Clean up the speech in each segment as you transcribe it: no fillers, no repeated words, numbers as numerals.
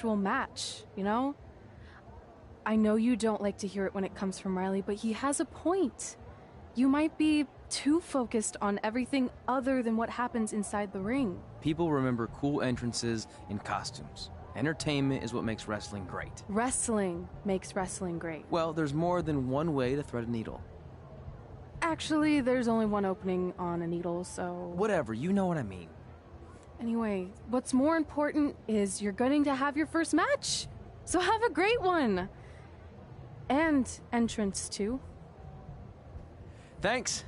actual match, you know? I know you don't like to hear it when it comes from Riley, but he has a point. You might be too focused on everything other than what happens inside the ring. People remember cool entrances and costumes. Entertainment is what makes wrestling great. Wrestling makes wrestling great. Well, there's more than one way to thread a needle. Actually, there's only one opening on a needle, so... Whatever, you know what I mean. Anyway, what's more important is you're going to have your first match. So have a great one. And entrance, too. Thanks.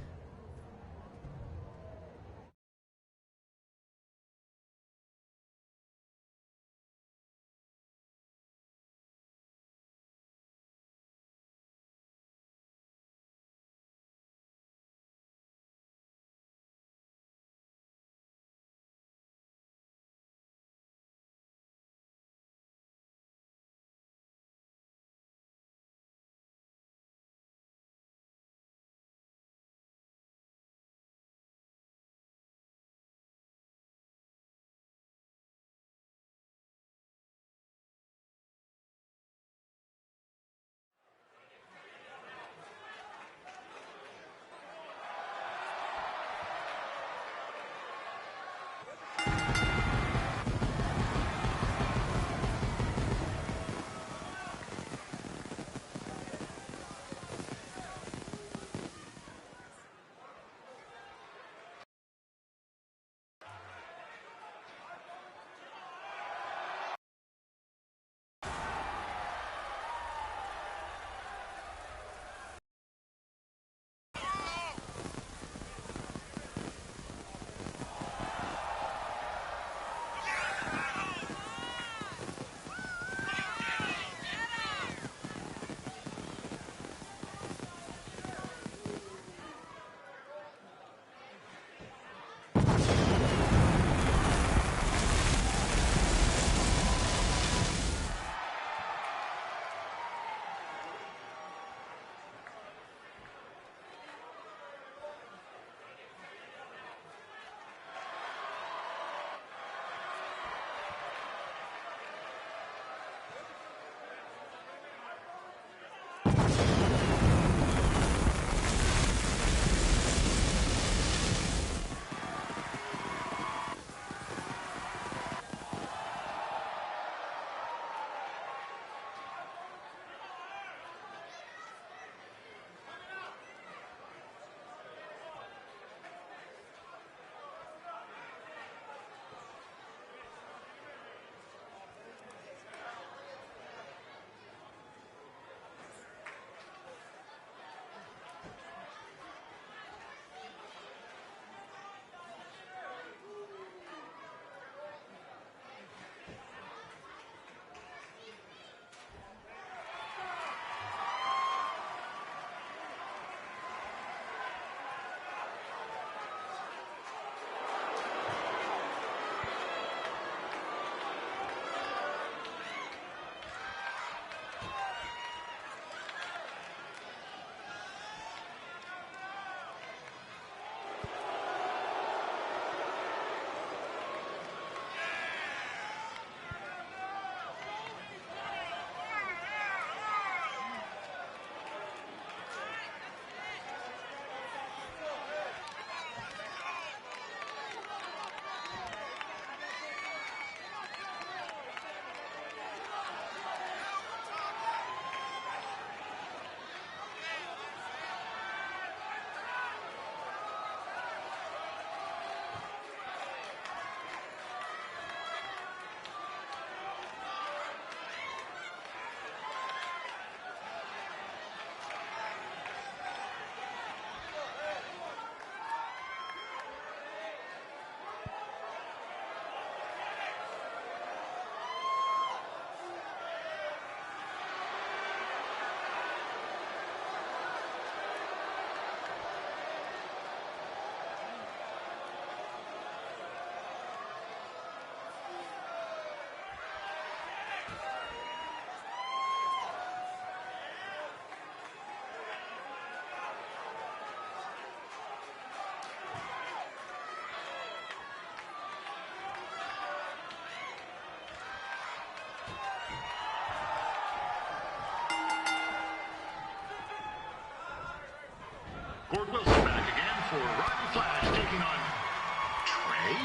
Gord Wilson back again for Riley Flash taking on Trey.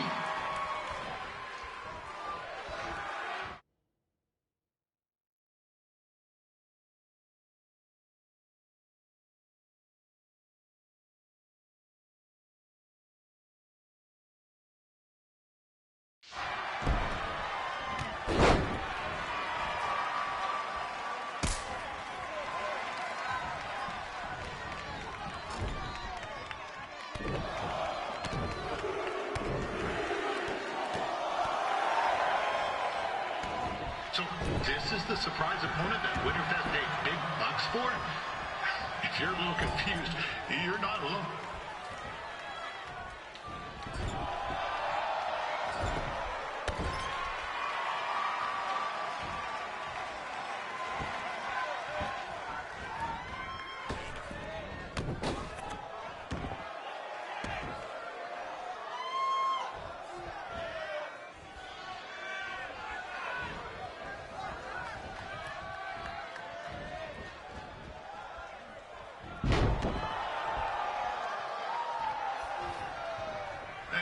So this is the surprise opponent that Winterfest paid big bucks for? If you're a little confused, you're not alone.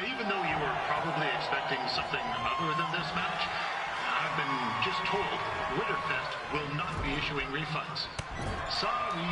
Even though you were probably expecting something other than this match, I've been just told Winterfest will not be issuing refunds. Sorry.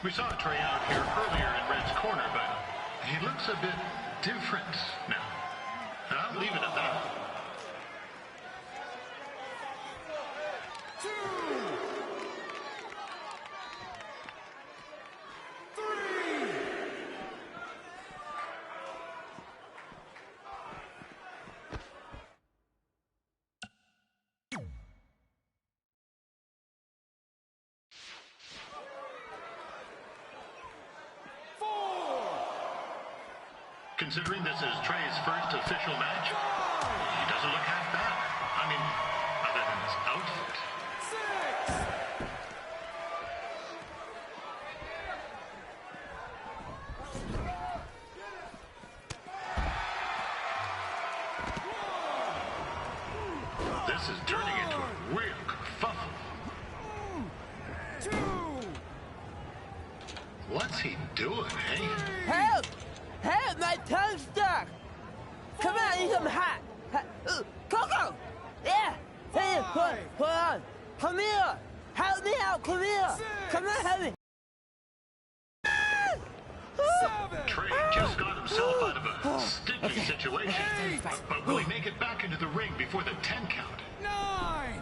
We saw Trey out here earlier in Red's corner, but he looks a bit different now. I'll leave it at that. Considering this is Trey's first official match, he doesn't look half bad. I mean, other than his outfit. 6. This is turning into a real kerfuffle. 2. What's he doing, eh? Help! Help! My tongue's stuck! Come on, I need some hot! Coco! Yeah! Hey, hold on! Come here! Help me out! Come here! 6. Come on, help me! 7. Trey just got himself out of a sticky situation. 8. But will he make it back into the ring before the 10 count? 9.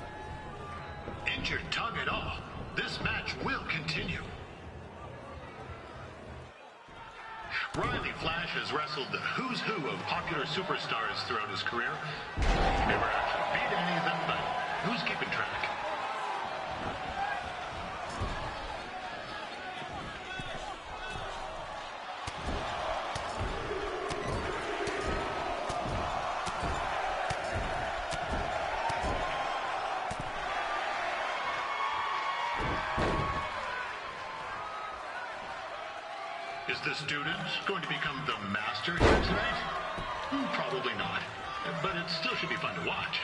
Injured tongue at all. This match will continue. Riley Flash has wrestled the who's who of popular superstars throughout his career. He never actually beat any of them, but who's keeping track? Is the student going to become the master here tonight? Probably not, but it still should be fun to watch.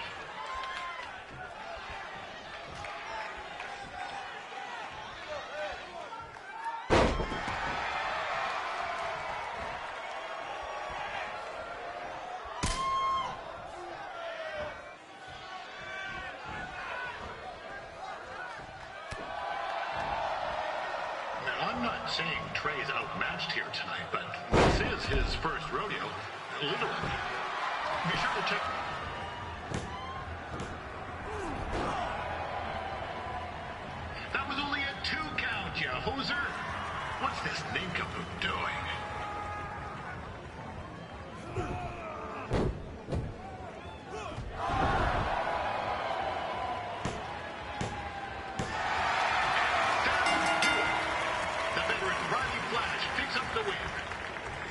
I'm not saying Trey's outmatched here tonight, but this is his first rodeo, literally. Be sure to check. That was only a 2 count, you hoser. What's this nincompoop doing?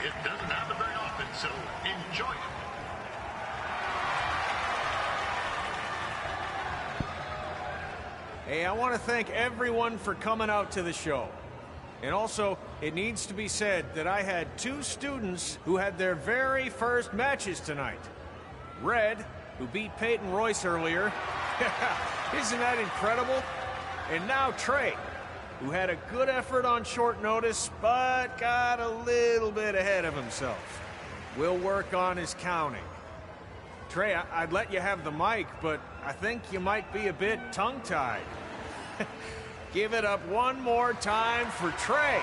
It doesn't happen very often, so enjoy it. Hey, I want to thank everyone for coming out to the show. And also, it needs to be said that I had 2 students who had their very first matches tonight. Red, who beat Peyton Royce earlier. Isn't that incredible? And now Trey, who had a good effort on short notice, but got a little bit ahead of himself. We'll work on his counting. Trey, I'd let you have the mic, but I think you might be a bit tongue-tied. Give it up one more time for Trey.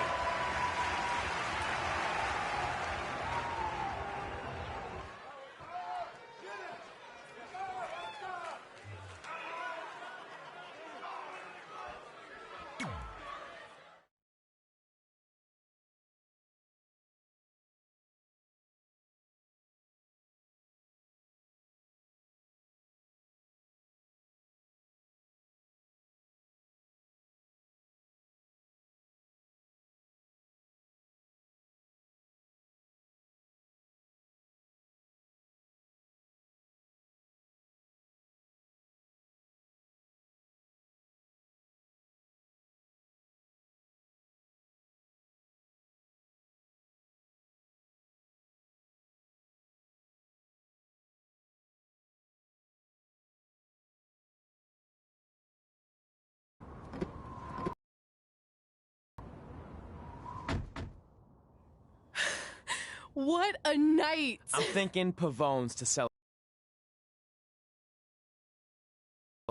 What a night! I'm thinking Pavones to sell.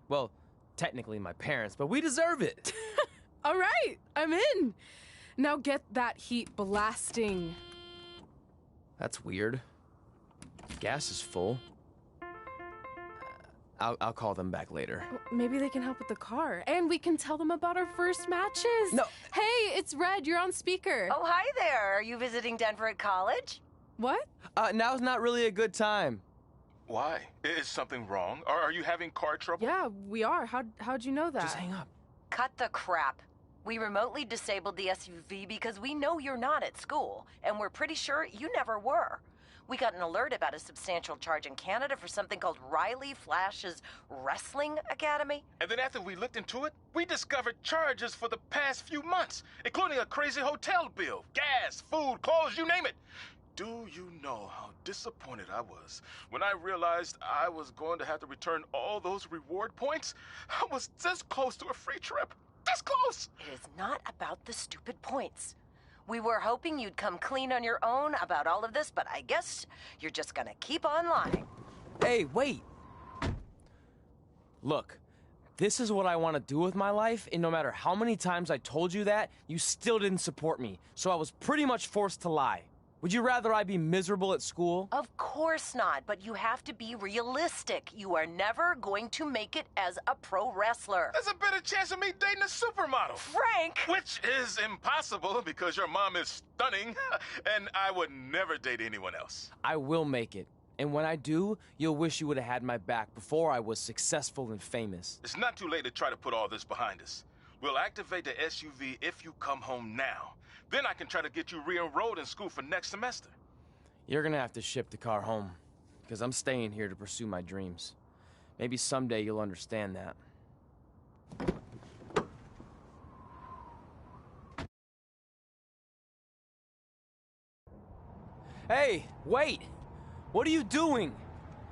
Well, technically my parents, but we deserve it. All right, I'm in. Now get that heat blasting. That's weird. Gas is full. I'll call them back later. Maybe they can help with the car. And we can tell them about our first matches. No. Hey, it's Red. You're on speaker. Oh, hi there. Are you visiting Denver at college? What? Now's not really a good time. Why? Is something wrong? Or are you having car trouble? Yeah, we are. How'd you know that? Just hang up. Cut the crap. We remotely disabled the SUV because we know you're not at school, and we're pretty sure you never were. We got an alert about a substantial charge in Canada for something called Riley Flash's Wrestling Academy. And then after we looked into it, we discovered charges for the past few months, including a crazy hotel bill, gas, food, clothes, you name it. Do you know how disappointed I was when I realized I was going to have to return all those reward points? I was this close to a free trip. This close! It is not about the stupid points. We were hoping you'd come clean on your own about all of this, but I guess you're just gonna keep on lying. Hey, wait. Look, this is what I want to do with my life, and no matter how many times I told you that, you still didn't support me, so I was pretty much forced to lie. Would you rather I be miserable at school? Of course not, but you have to be realistic. You are never going to make it as a pro wrestler. There's a better chance of me dating a supermodel. Frank! Which is impossible because your mom is stunning, and I would never date anyone else. I will make it. And when I do, you'll wish you would have had my back before I was successful and famous. It's not too late to try to put all this behind us. We'll activate the SUV if you come home now. Then I can try to get you re-enrolled in school for next semester. You're gonna have to ship the car home, because I'm staying here to pursue my dreams. Maybe someday you'll understand that. Hey, wait! What are you doing?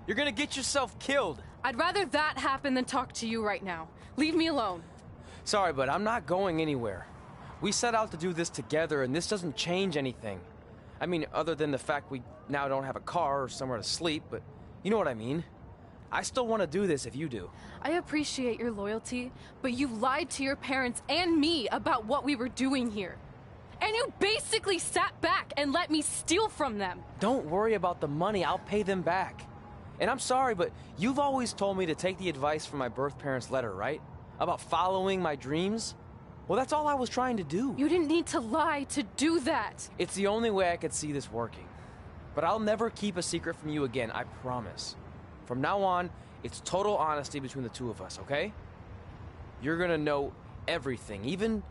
You're gonna get yourself killed. I'd rather that happen than talk to you right now. Leave me alone. Sorry, but I'm not going anywhere. We set out to do this together, and this doesn't change anything. I mean, other than the fact we now don't have a car or somewhere to sleep, but you know what I mean. I still want to do this if you do. I appreciate your loyalty, but you lied to your parents and me about what we were doing here. And you basically sat back and let me steal from them. Don't worry about the money, I'll pay them back. And I'm sorry, but you've always told me to take the advice from my birth parents' letter, right? About following my dreams? Well, that's all I was trying to do. You didn't need to lie to do that. It's the only way I could see this working. But I'll never keep a secret from you again, I promise. From now on, it's total honesty between the two of us, okay? You're gonna know everything, even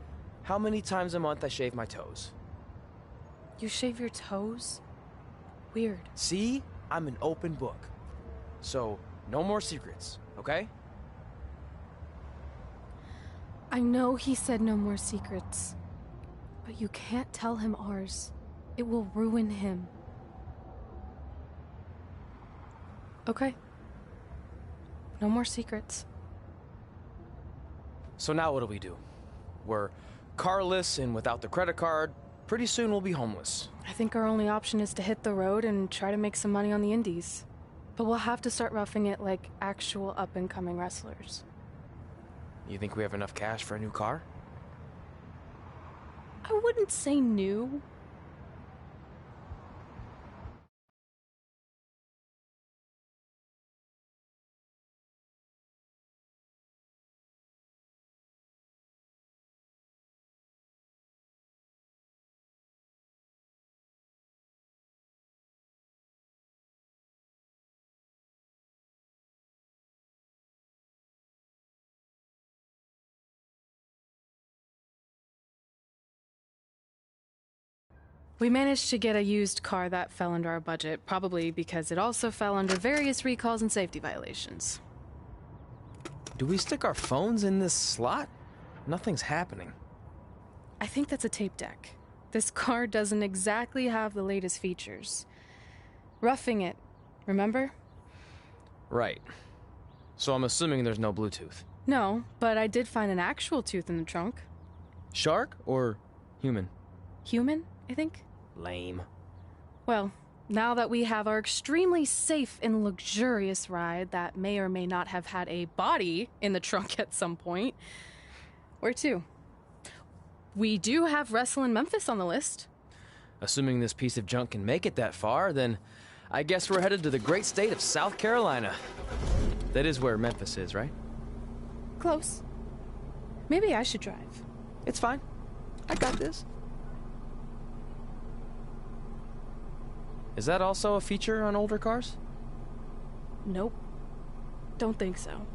how many times a month I shave my toes. You shave your toes? Weird. See? I'm an open book. So, no more secrets, okay? I know he said no more secrets, But you can't tell him ours. It will ruin him. Okay. No more secrets. So now what do? We're carless and without the credit card. Pretty soon we'll be homeless. I think our only option is to hit the road and try to make some money on the indies. But we'll have to start roughing it like actual up-and-coming wrestlers. You think we have enough cash for a new car? I wouldn't say new. We managed to get a used car that fell under our budget, probably because it also fell under various recalls and safety violations. Do we stick our phones in this slot? Nothing's happening. I think that's a tape deck. This car doesn't exactly have the latest features. Roughing it, remember? Right. So I'm assuming there's no Bluetooth. No, but I did find an actual tooth in the trunk. Shark or human? Human, I think. Lame. Well, now that we have our extremely safe and luxurious ride that may or may not have had a body in the trunk at some point, where to? We do have Wrestle in Memphis on the list. Assuming this piece of junk can make it that far, then I guess we're headed to the great state of South Carolina. That is where Memphis is, right? Close. Maybe I should drive. It's fine. I got this. Is that also a feature on older cars? Nope. Don't think so.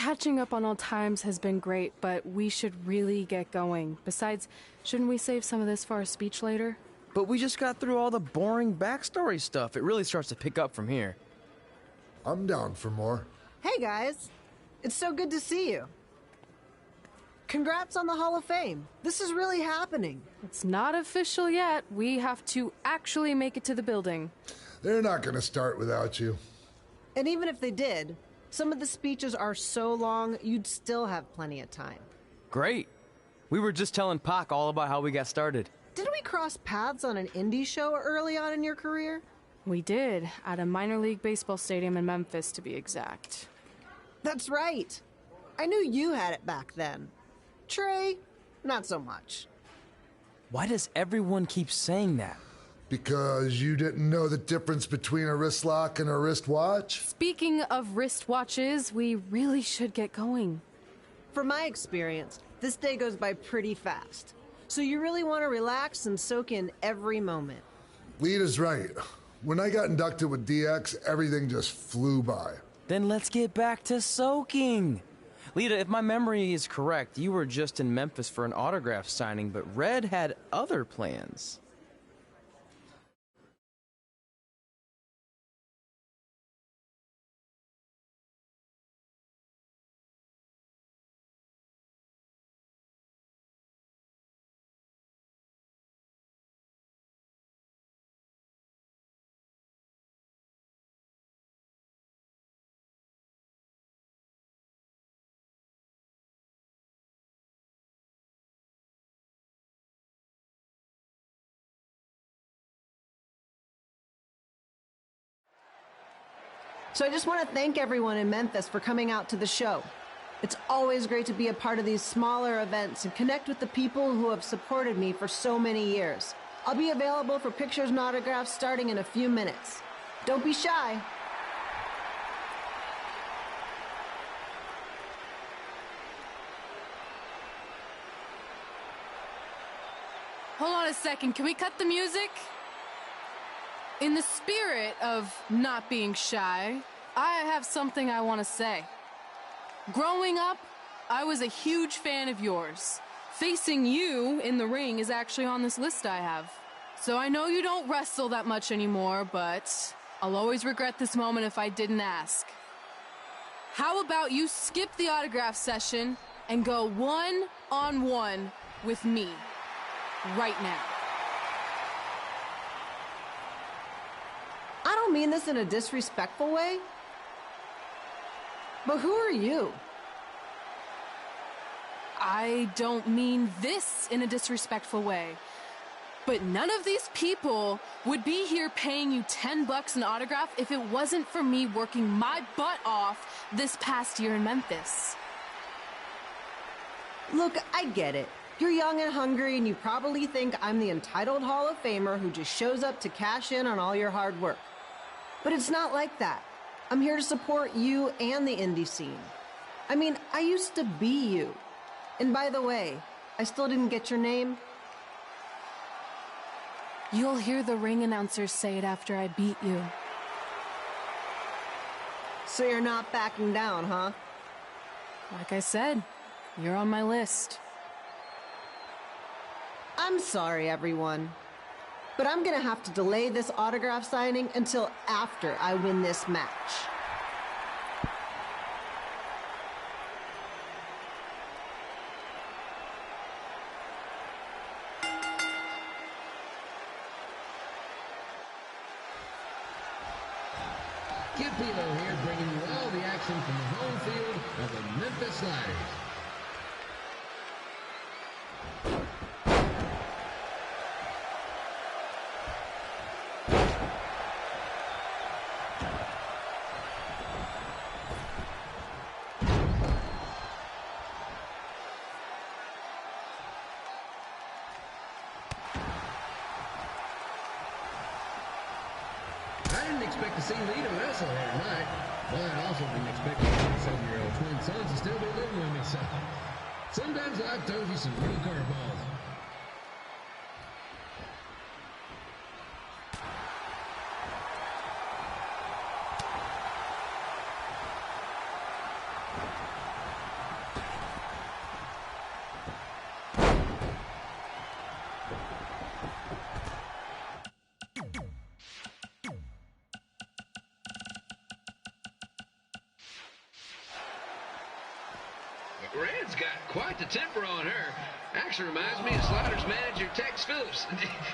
Catching up on old times has been great, but we should really get going. Besides, shouldn't we save some of this for our speech later? But we just got through all the boring backstory stuff. It really starts to pick up from here. I'm down for more. Hey guys, it's so good to see you. Congrats on the Hall of Fame. This is really happening. It's not official yet. We have to actually make it to the building. They're not going to start without you. And even if they did, some of the speeches are so long, you'd still have plenty of time. Great. We were just telling Pac all about how we got started. Didn't we cross paths on an indie show early on in your career? We did, at a minor league baseball stadium in Memphis, to be exact. That's right. I knew you had it back then. Trey, not so much. Why does everyone keep saying that? Because you didn't know the difference between a wrist lock and a wristwatch? Speaking of wristwatches, we really should get going. From my experience, this day goes by pretty fast. So you really want to relax and soak in every moment. Lita's right. When I got inducted with DX, everything just flew by. Then let's get back to soaking. Lita, if my memory is correct, you were just in Memphis for an autograph signing, but Red had other plans. So I just want to thank everyone in Memphis for coming out to the show. It's always great to be a part of these smaller events and connect with the people who have supported me for so many years. I'll be available for pictures and autographs starting in a few minutes. Don't be shy. Hold on a second, can we cut the music? In the spirit of not being shy, I have something I want to say. Growing up, I was a huge fan of yours. Facing you in the ring is actually on this list I have. So I know you don't wrestle that much anymore, but I'll always regret this moment if I didn't ask. How about you skip the autograph session and go one-on-one with me right now? I don't mean this in a disrespectful way, but who are you? I don't mean this in a disrespectful way, but none of these people would be here paying you $10 an autograph if it wasn't for me working my butt off this past year in Memphis. Look, I get it. You're young and hungry, and you probably think I'm the entitled Hall of Famer who just shows up to cash in on all your hard work. But it's not like that. I'm here to support you and the indie scene. I mean, I used to be you. And by the way, I still didn't get your name. You'll hear the ring announcers say it after I beat you. So you're not backing down, huh? Like I said, you're on my list. I'm sorry, everyone. But I'm gonna have to delay this autograph signing until after I win this match. Kid Pilo here, bringing you all the action from the home field of the Memphis Sliders. I didn't expect to see Lita wrestle here tonight. But I also didn't expect my 7-year-old twin sons to still be living with me, so sometimes life throws you some real curveballs. Red's got quite the temper on her. Actually reminds me of Slaughter's manager, Tex Phillips.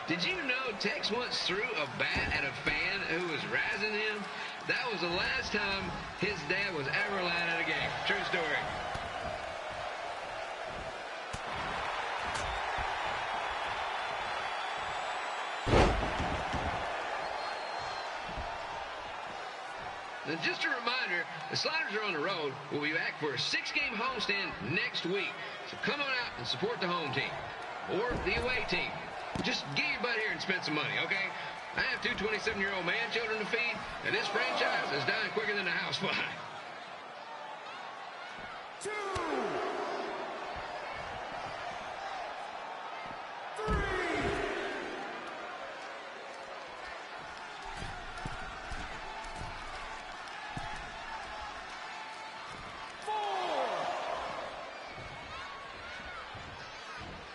Did you know Tex once threw a bat at a fan who was razzing him? That was the last time his dad was ever allowed at a game. True story. And just a reminder, the Sliders are on the road. We'll be back for a 6-game homestand next week. So come on out and support the home team. Or the away team. Just get your butt here and spend some money, okay? I have 2 27-year-old man-children to feed, and this franchise is dying quicker than a housefly.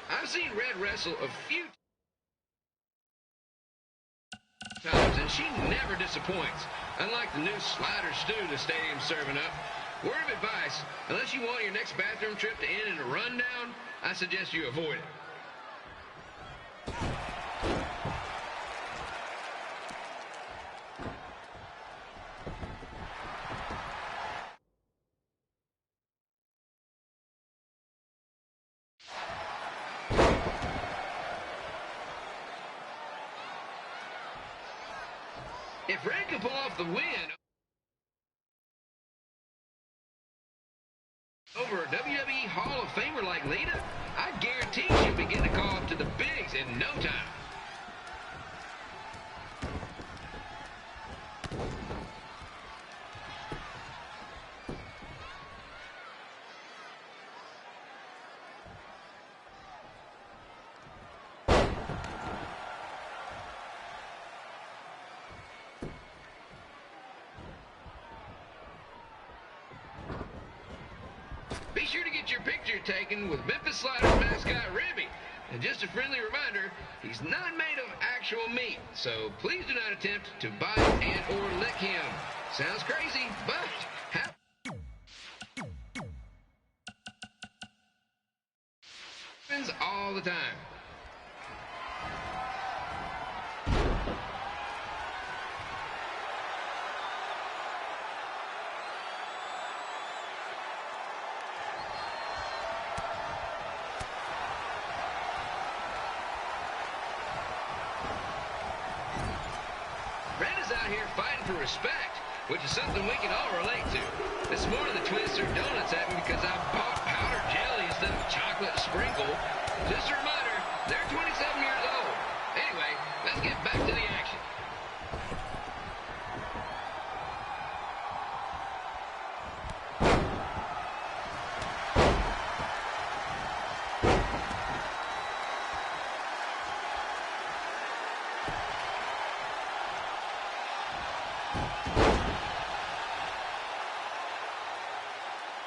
I've seen Red wrestle a few times, and she never disappoints. Unlike the new slider stew the stadium's serving up. Word of advice, unless you want your next bathroom trip to end in a rundown, I suggest you avoid it. If Red can pull off the win over a WWE Hall of Famer like Lita, I guarantee she'll be getting a call up to the bigs in no time. Be sure to get your picture taken with Memphis Sliders mascot Ribby. And just a friendly reminder, he's not made of actual meat, so please do not attempt to bite and or lick him. Sounds crazy, but happens all the time. Out here fighting for respect, which is something we can all relate to. This morning the twins threw donuts at me because I bought powdered jelly instead of chocolate sprinkle. Just a reminder, they're 27 years old. Anyway, let's get back to the action.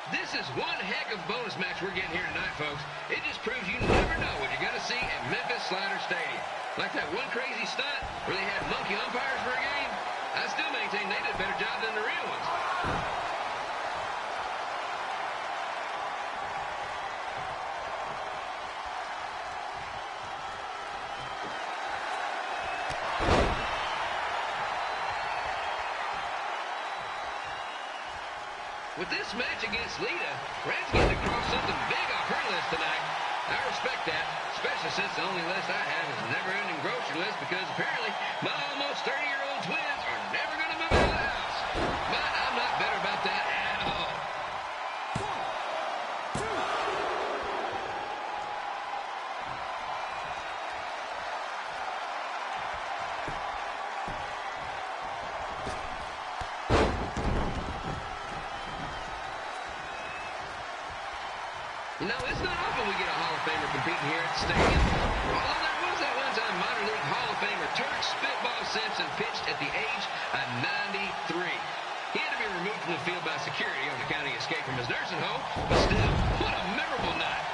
This is one heck of a bonus match we're getting here tonight, folks. It just proves you never know what you're going to see at Memphis Slider Stadium. Like that one crazy stunt where they had monkey umpires for a game. I still maintain they did a better job than the real ones. With this match against Lita, Red's getting across something big off her list tonight. I respect that, especially since the only list I have is a never-ending grocery list because apparently my almost 30-year-old twins are never going to move out of the house. But I'm not bitter about that at all. You know, it's not often we get a Hall of Famer competing here at the stadium. Although there was that one-time minor league Hall of Famer Turk Spitball Simpson pitched at the age of 93. He had to be removed from the field by security on account of the escape from his nursing home, but still, what a memorable night.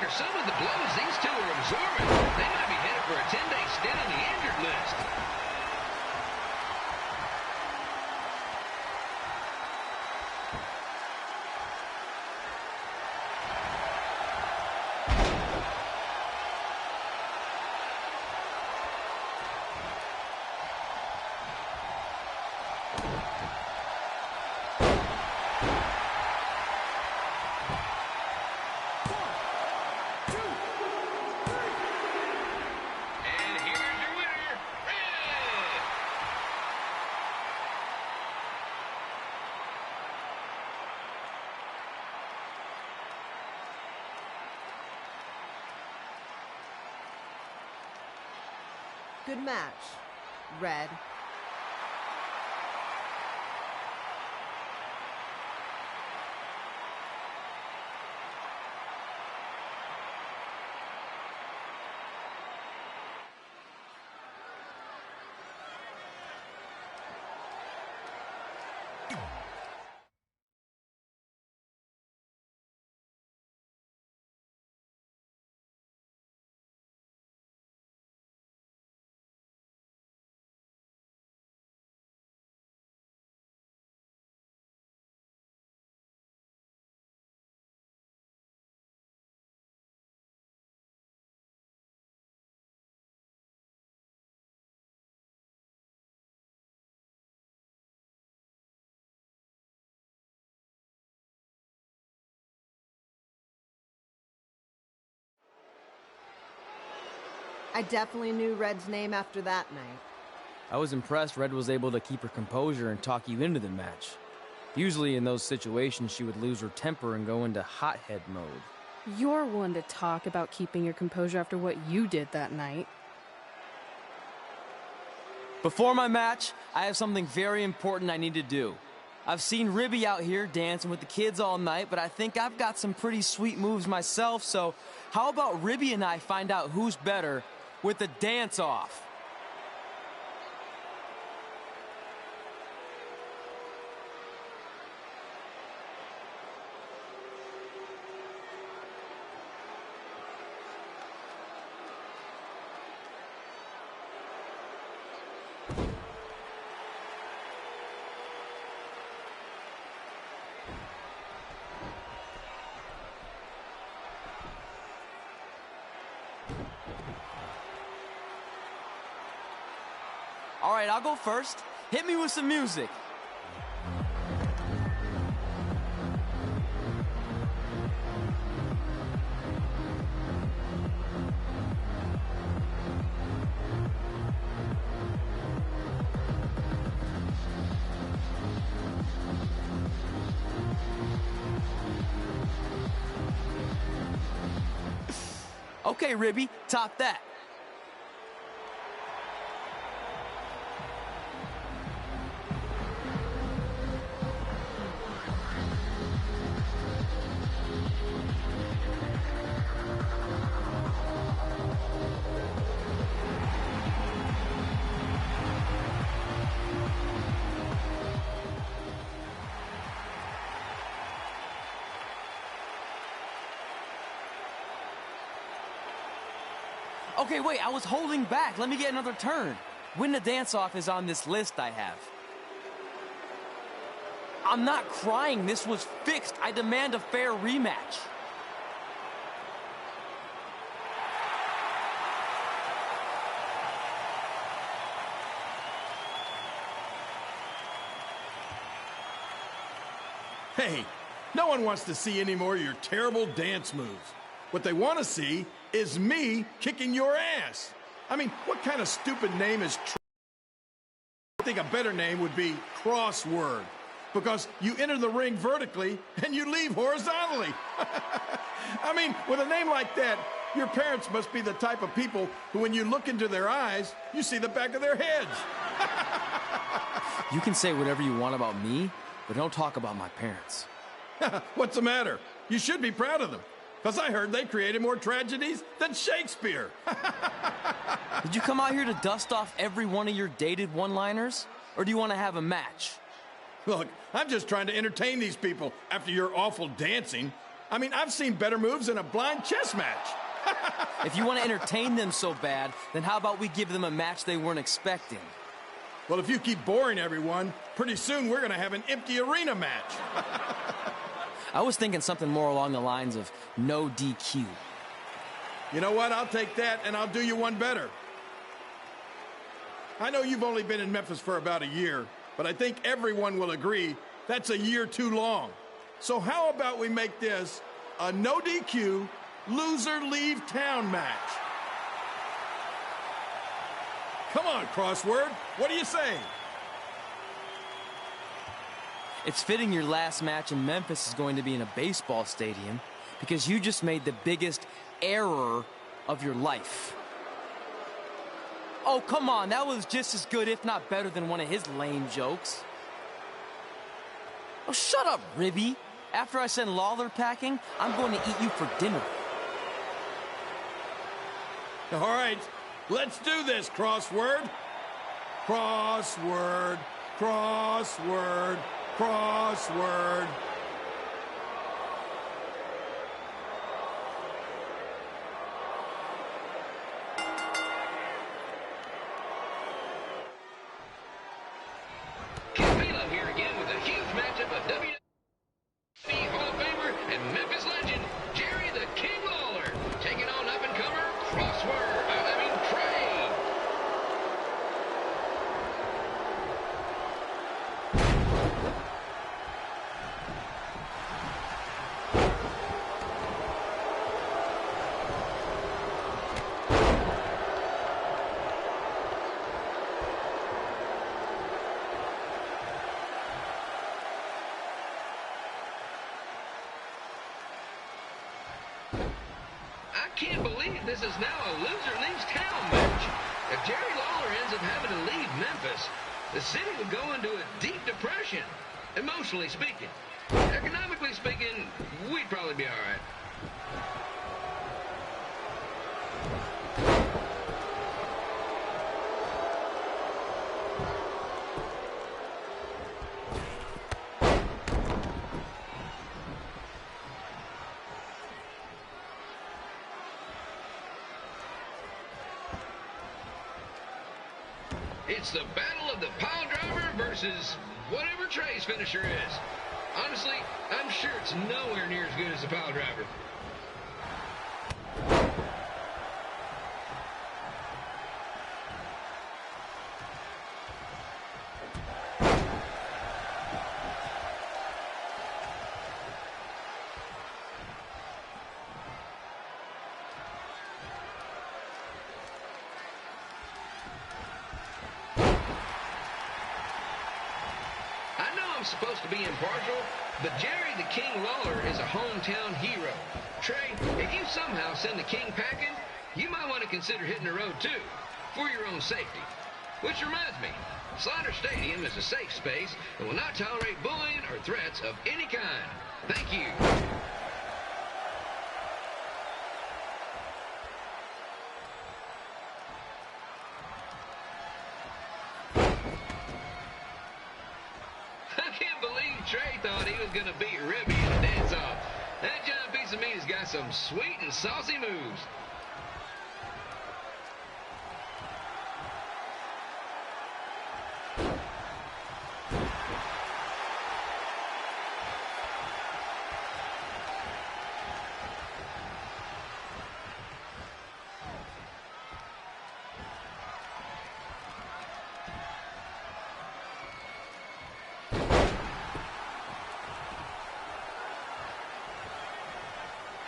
after some of the blows these two are absorbing, they might be headed for a 10-day stint on the injured list. Good match, Red. I definitely knew Red's name after that night. I was impressed Red was able to keep her composure and talk you into the match. Usually in those situations, she would lose her temper and go into hothead mode. You're one to talk about keeping your composure after what you did that night. Before my match, I have something very important I need to do. I've seen Ribby out here dancing with the kids all night, but I think I've got some pretty sweet moves myself, so how about Ribby and I find out who's better with the dance-off? All right, I'll go first. Hit me with some music. Okay, Ribby, top that. Okay, wait, I was holding back. Let me get another turn. Win the dance-off is on this list I have. I'm not crying. This was fixed. I demand a fair rematch. Hey, no one wants to see any more of your terrible dance moves. What they want to see is me kicking your ass. I mean, what kind of stupid name is I think a better name would be Crossword, because you enter the ring vertically and you leave horizontally. I mean, with a name like that, your parents must be the type of people who, when you look into their eyes, you see the back of their heads. You can say whatever you want about me, but don't talk about my parents. What's the matter? You should be proud of them, because I heard they created more tragedies than Shakespeare. Did you come out here to dust off every one of your dated one-liners? Or do you want to have a match? Look, I'm just trying to entertain these people after your awful dancing. I mean, I've seen better moves in a blind chess match. If you want to entertain them so bad, then how about we give them a match they weren't expecting? Well, if you keep boring everyone, pretty soon we're going to have an empty arena match. I was thinking something more along the lines of no DQ. You know what? I'll take that, and I'll do you one better. I know you've only been in Memphis for about a year, but I think everyone will agree that's a year too long. So how about we make this a no DQ, loser leave town match? Come on, Crossword. What do you say? It's fitting your last match in Memphis is going to be in a baseball stadium because you just made the biggest error of your life. Oh, come on. That was just as good, if not better, than one of his lame jokes. Oh, shut up, Ribby. After I send Lawler packing, I'm going to eat you for dinner. All right, let's do this, Crossword. Crossword, crossword, crossword. Camilo here again with a huge matchup of WWE Hall of Famer and Memphis legend, Jerry the King Lawler, taking on up-and-comer Trey. I can't believe this is now a loser leaves town match. If Jerry Lawler ends up having to leave Memphis, the city would go into a deep depression, emotionally speaking. Economically speaking, we'd probably be all right. It's the battle of the pile driver versus whatever Trey's finisher is. Honestly, I'm sure it's nowhere near as good as the pile driver. I'm supposed to be impartial, but Jerry the King Lawler is a hometown hero. Trey, if you somehow send the King packing, you might want to consider hitting the road too, for your own safety. Which reminds me, Slaughter Stadium is a safe space and will not tolerate bullying or threats of any kind. Thank you. Trey thought he was going to beat Ribby in a dance-off. That giant piece of meat has got some sweet and saucy moves.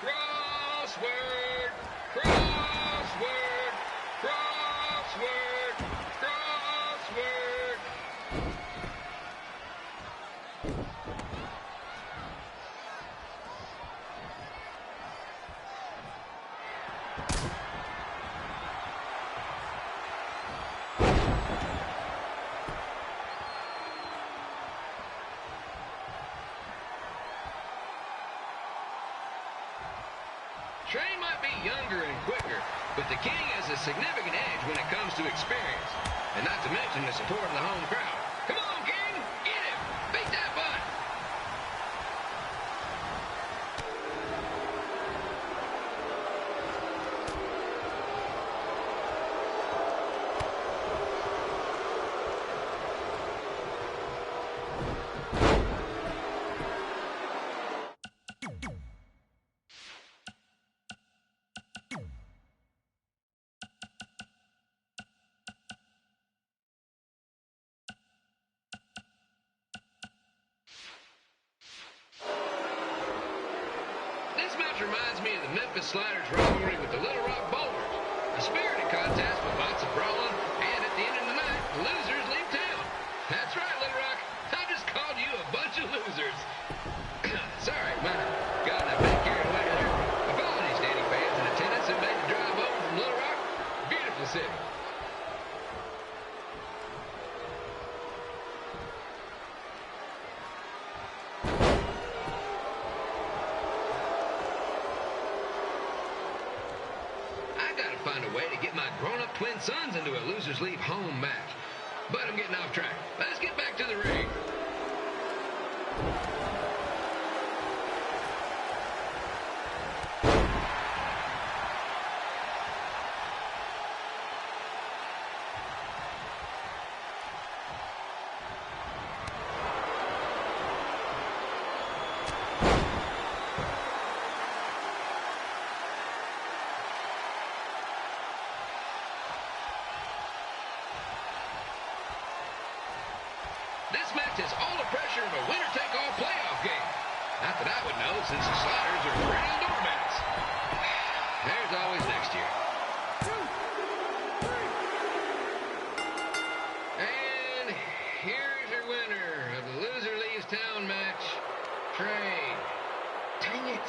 Crossword, crossword, crossword, crossword. Trey might be younger and quicker, but the King has a significant edge when it comes to experience, and not to mention the support of the home crowd. Come on, King! Get him! Beat that butt! me of the Memphis Sliders rivalry with the Little Rock Boulders. A spirited contest with lots of brawling, and at the end of the night, the losers leave town. That's right, Little Rock. I just called you a bunch of losers. Sorry, man. Got a bit carried away there. Apologies to any fans in attendance who made the drive over from Little Rock. Beautiful city. Find a way to get my grown-up twin sons into a losers leave home match. But I'm getting off track. Let's get back to the ring. This match has all the pressure of a winner-take-all playoff game. Not that I would know, since the Sliders are perennial doormats. There's always next year. 2, 3. And here's your winner of the Loser Leaves Town match, Trey. Dang it.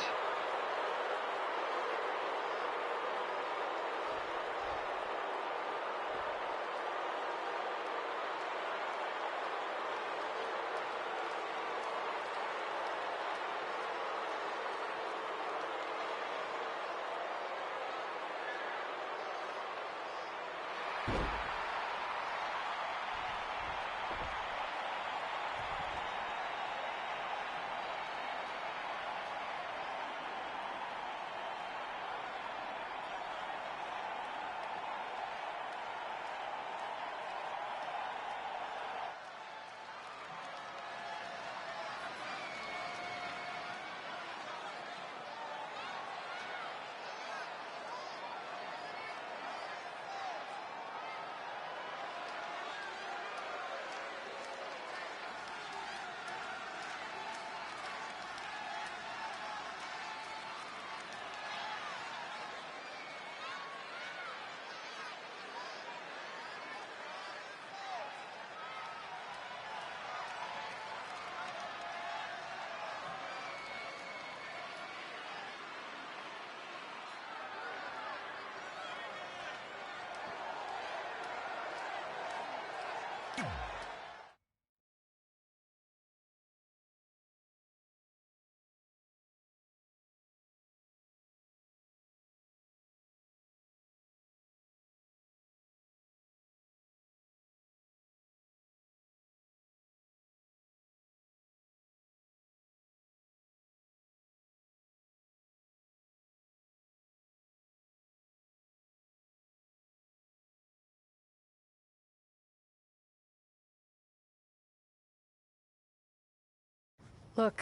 Look,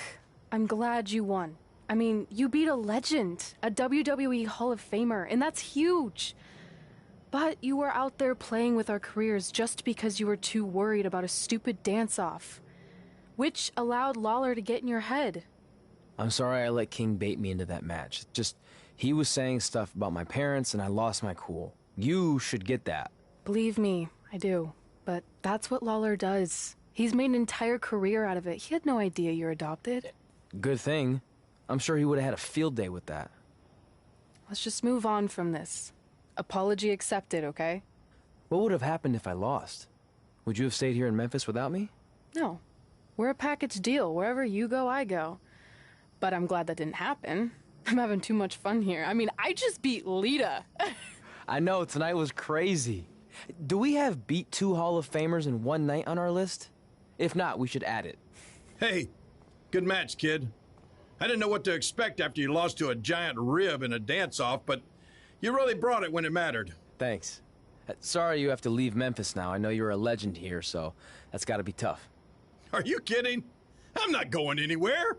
I'm glad you won. I mean, you beat a legend, a WWE Hall of Famer, and that's huge. But you were out there playing with our careers just because you were too worried about a stupid dance-off, which allowed Lawler to get in your head. I'm sorry I let King bait me into that match. Just, he was saying stuff about my parents and I lost my cool. You should get that. Believe me, I do. But that's what Lawler does. He's made an entire career out of it. He had no idea you're adopted. Good thing. I'm sure he would have had a field day with that. Let's just move on from this. Apology accepted, okay? What would have happened if I lost? Would you have stayed here in Memphis without me? No. We're a package deal. Wherever you go, I go. But I'm glad that didn't happen. I'm having too much fun here. I mean, I just beat Lita. I know, tonight was crazy. Do we have beat 2 Hall of Famers in one night on our list? If not, we should add it. Hey, good match, kid. I didn't know what to expect after you lost to a giant rib in a dance-off, but you really brought it when it mattered. Thanks. Sorry you have to leave Memphis now. I know you're a legend here, so that's gotta be tough. Are you kidding? I'm not going anywhere.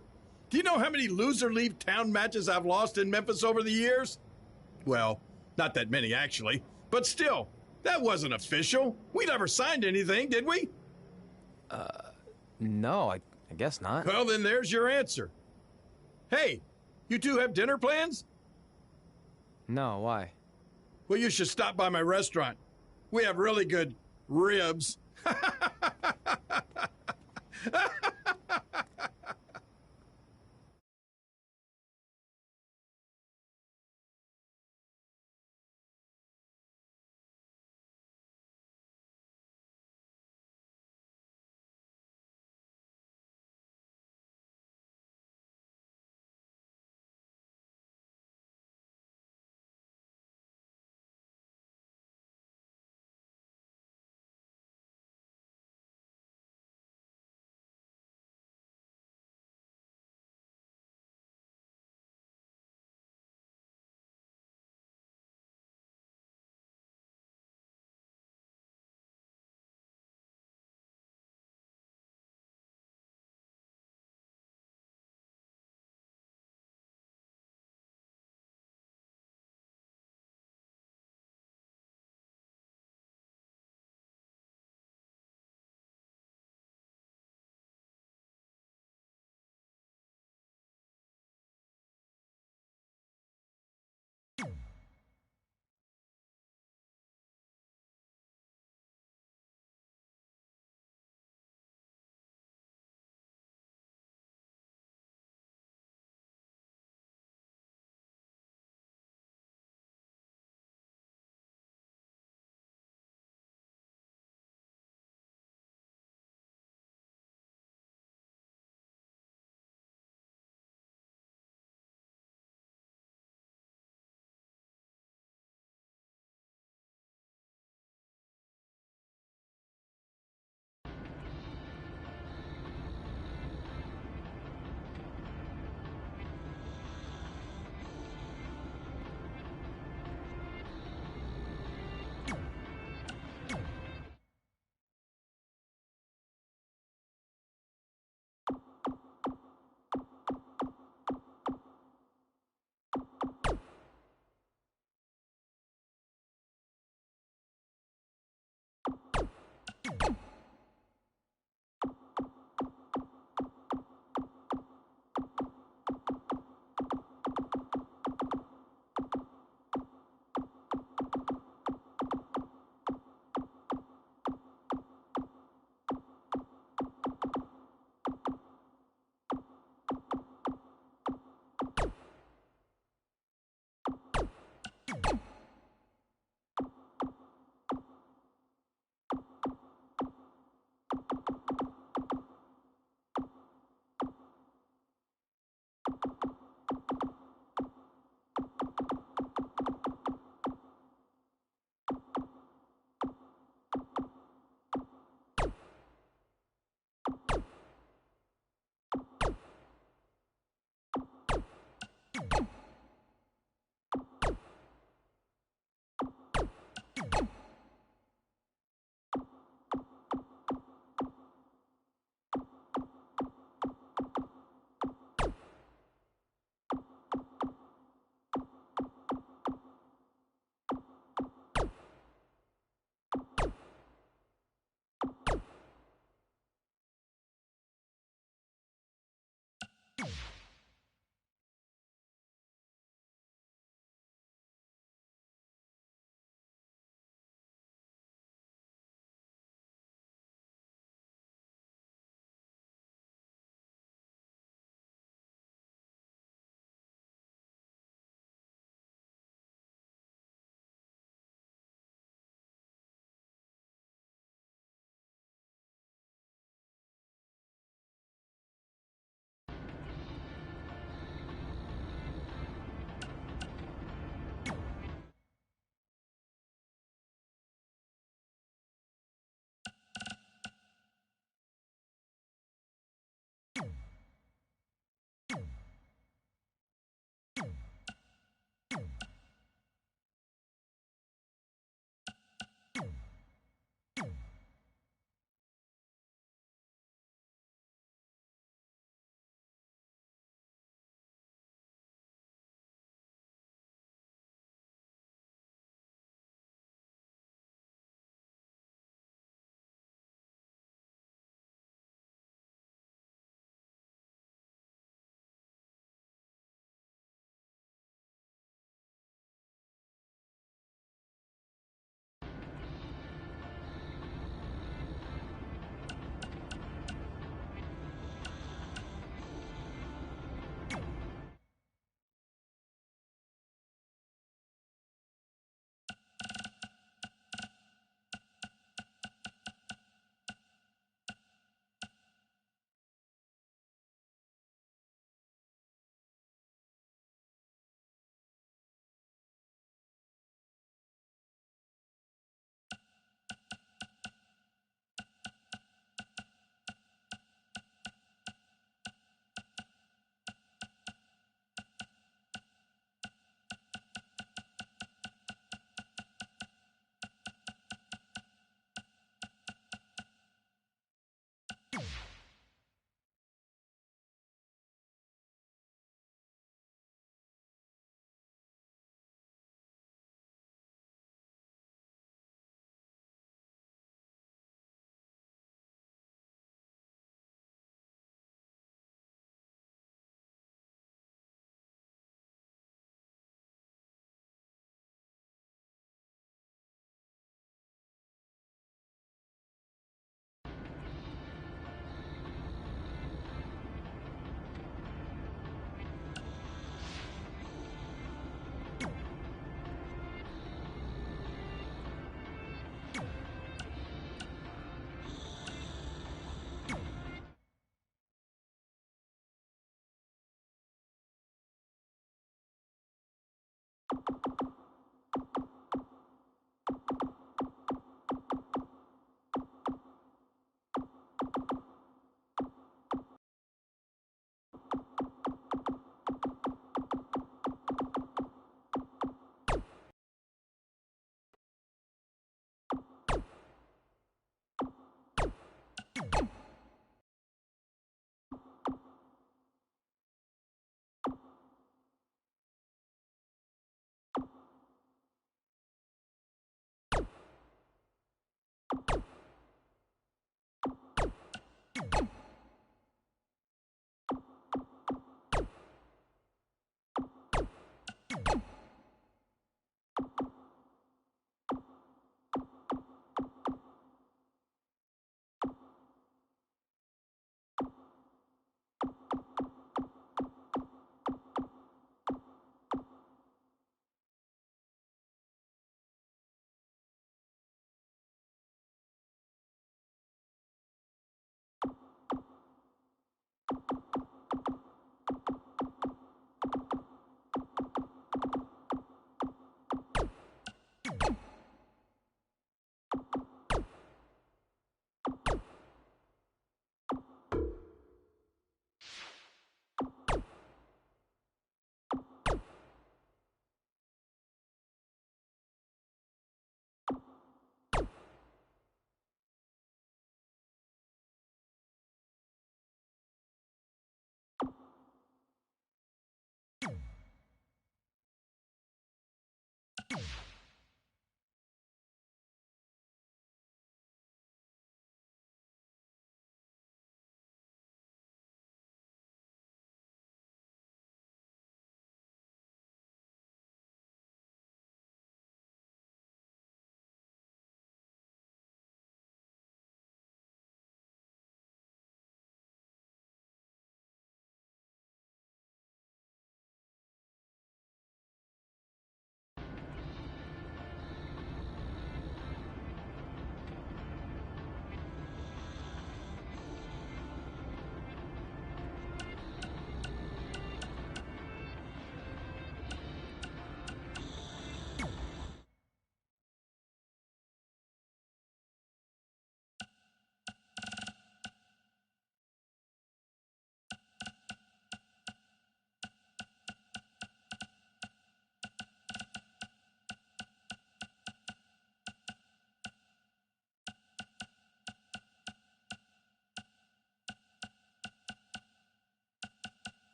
Do you know how many loser leave town matches I've lost in Memphis over the years? Well, not that many, actually. But still, that wasn't official. We never signed anything, did we? No, I guess not. Well, then there's your answer. Hey, you two have dinner plans? No, why? Well, you should stop by my restaurant. We have really good ribs.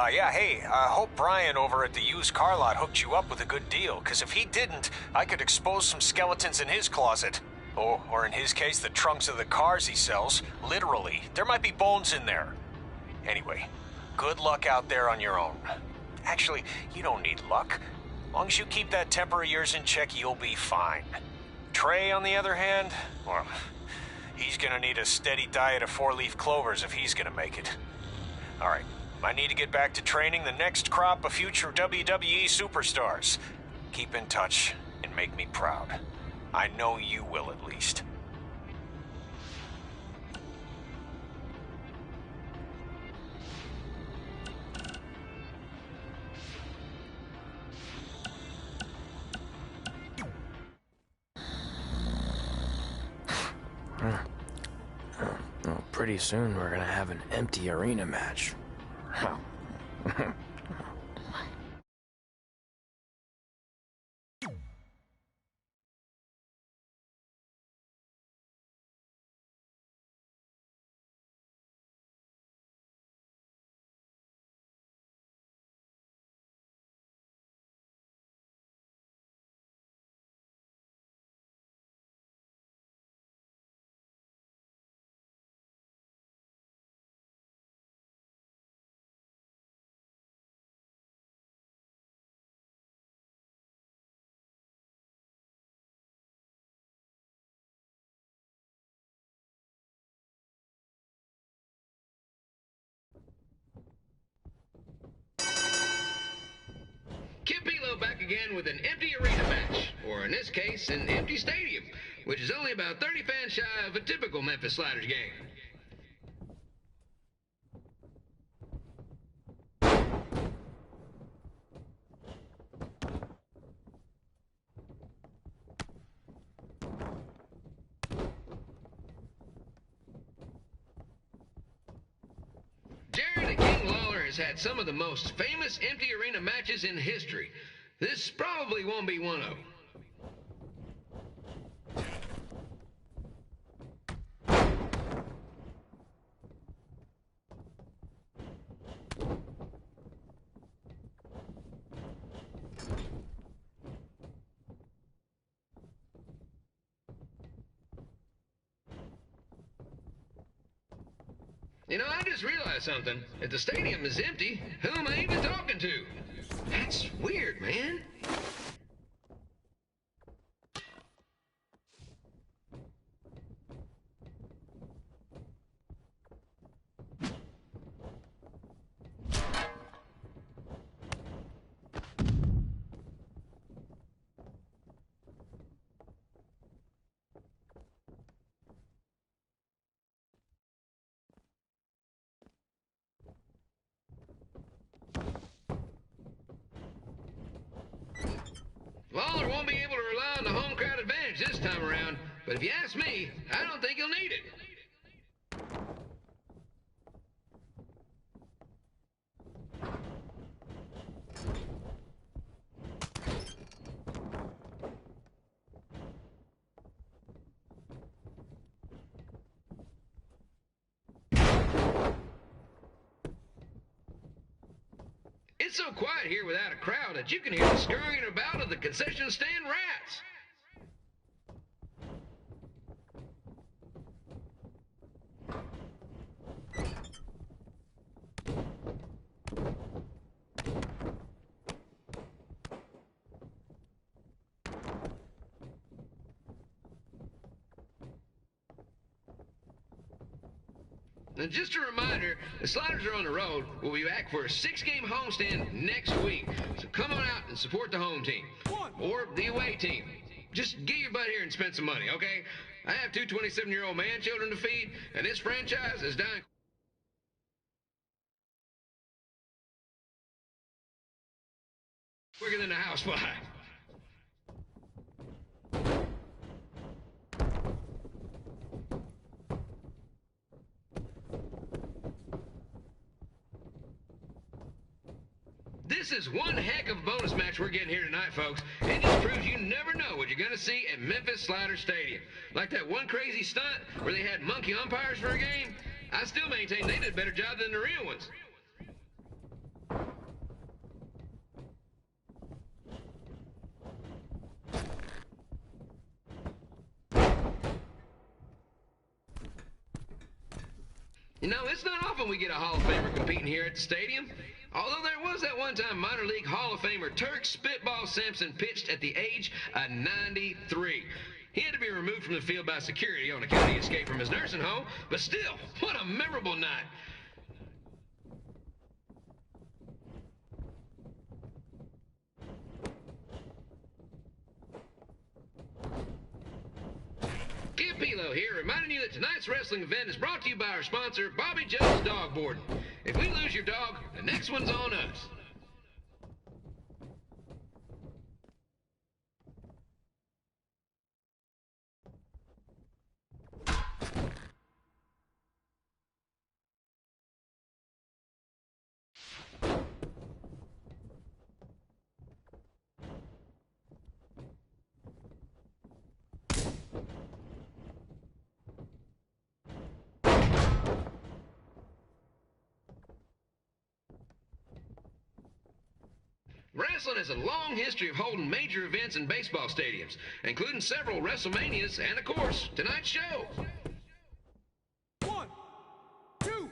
Yeah, hey, I hope Brian over at the used car lot hooked you up with a good deal, because if he didn't, I could expose some skeletons in his closet. Oh, or in his case, the trunks of the cars he sells. Literally. There might be bones in there. Anyway, good luck out there on your own. Actually, you don't need luck. As long as you keep that temper of yours in check, you'll be fine. Trey, on the other hand, well, he's gonna need a steady diet of four-leaf clovers if he's gonna make it. All right. I need to get back to training the next crop of future WWE superstars. Keep in touch and make me proud. I know you will, at least. Well, pretty soon we're gonna have an empty arena match. again with an empty arena match, or in this case, an empty stadium, which is only about 30 fans shy of a typical Memphis Sliders game. Jerry the King Lawler has had some of the most famous empty arena matches in history. This probably won't be one of them. You know, I just realized something. If the stadium is empty, who am I even talking to? That's weird, man. Lawler won't be able to rely on the home crowd advantage this time around, but if you ask me, I don't think he'll need it. It's so quiet here without a crowd that you can hear the scurrying about of the concession stand rats. And just a reminder, the Sliders are on the road. We'll be back for a 6-game homestand next week. So come on out and support the home team. Or the away team. Just get your butt here and spend some money, okay? I have 2 27-year-old man-children to feed, and this franchise is dying quicker than a housefly. This is one heck of a bonus match we're getting here tonight, folks. It just proves you never know what you're going to see at Memphis Sliders Stadium. Like that one crazy stunt where they had monkey umpires for a game. I still maintain they did a better job than the real ones. You know, it's not often we get a Hall of Famer competing here at the stadium. Although there was that one time minor league Hall of Famer Turk Spitball Simpson pitched at the age of 93. He had to be removed from the field by security on account of escape from his nursing home, but still, what a memorable night. Kid Pilo here, reminding you that tonight's wrestling event is brought to you by our sponsor, Bobby Joe's Dog Boarding. If we lose your dog, the next one's on us. Wrestling has a long history of holding major events in baseball stadiums, including several WrestleManias and, of course, tonight's show. 1, 2.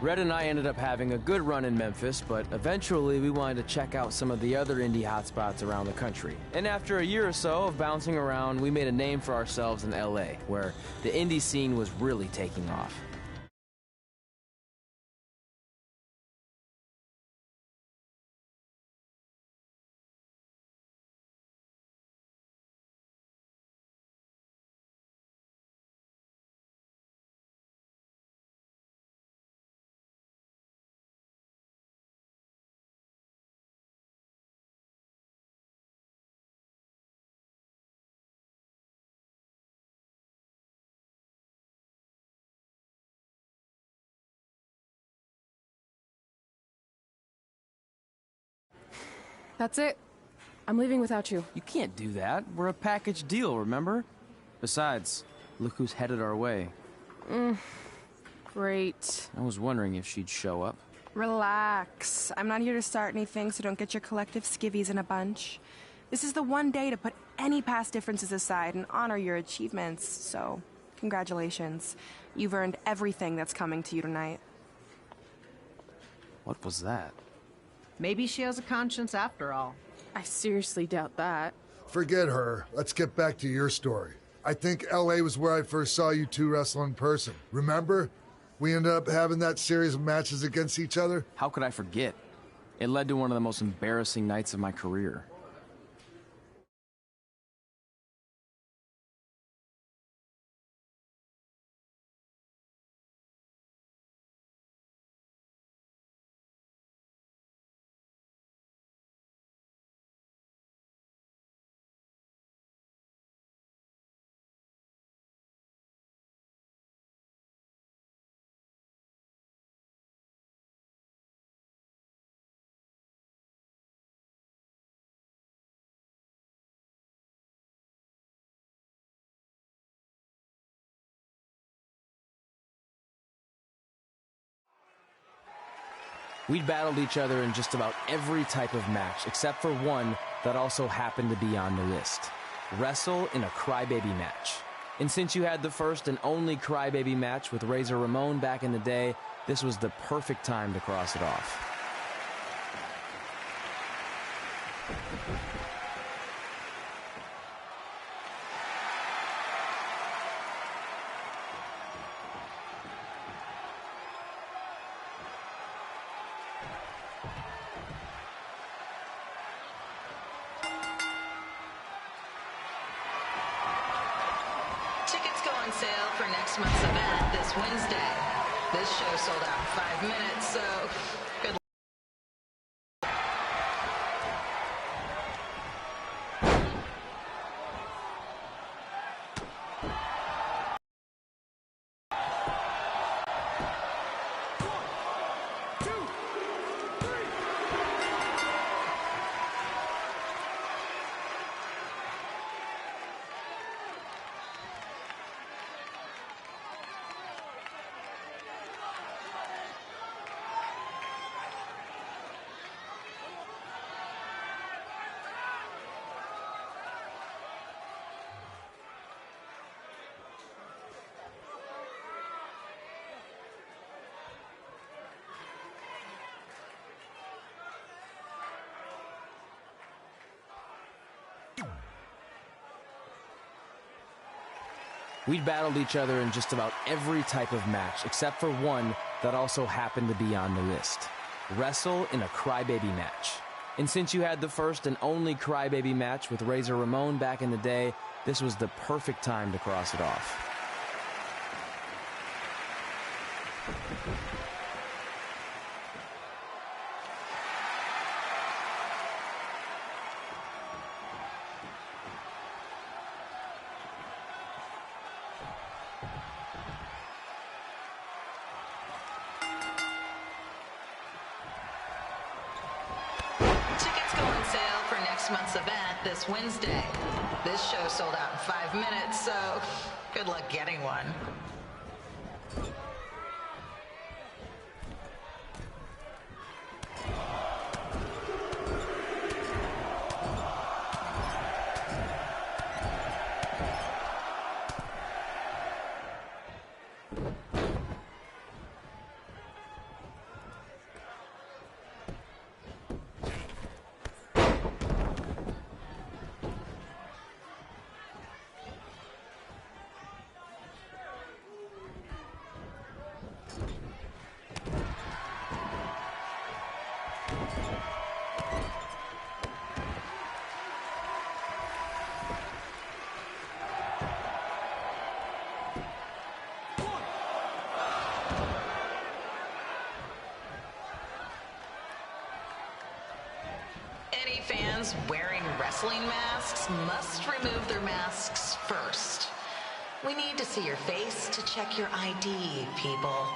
Red and I ended up having a good run in Memphis, but eventually we wanted to check out some of the other indie hotspots around the country. And after a year or so of bouncing around, we made a name for ourselves in LA, where the indie scene was really taking off. That's it. I'm leaving without you. You can't do that. We're a package deal, remember? Besides, look who's headed our way. Great. I was wondering if she'd show up. Relax. I'm not here to start anything, so don't get your collective skivvies in a bunch. This is the one day to put any past differences aside and honor your achievements, so congratulations. You've earned everything that's coming to you tonight. What was that? Maybe she has a conscience after all. I seriously doubt that. Forget her. Let's get back to your story. I think LA was where I first saw you two wrestle in person. Remember? We ended up having that series of matches against each other. How could I forget? It led to one of the most embarrassing nights of my career. We'd battled each other in just about every type of match, except for one that also happened to be on the list. Wrestle in a crybaby match. And since you had the first and only crybaby match with Razor Ramon back in the day, this was the perfect time to cross it off. Tickets go on sale for next month's event this Wednesday. This show sold out in 5 minutes, so good luck. We'd battled each other in just about every type of match, except for one that also happened to be on the list. Wrestle in a crybaby match. And since you had the first and only crybaby match with Razor Ramon back in the day, this was the perfect time to cross it off. Month's event this Wednesday. This show sold out in 5 minutes, so good luck getting one. fans wearing wrestling masks must remove their masks first. We need to see your face to check your ID, people.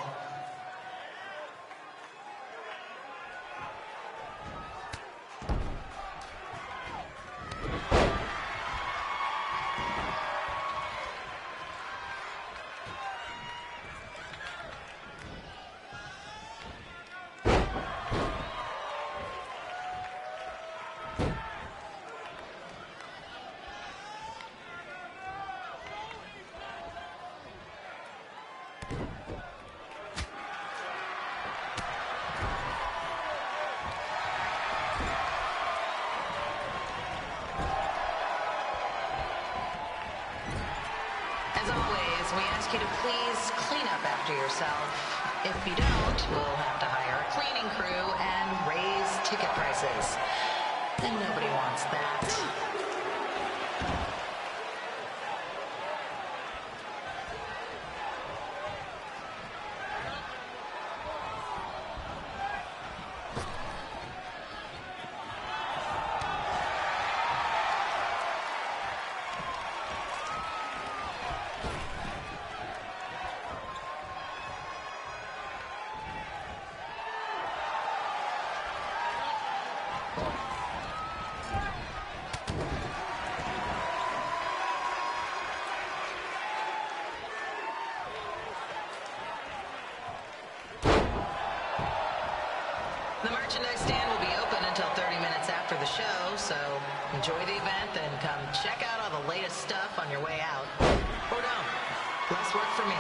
We ask you to please clean up after yourself. If you don't, we'll have to hire a cleaning crew and raise ticket prices. And nobody wants that. The merchandise stand will be open until 30 minutes after the show, so enjoy the event and come check out all the latest stuff on your way out. Or don't. Less work for me.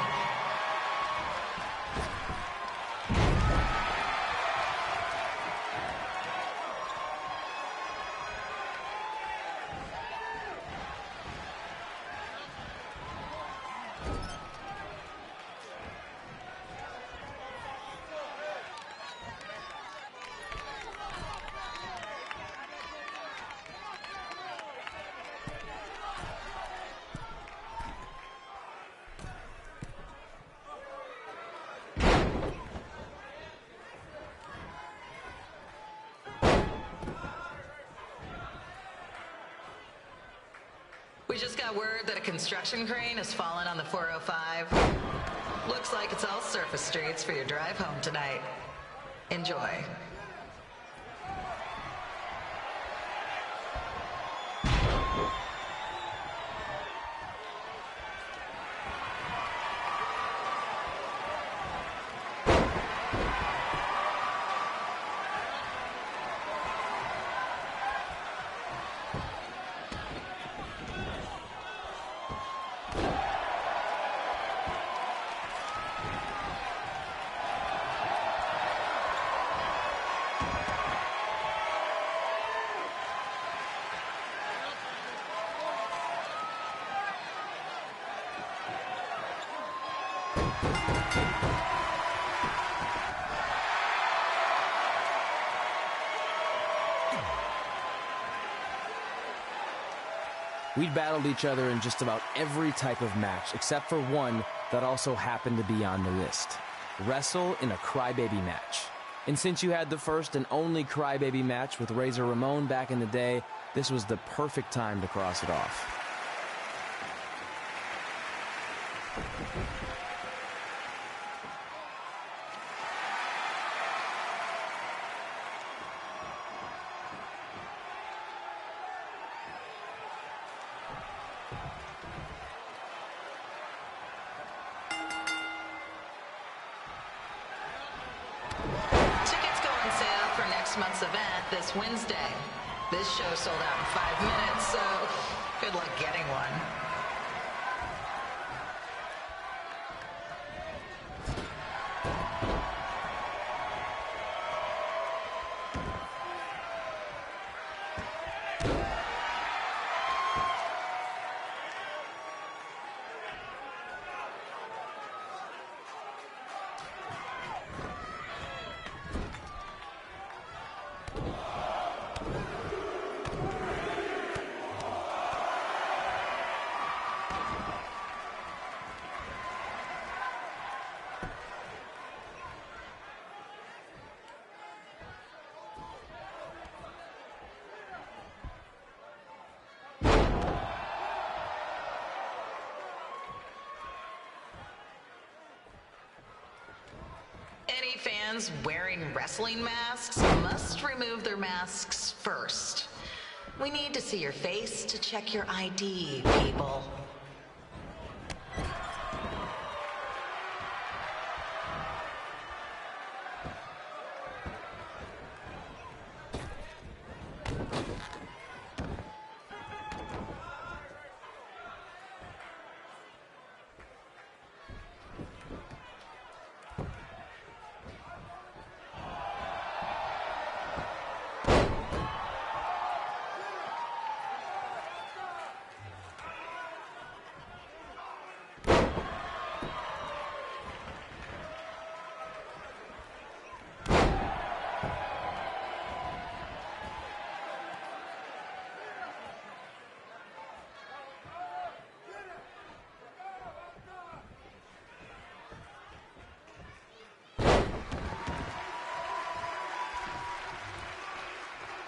We just got word that a construction crane has fallen on the 405. Looks like it's all surface streets for your drive home tonight. Enjoy. We'd battled each other in just about every type of match, except for one that also happened to be on the list. Wrestle in a crybaby match. And since you had the first and only crybaby match with Razor Ramon back in the day, this was the perfect time to cross it off. Month's event this Wednesday. This show sold out in 5 minutes, so good luck getting one. fans wearing wrestling masks must remove their masks first. We need to see your face to check your ID, people.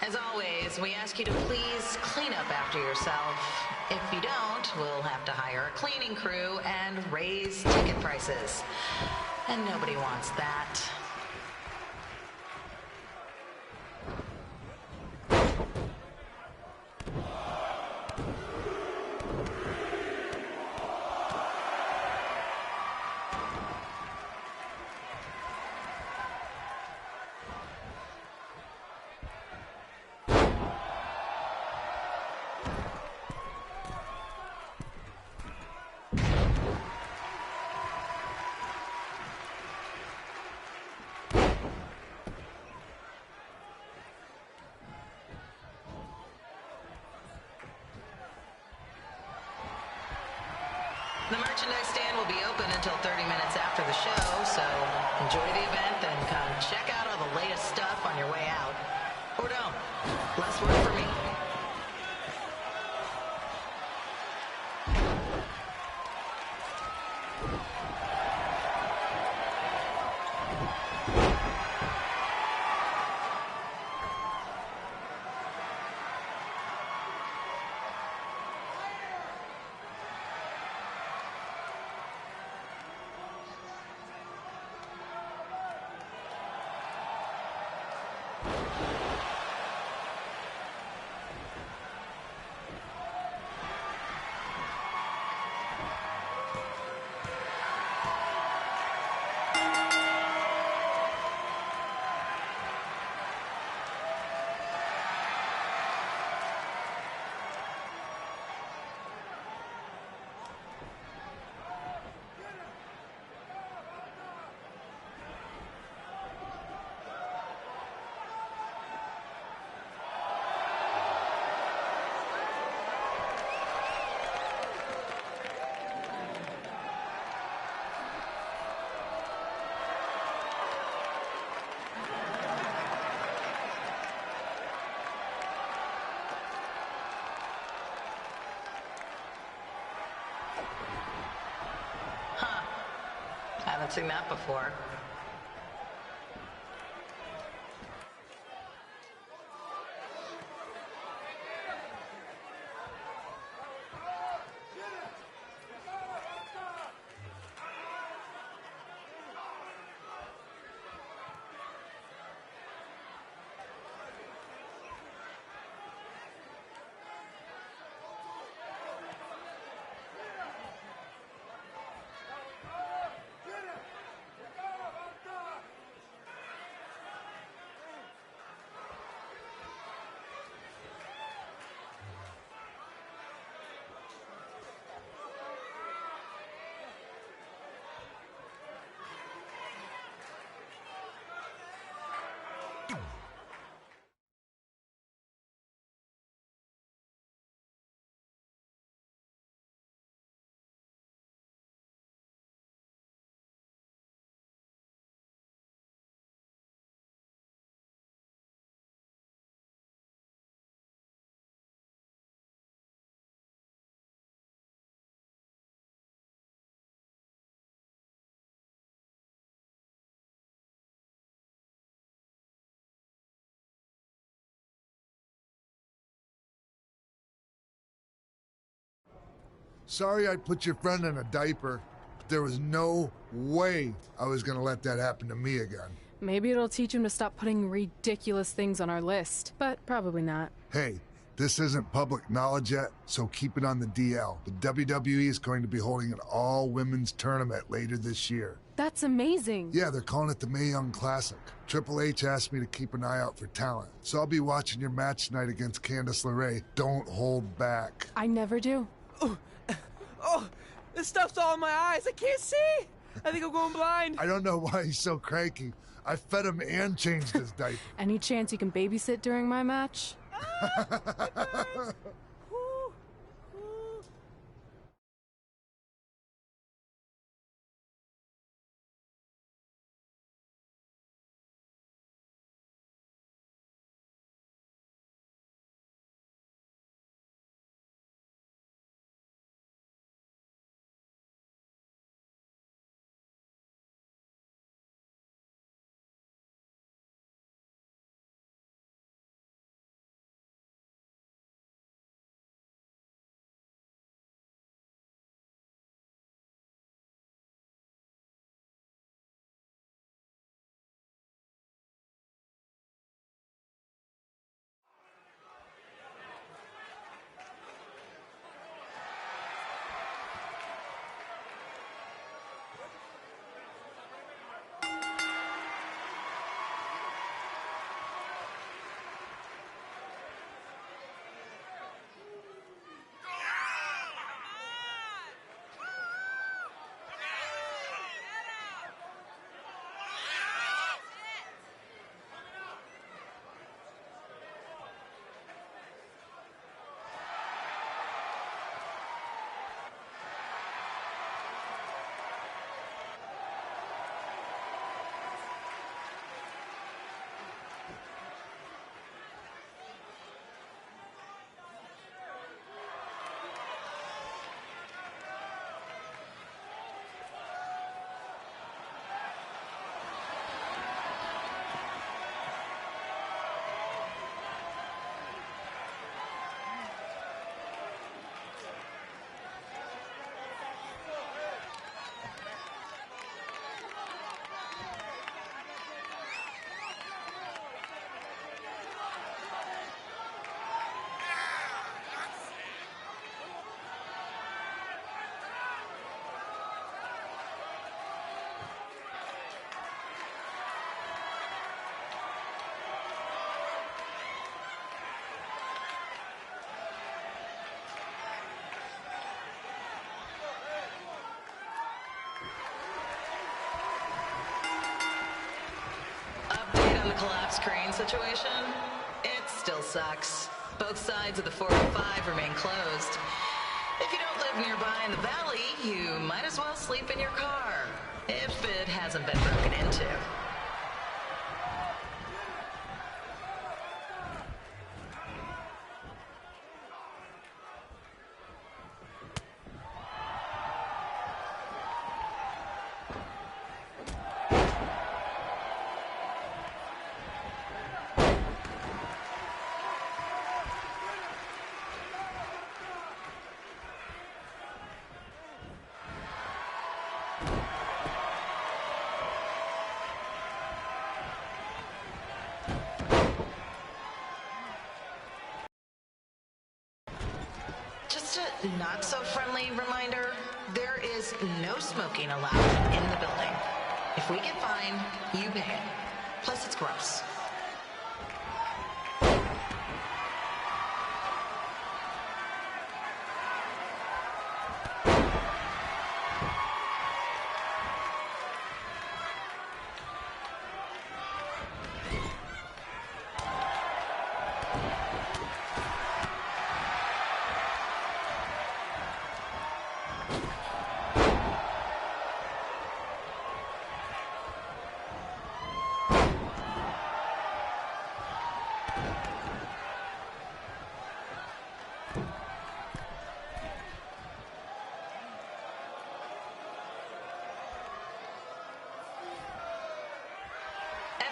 As always, we ask you to please clean up after yourself. If you don't, we'll have to hire a cleaning crew and raise ticket prices. And nobody wants that. The merchandise stand will be open until 30 minutes after the show, so enjoy the event and come check out all the latest stuff on your way out. Or don't. Less work for me. Haven't seen that before. Sorry I put your friend in a diaper, but there was no way I was gonna let that happen to me again. Maybe it'll teach him to stop putting ridiculous things on our list, but probably not. Hey, this isn't public knowledge yet, so keep it on the DL. The WWE is going to be holding an all-women's tournament later this year. That's amazing. Yeah, they're calling it the Mae Young Classic. Triple H asked me to keep an eye out for talent, so I'll be watching your match tonight against Candice LeRae. Don't hold back. I never do. Oh, this stuff's all in my eyes. I can't see. I think I'm going blind. I don't know why he's so cranky. I fed him and changed his diaper. Any chance you can babysit during my match? The collapsed crane situation? It still sucks. Both sides of the 405 remain closed. If you don't live nearby in the valley, you might as well sleep in your car, if it hasn't been broken into. Just a not-so-friendly reminder, there is no smoking allowed in the building. If we get fined, you pay it. Plus, it's gross.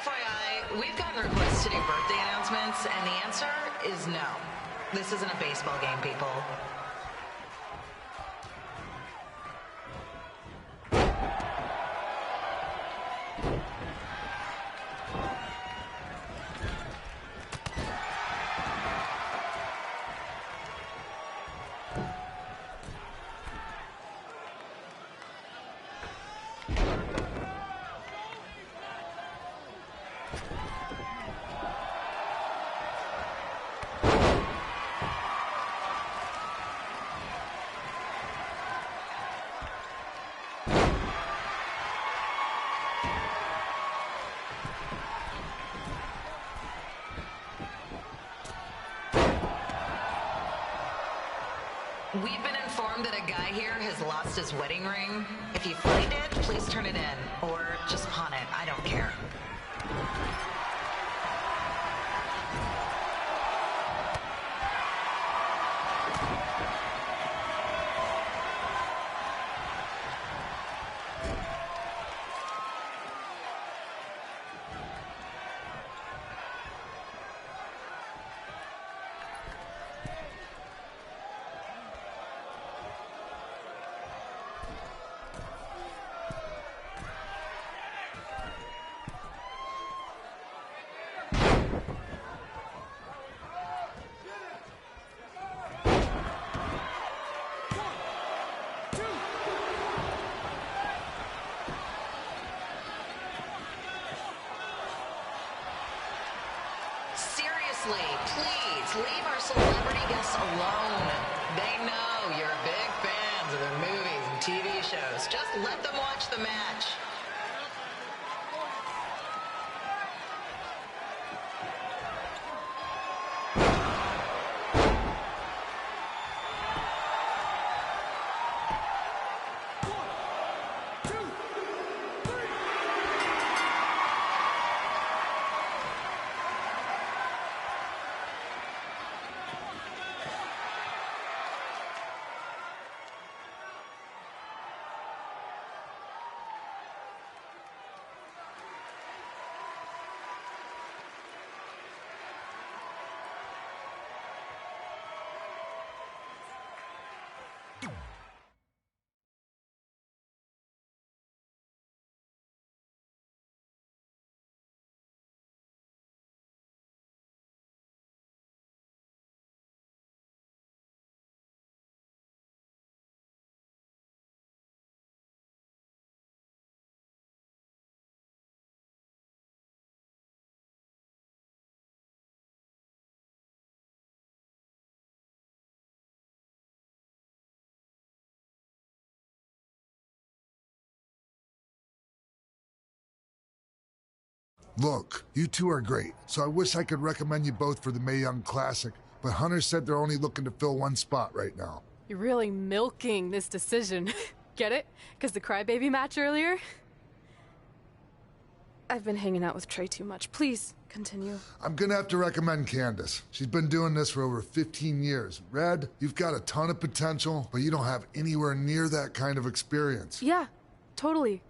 FYI, we've gotten requests to do birthday announcements, and the answer is no. This isn't a baseball game, people. We've been informed that a guy here has lost his wedding ring. If you find it, please turn it in. Or just pawn it. I don't care. Seriously, please leave our celebrity guests alone. They know you're big fans of their movies and TV shows. Just let them watch the match. Look, you two are great, so I wish I could recommend you both for the Mae Young Classic, but Hunter said they're only looking to fill one spot right now. You're really milking this decision. Get it? Because the crybaby match earlier? I've been hanging out with Trey too much. Please, continue. I'm gonna have to recommend Candace. She's been doing this for over 15 years. Red, you've got a ton of potential, but you don't have anywhere near that kind of experience. Yeah, totally.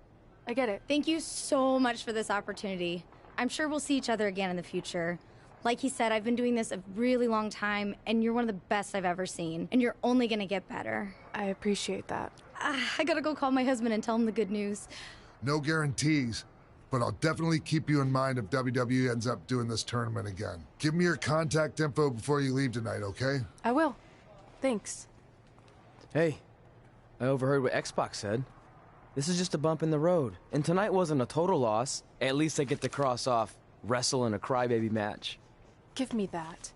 I get it. Thank you so much for this opportunity. I'm sure we'll see each other again in the future. Like he said, I've been doing this a really long time, and you're one of the best I've ever seen, and you're only gonna get better. I appreciate that. I gotta go call my husband and tell him the good news. No guarantees, but I'll definitely keep you in mind if WWE ends up doing this tournament again. Give me your contact info before you leave tonight, okay? I will. Thanks. Hey, I overheard what Xbox said. This is just a bump in the road. And tonight wasn't a total loss. At least I get to cross off wrestle in a crybaby match. Give me that.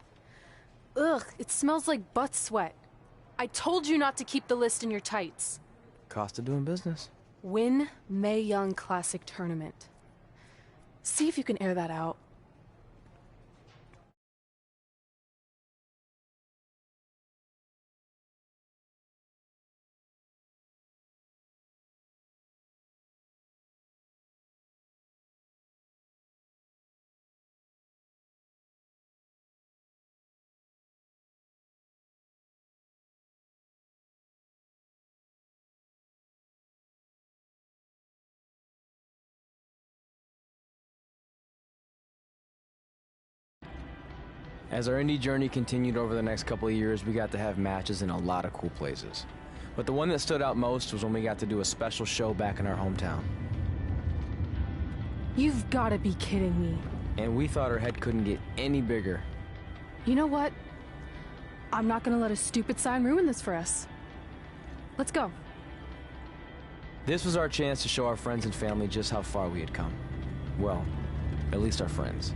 Ugh, it smells like butt sweat. I told you not to keep the list in your tights. Cost of doing business. Win Mae Young Classic Tournament. See if you can air that out. As our indie journey continued over the next couple of years, we got to have matches in a lot of cool places. But the one that stood out most was when we got to do a special show back in our hometown. You've got to be kidding me. And we thought our head couldn't get any bigger. You know what? I'm not gonna let a stupid sign ruin this for us. Let's go. This was our chance to show our friends and family just how far we had come. Well, at least our friends.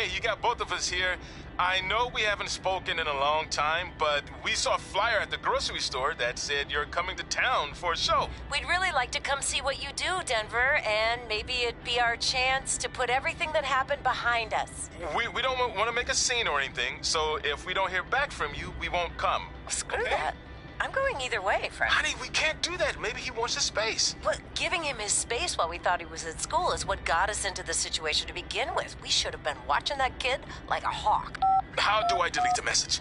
Hey, you got both of us here. I know we haven't spoken in a long time, but we saw a flyer at the grocery store that said you're coming to town for a show. We'd really like to come see what you do, Denver, and maybe it'd be our chance to put everything that happened behind us. We don't want to make a scene or anything, so if we don't hear back from you, we won't come. Screw that. I'm going either way, friend. Honey, we can't do that. Maybe he wants his space. But giving him his space while we thought he was at school is what got us into the situation to begin with. We should have been watching that kid like a hawk. How do I delete the message?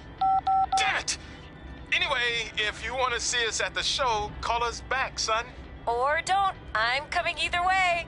Damn it! Anyway, if you want to see us at the show, call us back, son. Or don't. I'm coming either way.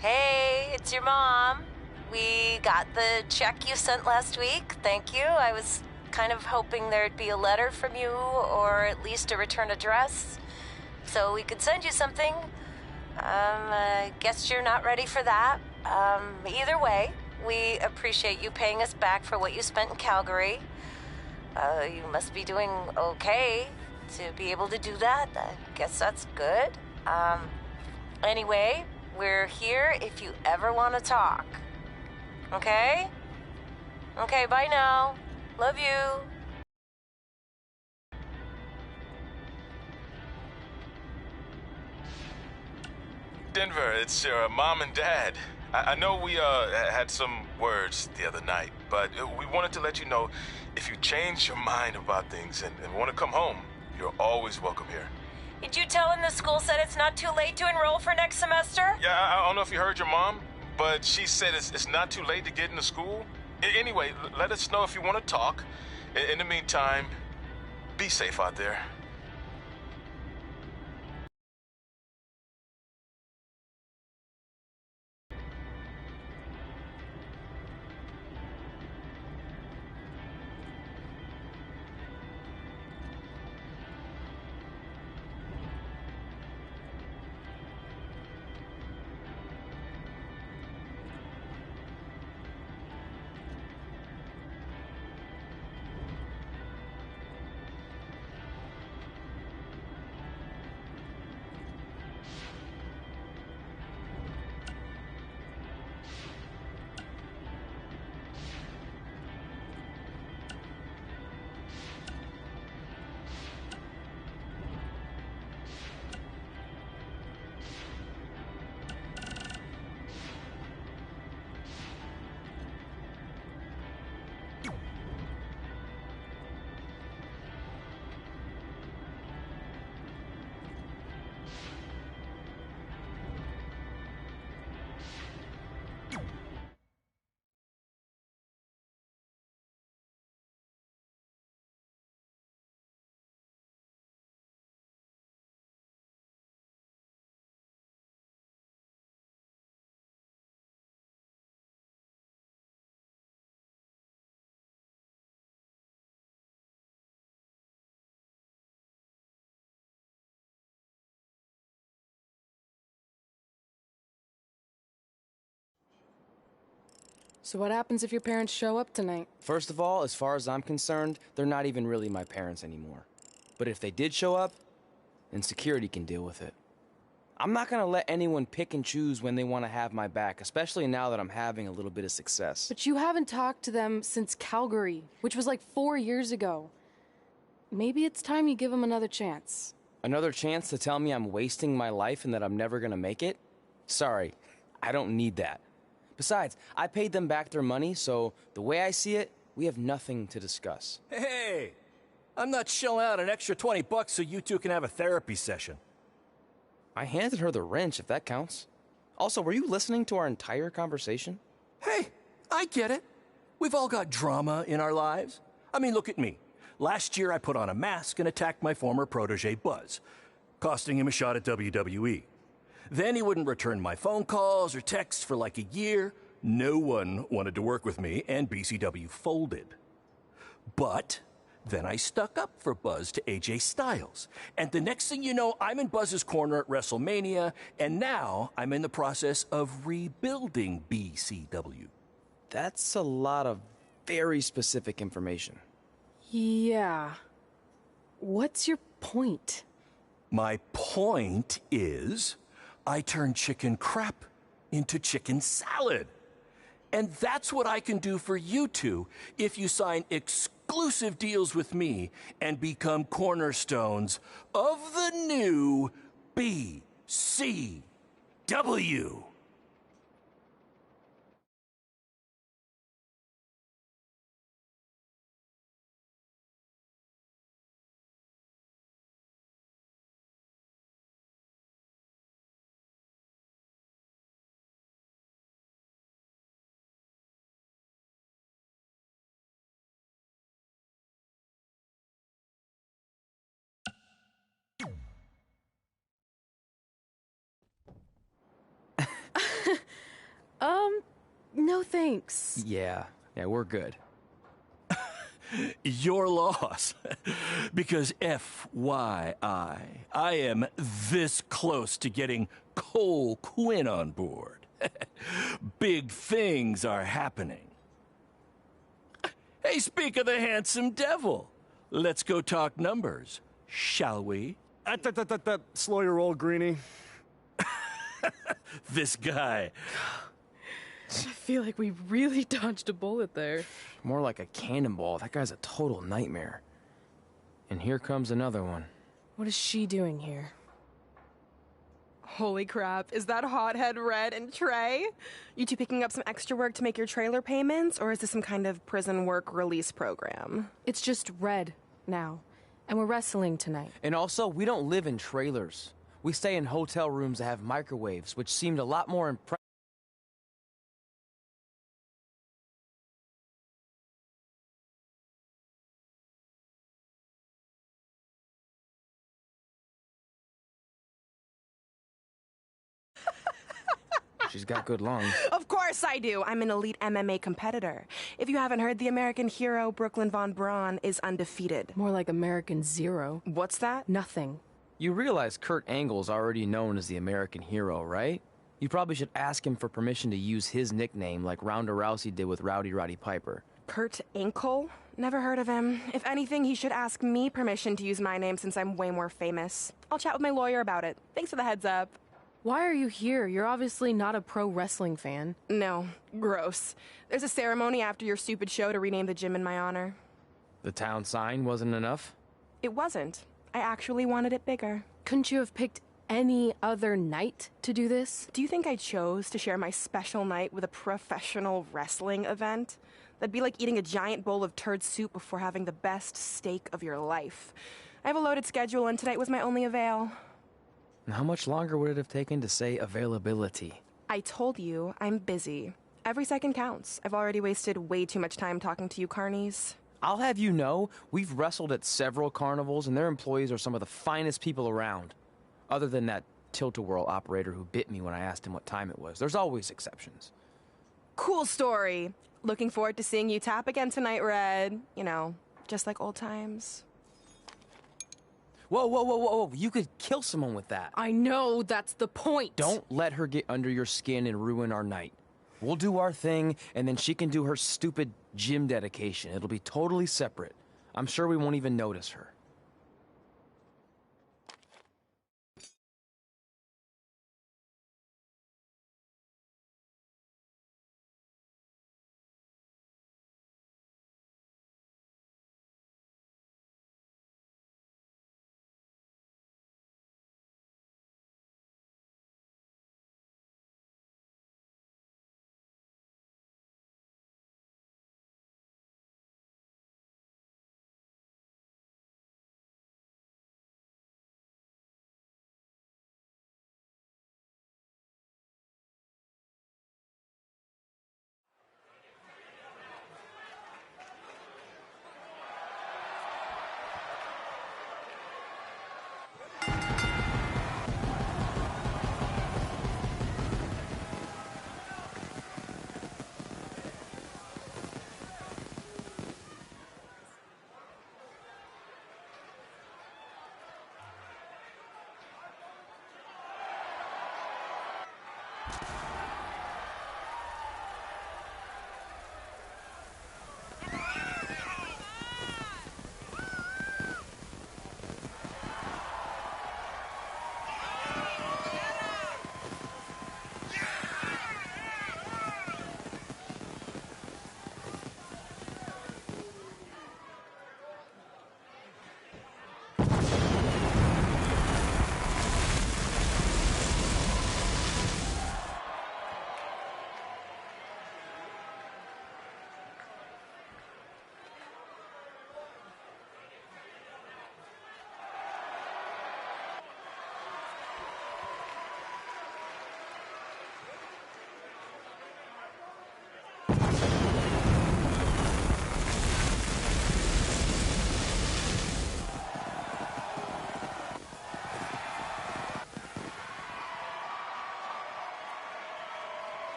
Hey, it's your mom. We got the check you sent last week. Thank you. I was kind of hoping there'd be a letter from you, or at least a return address, so we could send you something. I guess you're not ready for that. Either way, we appreciate you paying us back for what you spent in Calgary. You must be doing okay to be able to do that. I guess that's good. Anyway, we're here if you ever want to talk. Okay? Okay, bye now. Love you. Denver, it's your mom and dad. I know we had some words the other night, but we wanted to let you know if you change your mind about things and want to come home, you're always welcome here. Did you tell him the school said it's not too late to enroll for next semester? Yeah, I don't know if you heard your mom, but she said it's not too late to get into school. Anyway, let us know if you want to talk. In the meantime, be safe out there. So what happens if your parents show up tonight? First of all, as far as I'm concerned, they're not even really my parents anymore. But if they did show up, then security can deal with it. I'm not gonna let anyone pick and choose when they want to have my back, especially now that I'm having a little bit of success. But you haven't talked to them since Calgary, which was like 4 years ago. Maybe it's time you give them another chance. Another chance to tell me I'm wasting my life and that I'm never gonna make it? Sorry, I don't need that. Besides, I paid them back their money, so the way I see it, we have nothing to discuss. Hey, I'm not shelling out an extra $20 so you two can have a therapy session. I handed her the wrench, if that counts. Also, were you listening to our entire conversation? Hey, I get it. We've all got drama in our lives. I mean, look at me. Last year, I put on a mask and attacked my former protege, Buzz, costing him a shot at WWE. Then he wouldn't return my phone calls or texts for like a year. No one wanted to work with me, and BCW folded. But Then I stuck up for Buzz to AJ Styles. And the next thing you know, I'm in Buzz's corner at WrestleMania, and now I'm in the process of rebuilding BCW. That's a lot of very specific information. Yeah. What's your point? My point is, I turned chicken crap into chicken salad. And that's what I can do for you two if you sign exclusive deals with me and become cornerstones of the new BCW. No thanks. Yeah, we're good. Your loss. Because FYI, I am this close to getting Cole Quinn on board. Big things are happening. Hey, speak of the handsome devil. Let's go talk numbers, shall we? Slow your roll, Greenie. This guy. I feel like we really dodged a bullet there. More like a cannonball. That guy's a total nightmare. And here comes another one. What is she doing here? Holy crap, is that hothead Red and Trey? You two picking up some extra work to make your trailer payments, or is this some kind of prison work release program? It's just Red now, and we're wrestling tonight. And also, we don't live in trailers. We stay in hotel rooms that have microwaves, which seemed a lot more impressive. She's got good lungs. Of course I do. I'm an elite MMA competitor. If you haven't heard, the American hero, Brooklyn Von Braun, is undefeated. More like American Zero. What's that? Nothing. You realize Kurt Angle's already known as the American hero, right? You probably should ask him for permission to use his nickname like Ronda Rousey did with Rowdy Roddy Piper. Kurt Angle? Never heard of him. If anything, he should ask me permission to use my name since I'm way more famous. I'll chat with my lawyer about it. Thanks for the heads up. Why are you here? You're obviously not a pro wrestling fan. No. Gross. There's a ceremony after your stupid show to rename the gym in my honor. The town sign wasn't enough? It wasn't. I actually wanted it bigger. Couldn't you have picked any other night to do this? Do you think I chose to share my special night with a professional wrestling event? That'd be like eating a giant bowl of turd soup before having the best steak of your life. I have a loaded schedule, and tonight was my only avail. And how much longer would it have taken to say availability? I told you, I'm busy. Every second counts. I've already wasted way too much time talking to you carnies. I'll have you know, we've wrestled at several carnivals, and their employees are some of the finest people around. Other than that tilt-a-whirl operator who bit me when I asked him what time it was. There's always exceptions. Cool story. Looking forward to seeing you tap again tonight, Red. You know, just like old times. Whoa. You could kill someone with that. I know, that's the point. Don't let her get under your skin and ruin our night. We'll do our thing, and then she can do her stupid gym dedication. It'll be totally separate. I'm sure we won't even notice her.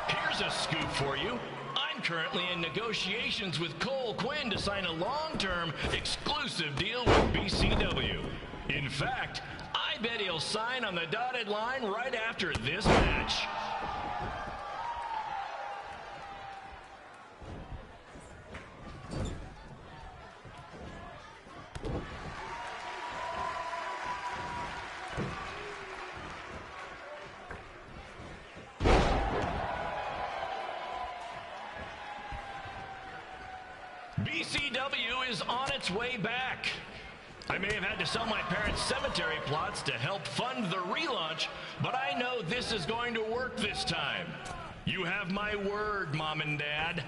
Here's a scoop for you. I'm currently in negotiations with Cole Quinn to sign a long-term, exclusive deal with BCW. In fact, I bet he'll sign on the dotted line right after this match. BCW is on its way back. I may have had to sell my parents' cemetery plots to help fund the relaunch, but I know this is going to work this time. You have my word, Mom and Dad.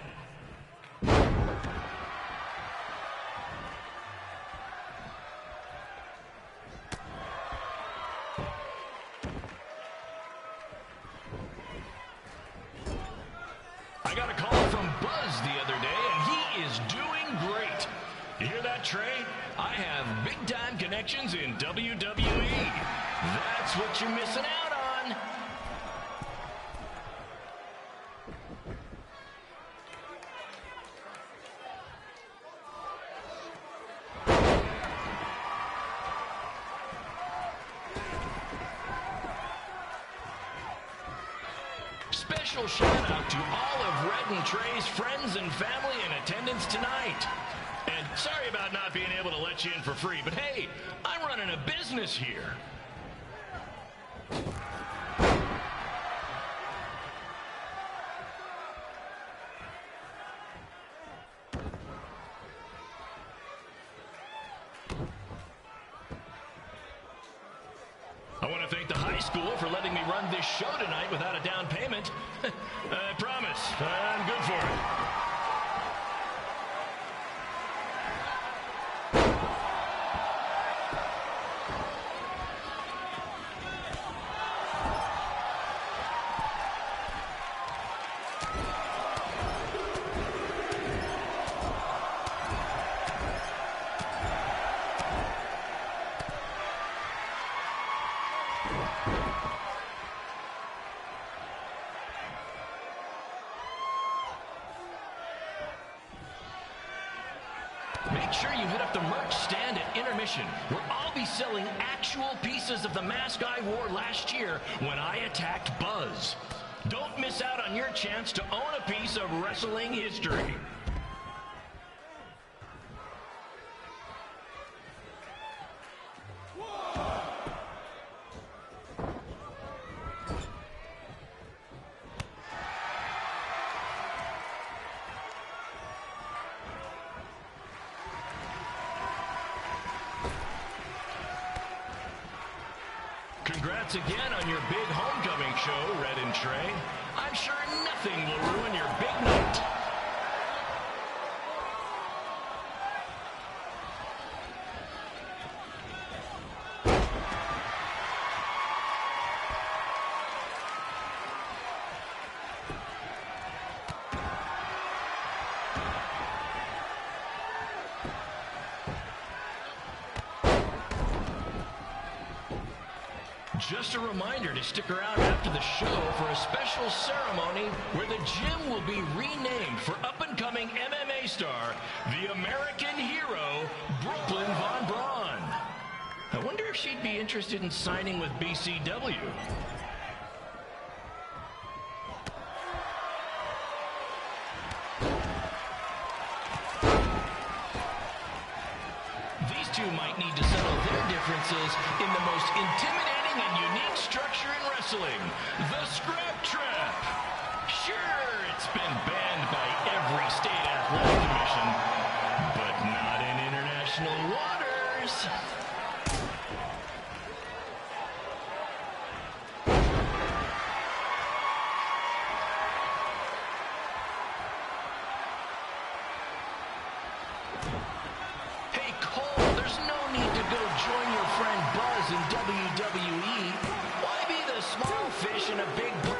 I got a call from Buzz the other day, and he is doing great. You hear that, Trey? I have big-time connections in WWE. That's what you're missing out on. Special shout out to all of Red and Trey's friends and family in attendance tonight. And sorry about not being able to let you in for free, but hey, I'm running a business here. want to thank the high school for letting me run this show tonight without a down payment. I promise, I'm good for it. Make sure you hit up the merch stand at intermission, where I'll be selling actual pieces of the mask I wore last year when I attacked Buzz. Don't miss out on your chance to own a piece of wrestling history. Congrats again on your big homecoming show, Red and Trey. I'm sure nothing will ruin your big night. Just a reminder to stick around after the show for a special ceremony where the gym will be renamed for up-and-coming MMA star, the American hero, Brooklyn Von Braun. I wonder if she'd be interested in signing with BCW. These two might need to settle their differences in the most intimidating and unique structure in wrestling, the Scrap Trap. Sure, it's been banned by every state athletic commission, but not in international waters. Hey, Cole, there's no need to go join your friend Buzz in WWE. Why be the small fish in a big pool?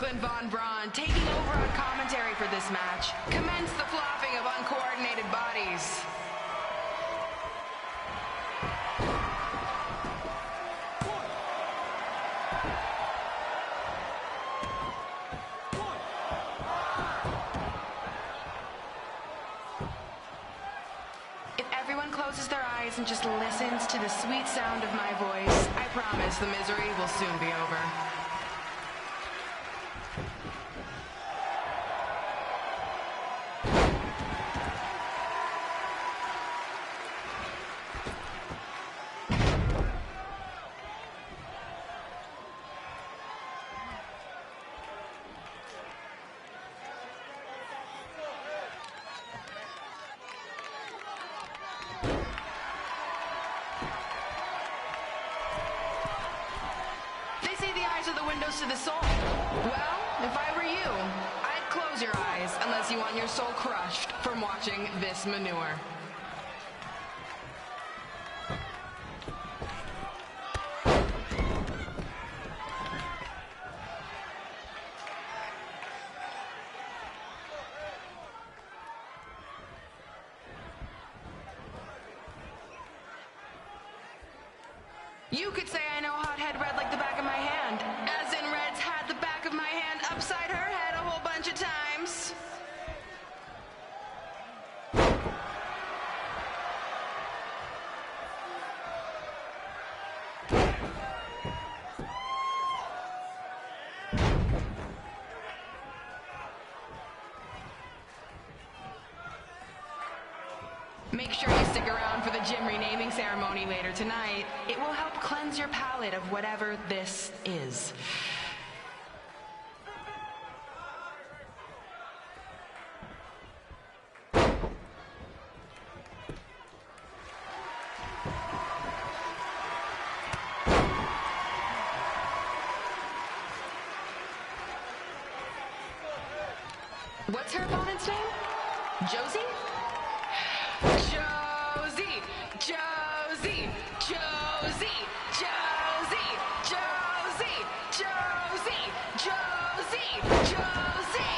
Brooklyn Von Braun taking over on commentary for this match. Commence the flopping of uncoordinated bodies. If everyone closes their eyes and just listens to the sweet sound of my voice, I promise the misery will soon be over. Are the windows to the soul. Well, if I were you, I'd close your eyes unless you want your soul crushed from watching this manure. You could say I know hothead Red like the back of my hand, as in Red's had the back of my hand upside her head a whole bunch of times. Make sure you stick around for the gym renaming ceremony later tonight. It will help cleanse your palate of whatever this is. What's her opponent's name? Josie? Josie! Josie! Josie! Josie! Josie! Josie! Josie! Josie!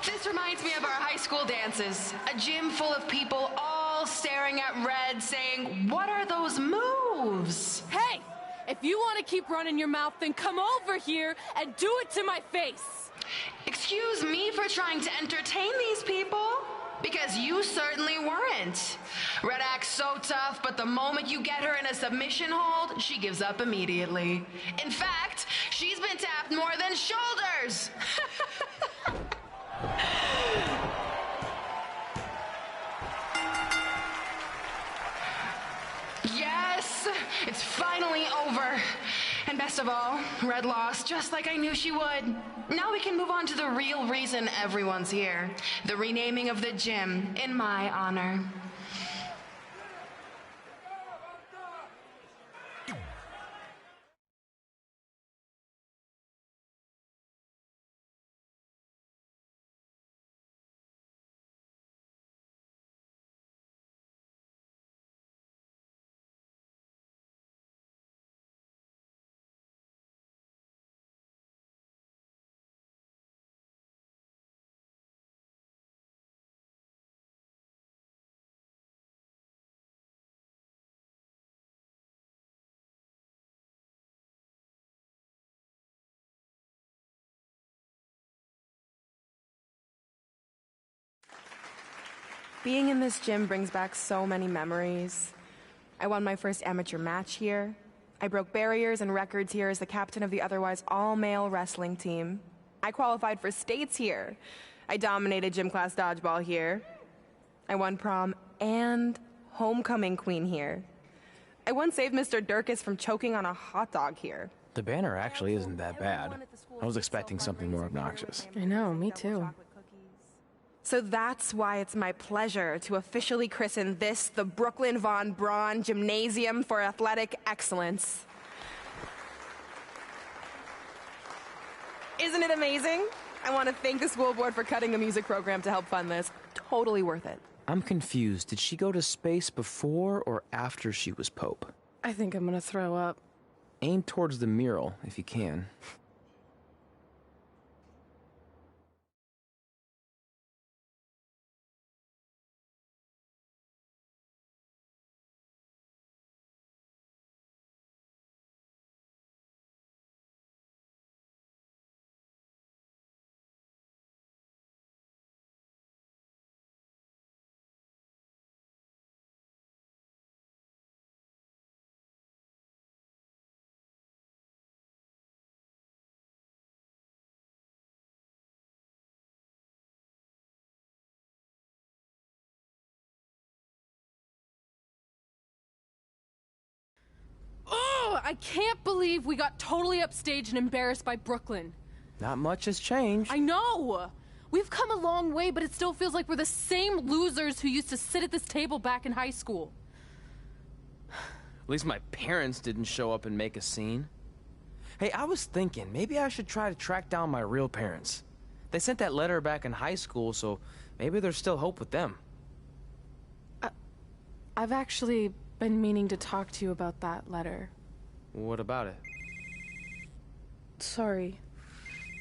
This reminds me of our high school dances. A gym full of people all staring at Red saying, "What are those moves?" Hey! If you want to keep running your mouth, then come over here and do it to my face! Excuse me for trying to entertain these people? Because you certainly weren't. Red acts so tough, but the moment you get her in a submission hold, she gives up immediately. In fact, she's been tapped more than shoulders! Yes, it's finally over. And best of all, Red lost just like I knew she would. Now we can move on to the real reason everyone's here. The renaming of the gym in my honor. Being in this gym brings back so many memories. I won my first amateur match here. I broke barriers and records here as the captain of the otherwise all-male wrestling team. I qualified for states here. I dominated gym class dodgeball here. I won prom and homecoming queen here. I once saved Mr. Durkis from choking on a hot dog here. The banner actually isn't that bad. I was expecting something more obnoxious. I know, me too. So that's why it's my pleasure to officially christen this the Brooklyn Von Braun Gymnasium for Athletic Excellence. Isn't it amazing? I want to thank the school board for cutting the music program to help fund this. Totally worth it. I'm confused. Did she go to space before or after she was Pope? I think I'm gonna throw up. Aim towards the mural, if you can. Oh, I can't believe we got totally upstaged and embarrassed by Brooklyn. Not much has changed. I know! We've come a long way, but it still feels like we're the same losers who used to sit at this table back in high school. At least my parents didn't show up and make a scene. Hey, I was thinking, maybe I should try to track down my real parents. They sent that letter back in high school, so maybe there's still hope with them. I've actually been meaning to talk to you about that letter. What about it? Sorry.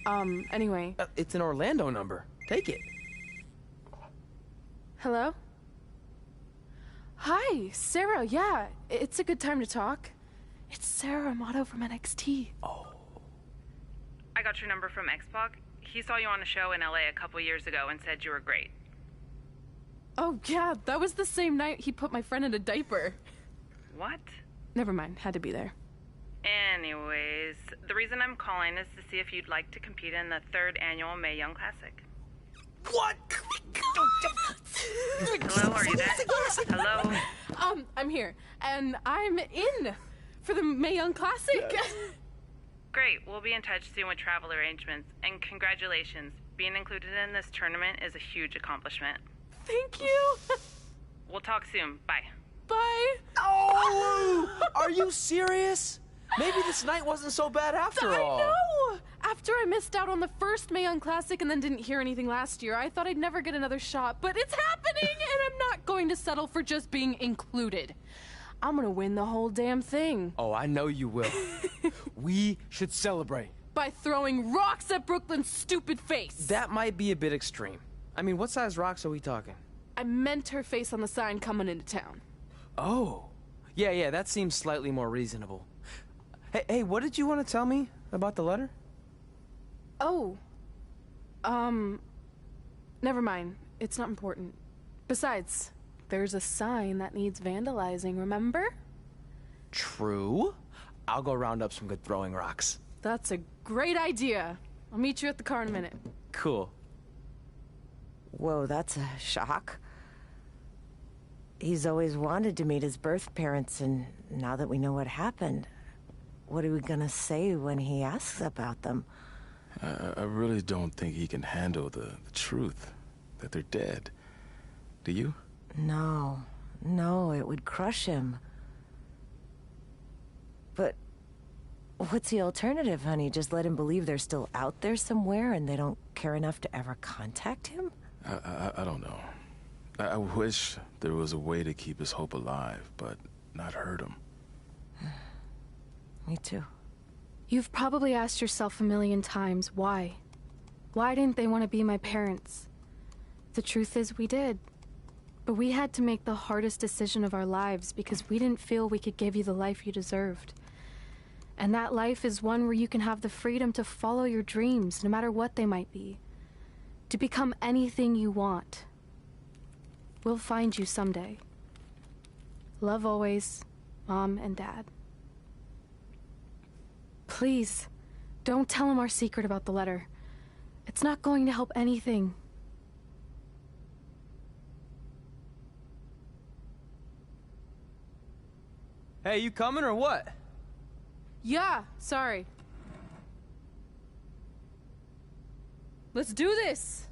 Anyway. It's an Orlando number. Take it. Hello? Hi, Sarah. Yeah, it's a good time to talk. It's Sarah Amato from NXT. Oh. I got your number from X-Pac. He saw you on a show in LA a couple years ago and said you were great. Oh, yeah, that was the same night he put my friend in a diaper. What? Never mind, had to be there. Anyways, the reason I'm calling is to see if you'd like to compete in the 3rd annual Mae Young Classic. What? Hello, are you there? Hello? I'm here, and I'm in for the Mae Young Classic. Great, we'll be in touch soon with travel arrangements, and congratulations. Being included in this tournament is a huge accomplishment. Thank you. We'll talk soon. Bye. Bye. Oh! Are you serious? Maybe this night wasn't so bad after all. I know! After I missed out on the first Mae Young Classic and then didn't hear anything last year, I thought I'd never get another shot, but it's happening, and I'm not going to settle for just being included. I'm gonna win the whole damn thing. Oh, I know you will. We should celebrate. By throwing rocks at Brooklyn's stupid face. That might be a bit extreme. I mean, what size rocks are we talking? I meant her face on the sign coming into town. Oh. Yeah, that seems slightly more reasonable. Hey, what did you want to tell me about the letter? Oh. Never mind. It's not important. Besides, there's a sign that needs vandalizing, remember? True. I'll go round up some good throwing rocks. That's a great idea. I'll meet you at the car in a minute. Cool. Whoa, that's a shock. He's always wanted to meet his birth parents, and now that we know what happened, what are we gonna say when he asks about them? I really don't think he can handle the truth, that they're dead. Do you? No, it would crush him. But what's the alternative, honey? Just let him believe they're still out there somewhere and they don't care enough to ever contact him? I don't know. I wish there was a way to keep his hope alive, but not hurt him. Me too. You've probably asked yourself a million times, why? Why didn't they want to be my parents? The truth is, we did. But we had to make the hardest decision of our lives because we didn't feel we could give you the life you deserved. And that life is one where you can have the freedom to follow your dreams, no matter what they might be. To become anything you want. We'll find you someday. Love always, Mom and Dad. Please, don't tell him our secret about the letter. It's not going to help anything. Hey, you coming or what? Yeah, sorry. Let's do this!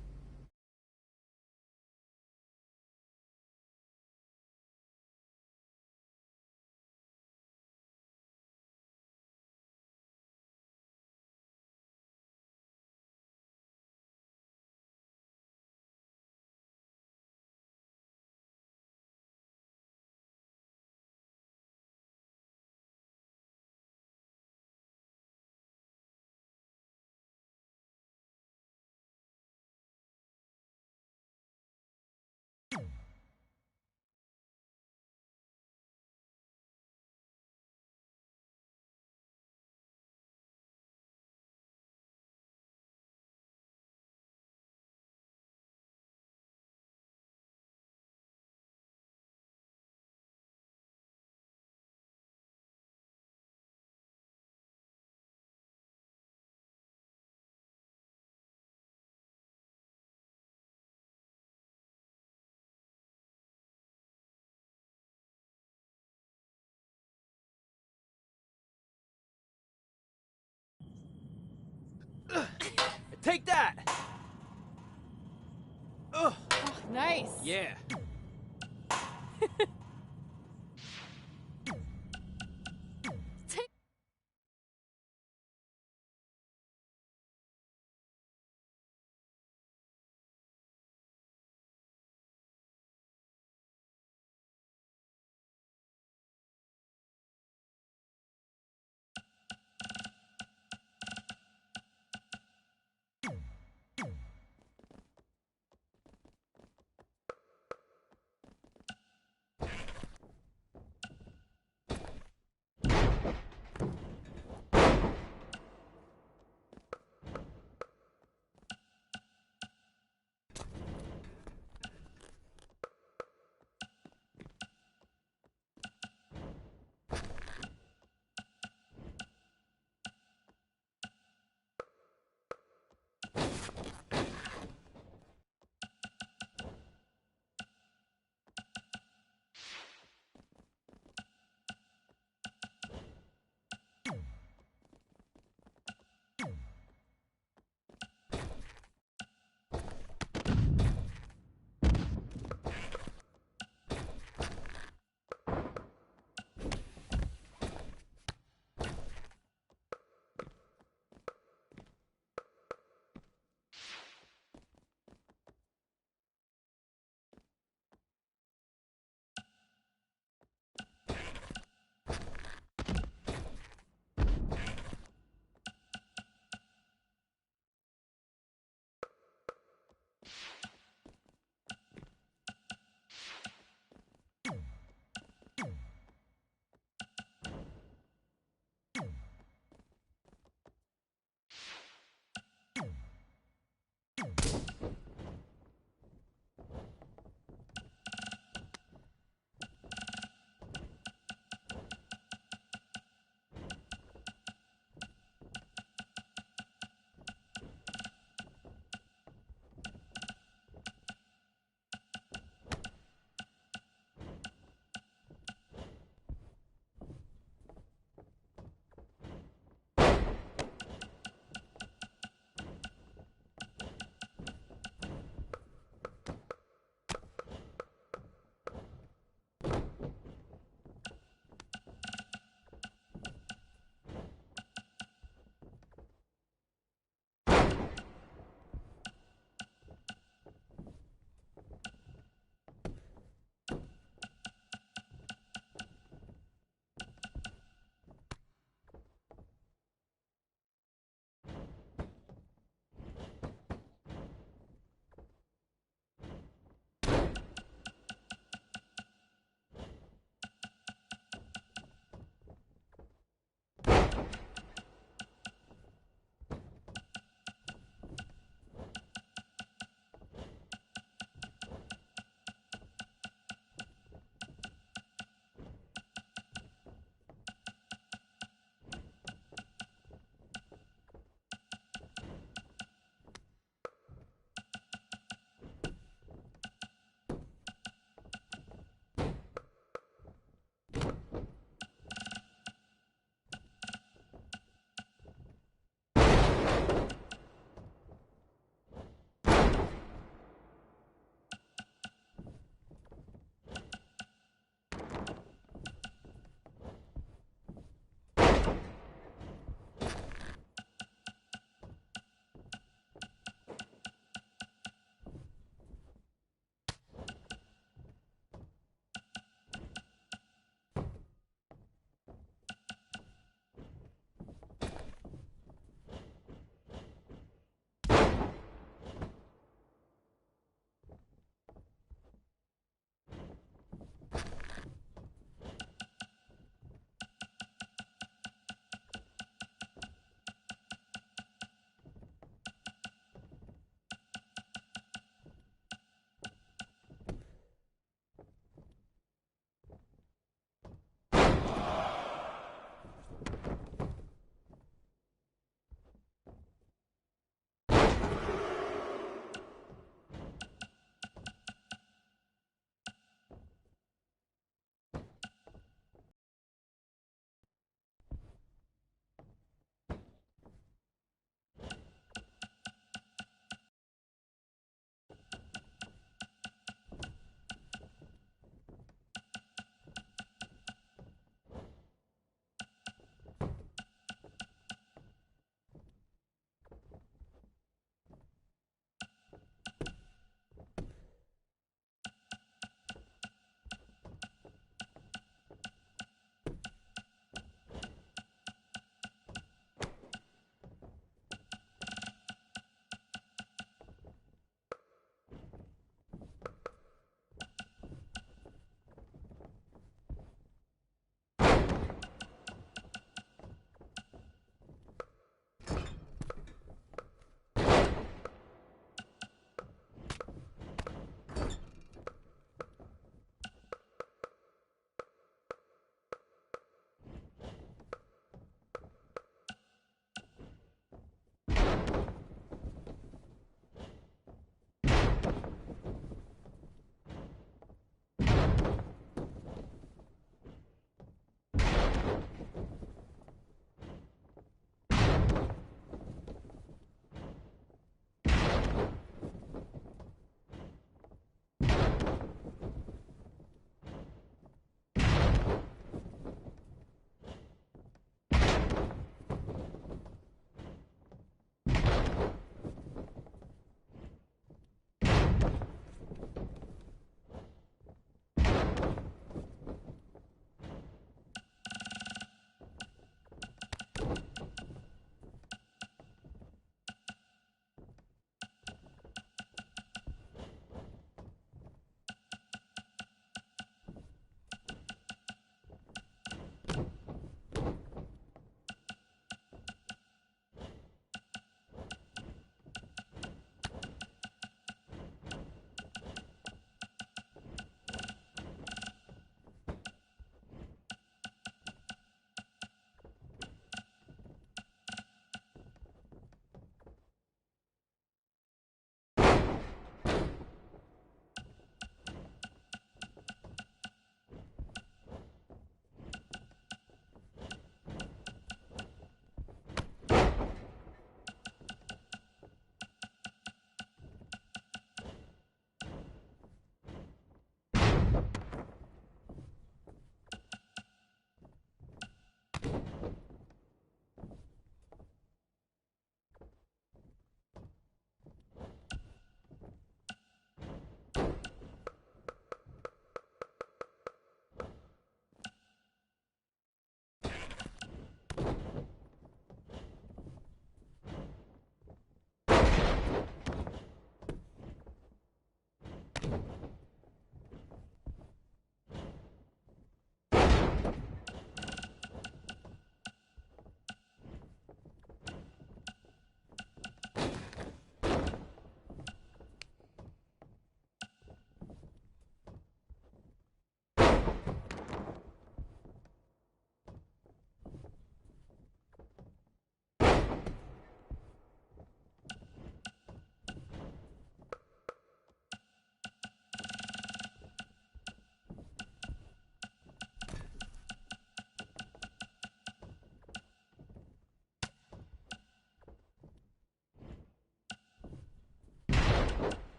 Take that! Ugh. Oh, nice. Yeah.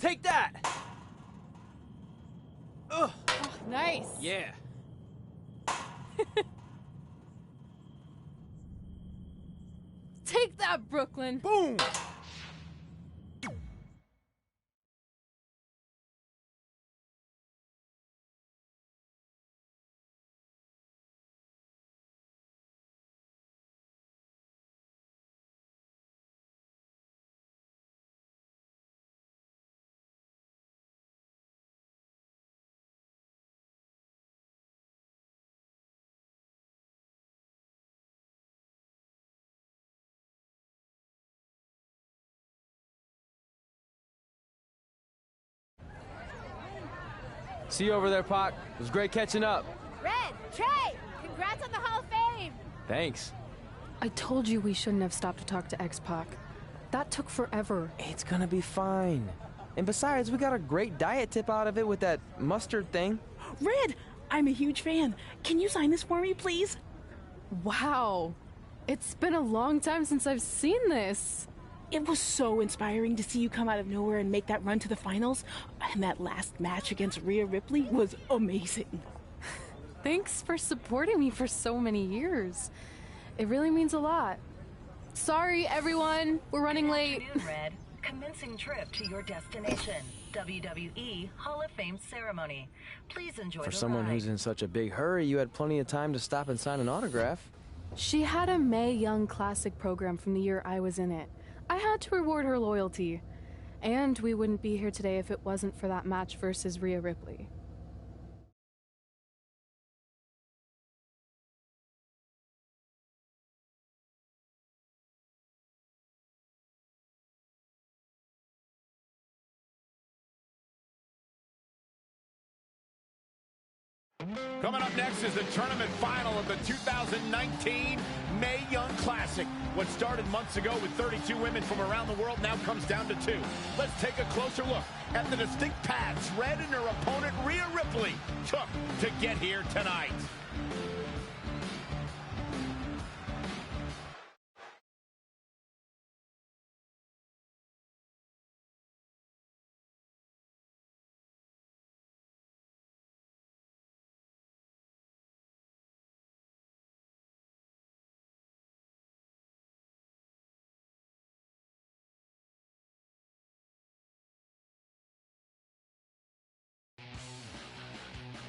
Take that! Ugh. Oh, nice. Yeah. Take that, Brooklyn. Boom! See you over there, Pac. It was great catching up. Red, Trey, congrats on the Hall of Fame. Thanks. I told you we shouldn't have stopped to talk to X-Pac. That took forever. It's gonna be fine. And besides, we got a great diet tip out of it with that mustard thing. Red, I'm a huge fan. Can you sign this for me, please? Wow. It's been a long time since I've seen this. It was so inspiring to see you come out of nowhere and make that run to the finals. And that last match against Rhea Ripley was amazing. Thanks for supporting me for so many years. It really means a lot. Sorry, everyone. We're running late. Good afternoon, Red. Commencing trip to your destination. WWE Hall of Fame ceremony. Please enjoy For the someone ride. who's in such a big hurry, you had plenty of time to stop and sign an autograph. She had a Mae Young Classic program from the year I was in it. I had to reward her loyalty. And we wouldn't be here today if it wasn't for that match versus Rhea Ripley. Coming up next is the tournament final of the 2019 Mae Young Classic. What started months ago with 32 women from around the world now comes down to 2. Let's take a closer look at the distinct paths Red and her opponent Rhea Ripley took to get here tonight.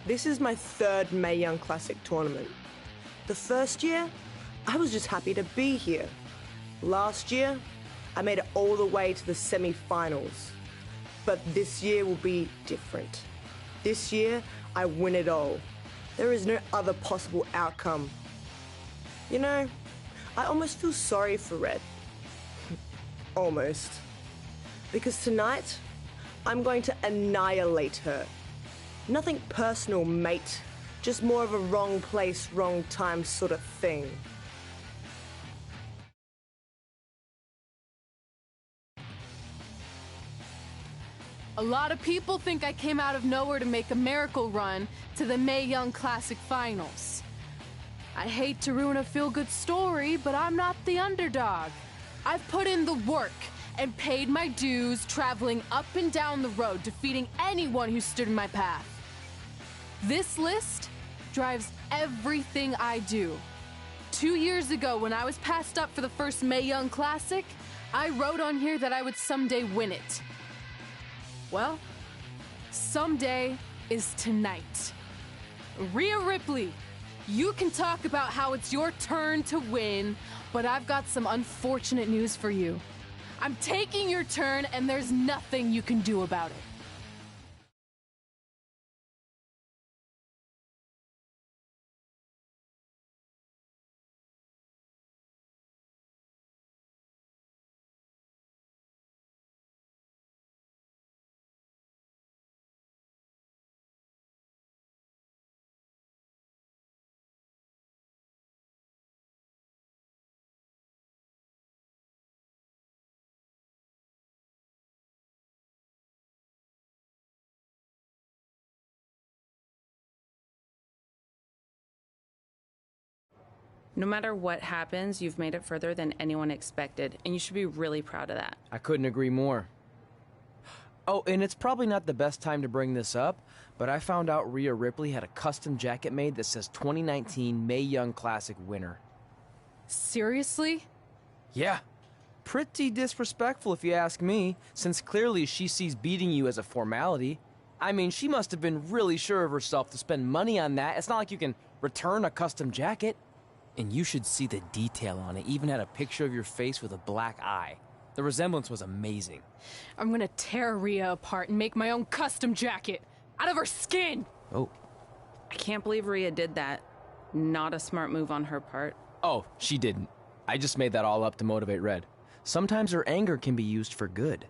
This is my 3rd Mae Young Classic tournament. The first year, I was just happy to be here. Last year, I made it all the way to the semi-finals. But this year will be different. This year, I win it all. There is no other possible outcome. You know, I almost feel sorry for Red. Almost. Because tonight, I'm going to annihilate her. Nothing personal, mate. Just more of a wrong place, wrong time sort of thing. A lot of people think I came out of nowhere to make a miracle run to the Mae Young Classic Finals. I hate to ruin a feel-good story, but I'm not the underdog. I've put in the work and paid my dues traveling up and down the road, defeating anyone who stood in my path. This list drives everything I do. 2 years ago, when I was passed up for the first Mae Young Classic, I wrote on here that I would someday win it. Well, someday is tonight. Rhea Ripley, you can talk about how it's your turn to win, but I've got some unfortunate news for you. I'm taking your turn, and there's nothing you can do about it. No matter what happens, you've made it further than anyone expected, and you should be really proud of that. I couldn't agree more. Oh, and it's probably not the best time to bring this up, but I found out Rhea Ripley had a custom jacket made that says 2019 Mae Young Classic winner. Seriously? Yeah. Pretty disrespectful if you ask me, since clearly she sees beating you as a formality. I mean, she must have been really sure of herself to spend money on that. It's not like you can return a custom jacket. And you should see the detail on it. Even had a picture of your face with a black eye. The resemblance was amazing. I'm gonna tear Rhea apart and make my own custom jacket out of her skin! Oh. I can't believe Rhea did that. Not a smart move on her part. Oh, she didn't. I just made that all up to motivate Red. Sometimes her anger can be used for good.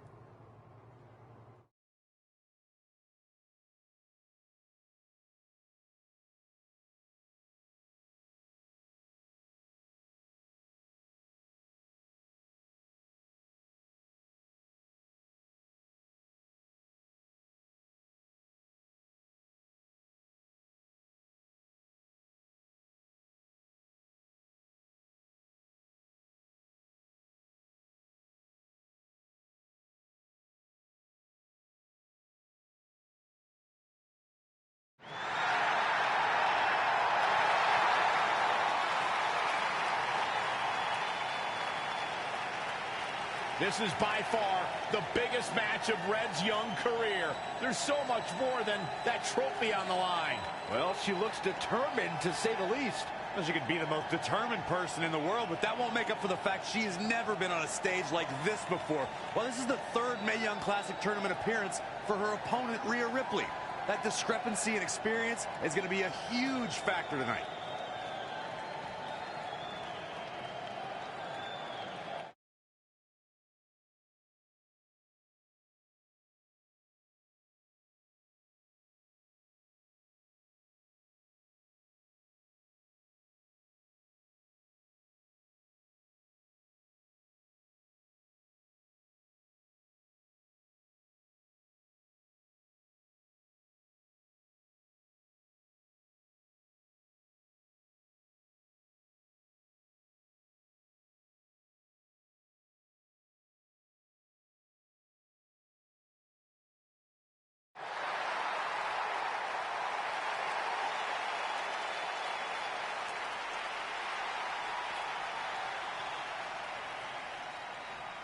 This is by far the biggest match of Red's young career. There's so much more than that trophy on the line. Well, she looks determined, to say the least. Well, she could be the most determined person in the world, but that won't make up for the fact she has never been on a stage like this before. Well, this is the third Mae Young Classic tournament appearance for her opponent, Rhea Ripley. That discrepancy in experience is going to be a huge factor tonight.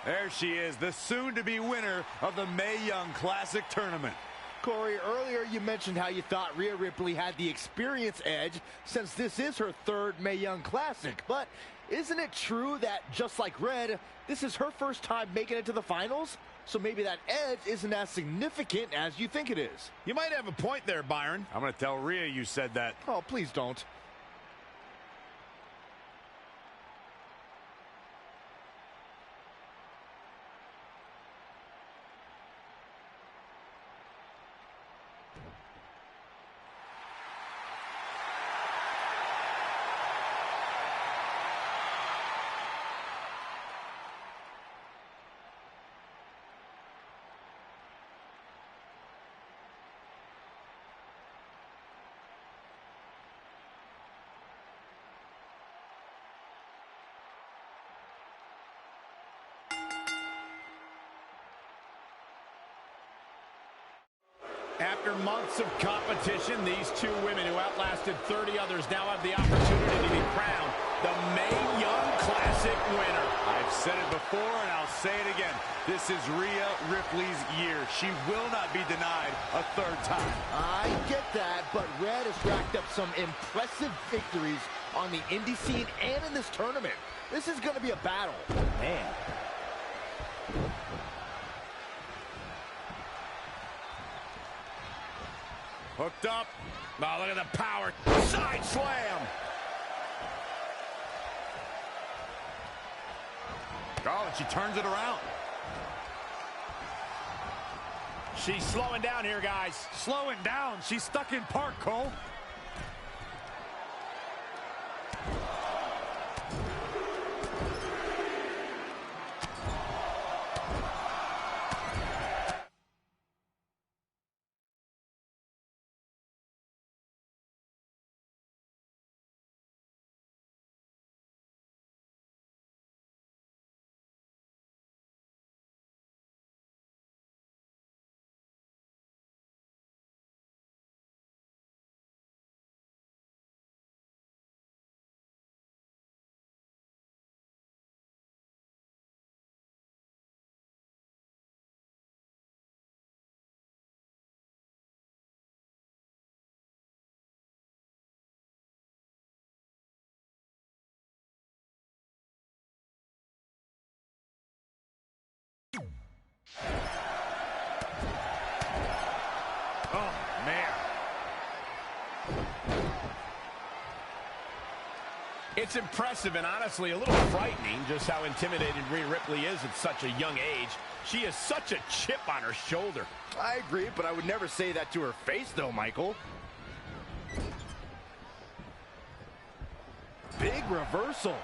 There she is, the soon-to-be winner of the Mae Young Classic Tournament. Corey, earlier you mentioned how you thought Rhea Ripley had the experience edge since this is her third Mae Young Classic. But isn't it true that, just like Red, this is her first time making it to the finals? So maybe that edge isn't as significant as you think it is. You might have a point there, Byron. I'm going to tell Rhea you said that. Oh, please don't. After months of competition, these two women who outlasted 30 others now have the opportunity to be crowned the Mae Young Classic winner. I've said it before and I'll say it again. This is Rhea Ripley's year. She will not be denied a third time. I get that, but Red has racked up some impressive victories on the indie scene and in this tournament. This is going to be a battle. Man. Hooked up. Oh, look at the power. Side slam. Oh, and she turns it around. She's slowing down here, guys. Slowing down. She's stuck in park, Cole. Oh, man. It's impressive and honestly a little frightening just how intimidated Rhea Ripley is at such a young age. She has such a chip on her shoulder. I agree, but I would never say that to her face, though, Michael. Big reversal.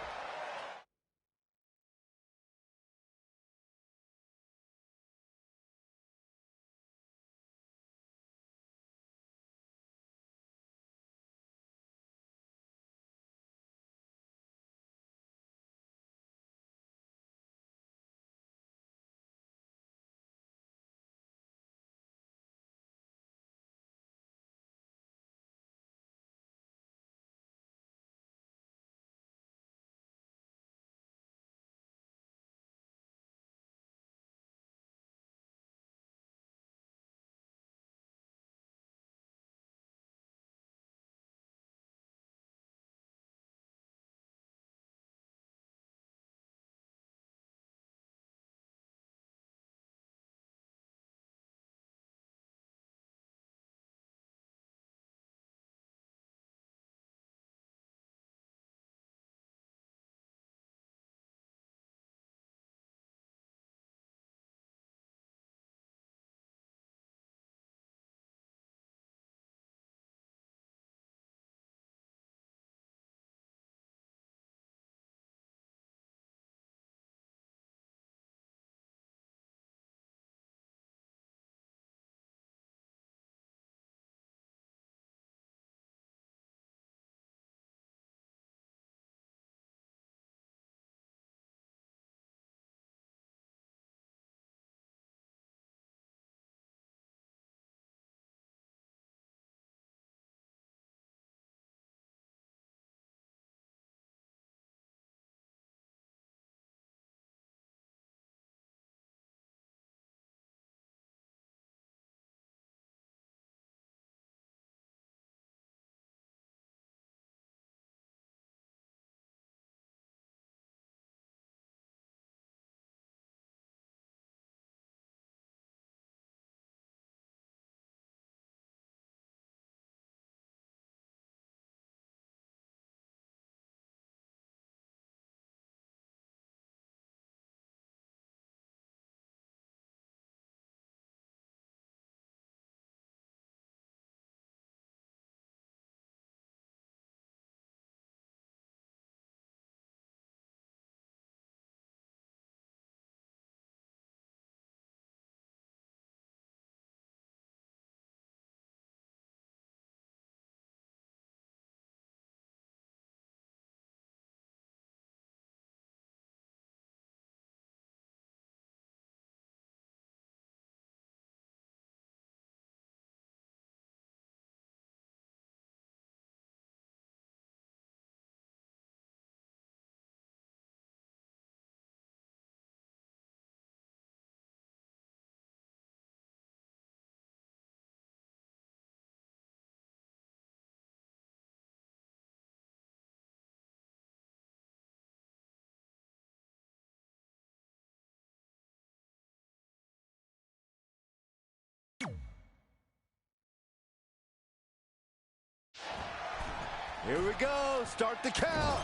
Here we go. Start the count.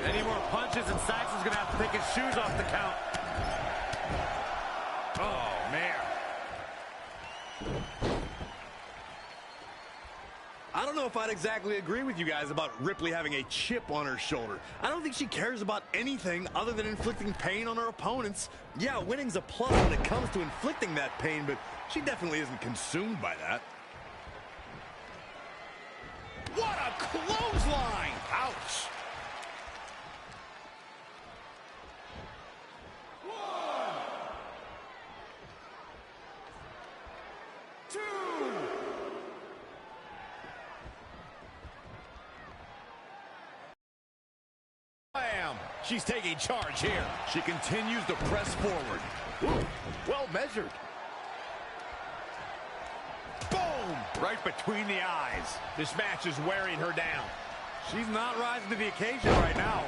Any more punches and Saxon's going to have to take his shoes off the count. Oh, man. I don't know if I'd exactly agree with you guys about Ripley having a chip on her shoulder. I don't think she cares about anything other than inflicting pain on her opponents. Yeah, winning's a plus when it comes to inflicting that pain, but she definitely isn't consumed by that. What a clothesline! Ouch! Bam! She's taking charge here. She continues to press forward. Ooh, well measured. Boom! Right between the eyes. This match is wearing her down. She's not rising to the occasion right now.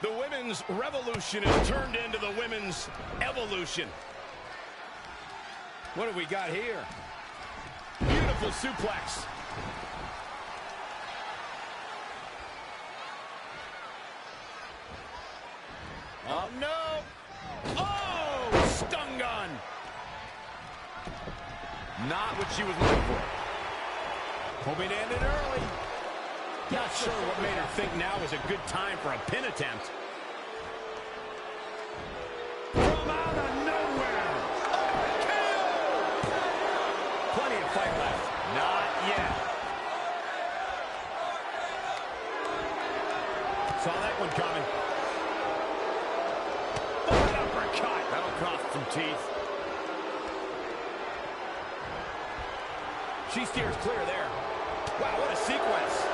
The women's revolution has turned into the women's evolution. What have we got here? Beautiful suplex. Oh, no. Oh, stun gun. Not what she was looking for. Hoping to end it early. Not sure what made her think now was a good time for a pin attempt. From out of nowhere. Kill! Plenty of fight left. Not yet. Saw that one coming. An uppercut. That'll cost some teeth. She steers clear there. Wow, what a sequence.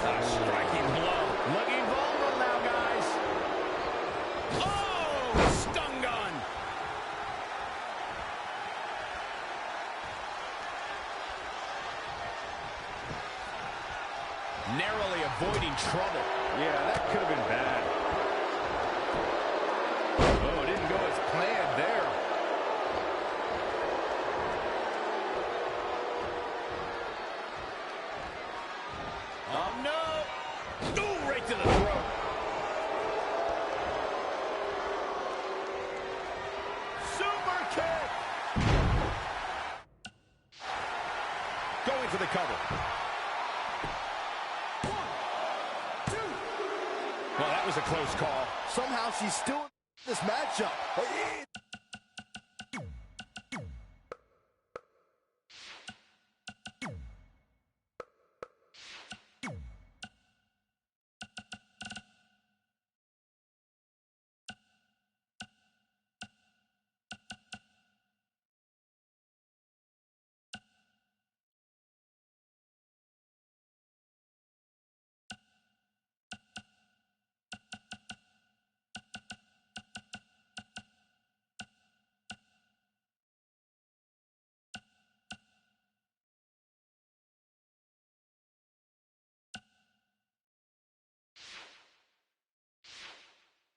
A striking blow. Looking vulnerable now, guys. Oh, stun gun. Narrowly avoiding trouble. Yeah, that could have been bad. Oh, it didn't go as planned there. Oh, no. Ooh, right to the throat. Super kick. Going for the cover. Well, that was a close call. Somehow she's still in this matchup.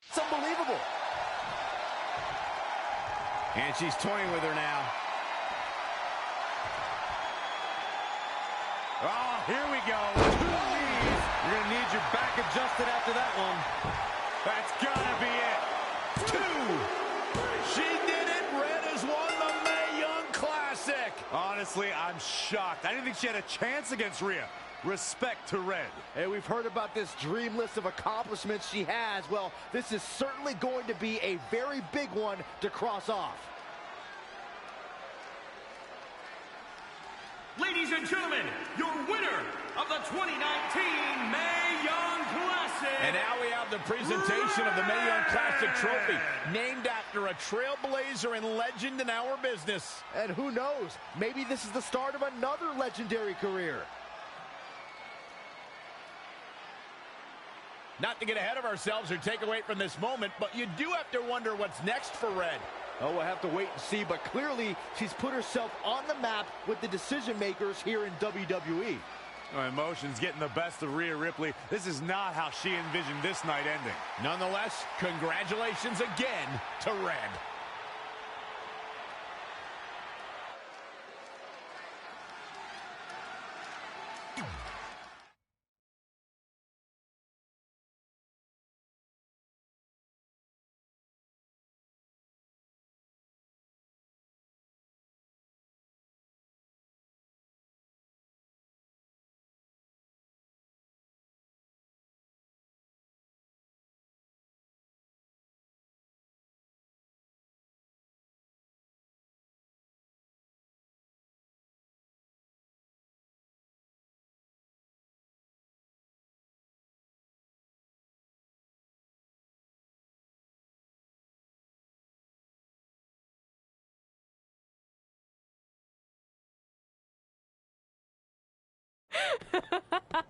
It's unbelievable. And she's toying with her now. Oh, here we go. 2 knees. You're going to need your back adjusted after that one. That's got to be it. 2. She did it. Red has won the Mae Young Classic. Honestly, I'm shocked. I didn't think she had a chance against Rhea. Respect to Red. Hey, we've heard about this dream list of accomplishments she has. Well, this is certainly going to be a very big one to cross off. Ladies and gentlemen, your winner of the 2019 Mae Young Classic. And now we have the presentation of the Mae Young Classic trophy, named after a trailblazer and legend in our business. And who knows, maybe this is the start of another legendary career. Not to get ahead of ourselves or take away from this moment, but you do have to wonder what's next for Red. Oh, we'll have to wait and see, but clearly she's put herself on the map with the decision makers here in WWE. Emotions getting the best of Rhea Ripley. This is not how she envisioned this night ending. Nonetheless, congratulations again to Red.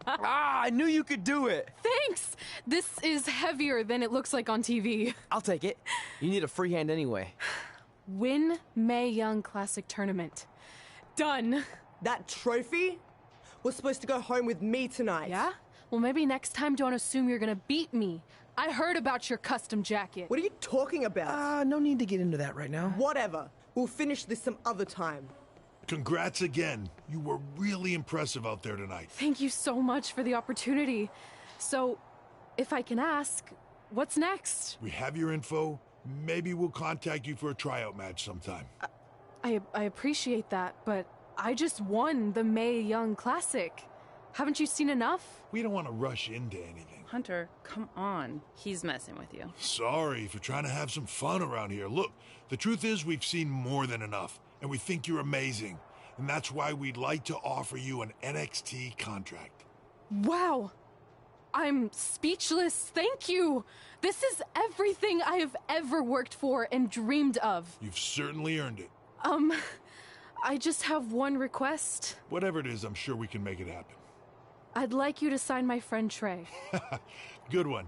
I knew you could do it. Thanks! This is heavier than it looks like on TV. I'll take it. You need a free hand anyway. Win Mae Young Classic Tournament. Done. That trophy was supposed to go home with me tonight. Yeah? Well, maybe next time don't assume you're gonna beat me. I heard about your custom jacket. What are you talking about? No need to get into that right now. Whatever. We'll finish this some other time. Congrats again. You were really impressive out there tonight. Thank you so much for the opportunity. So, if I can ask, what's next? We have your info. Maybe we'll contact you for a tryout match sometime. I appreciate that, but I just won the Mae Young Classic. Haven't you seen enough? We don't want to rush into anything. Hunter, come on. He's messing with you. Sorry for trying to have some fun around here. Look, the truth is we've seen more than enough, and we think you're amazing. And that's why we'd like to offer you an NXT contract. Wow! I'm speechless. Thank you! This is everything I have ever worked for and dreamed of. You've certainly earned it. I just have one request. Whatever it is, I'm sure we can make it happen. I'd like you to sign my friend Trey. Good one.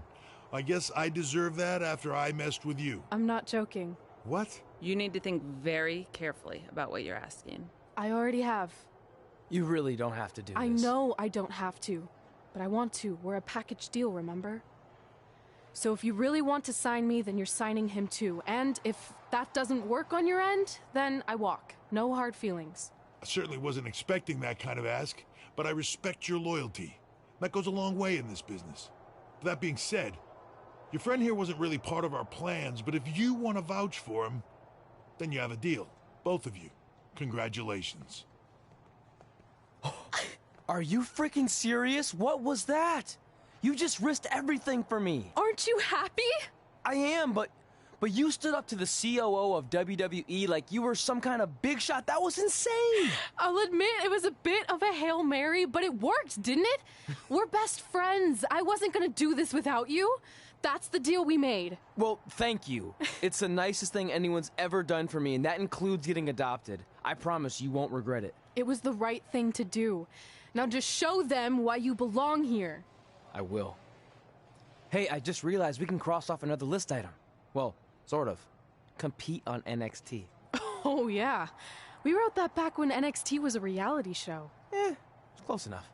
I guess I deserve that after I messed with you. I'm not joking. What? You need to think very carefully about what you're asking. I already have. You really don't have to do this. I know I don't have to, but I want to. We're a package deal, remember? So if you really want to sign me, then you're signing him too. And if that doesn't work on your end, then I walk. No hard feelings. I certainly wasn't expecting that kind of ask, but I respect your loyalty. That goes a long way in this business. That being said, your friend here wasn't really part of our plans, but if you want to vouch for him, then you have a deal. Both of you. Congratulations. Are you freaking serious? What was that? You just risked everything for me. Aren't you happy? I am, but you stood up to the COO of WWE like you were some kind of big shot. That was insane. I'll admit it was a bit of a Hail Mary, but it worked, didn't it? We're best friends. I wasn't gonna do this without you. That's the deal we made. Well, thank you. It's the nicest thing anyone's ever done for me, and that includes getting adopted. I promise you won't regret it. It was the right thing to do. Now just show them why you belong here. I will. Hey, I just realized we can cross off another list item. Well, sort of. Compete on NXT. Oh, yeah. We wrote that back when NXT was a reality show. It's close enough.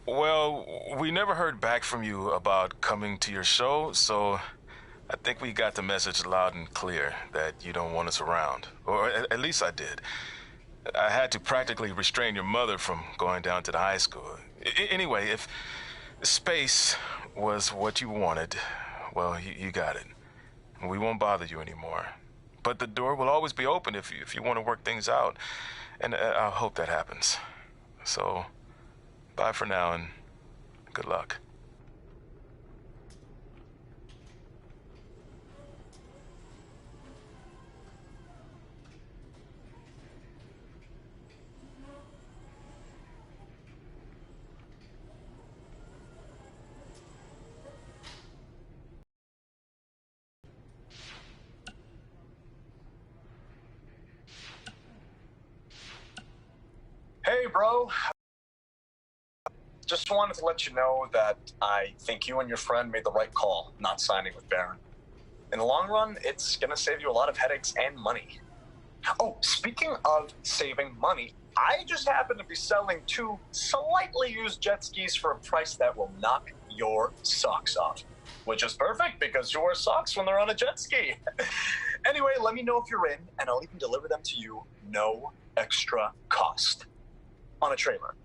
Well, we never heard back from you about coming to your show, so I think we got the message loud and clear that you don't want us around. Or at least I did. I had to practically restrain your mother from going down to the high school. Anyway, if space was what you wanted, well, you got it. We won't bother you anymore. But the door will always be open if you want to work things out. And I hope that happens. So, bye for now and good luck. Hey, bro. Just wanted to let you know that I think you and your friend made the right call not signing with Baron. In the long run, it's going to save you a lot of headaches and money. Oh, speaking of saving money, I just happen to be selling 2 slightly used jet skis for a price that will knock your socks off. Which is perfect because you wear socks when they're on a jet ski. Anyway, let me know if you're in, and I'll even deliver them to you, no extra cost. On a trailer.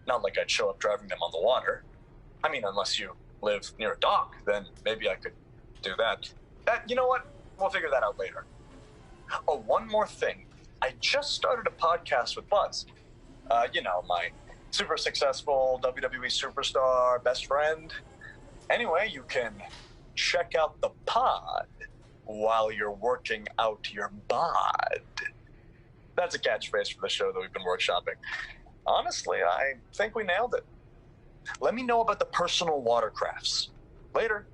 Not like I'd show up driving them on the water. I mean, unless you live near a dock, then maybe I could do that. You know what? We'll figure that out later. Oh, one more thing. I just started a podcast with Buzz. You know, my super successful WWE superstar best friend. Anyway, you can check out the pod while you're working out your bod. That's a catchphrase for the show that we've been workshopping. Honestly, I think we nailed it. Let me know about the personal watercrafts. Later.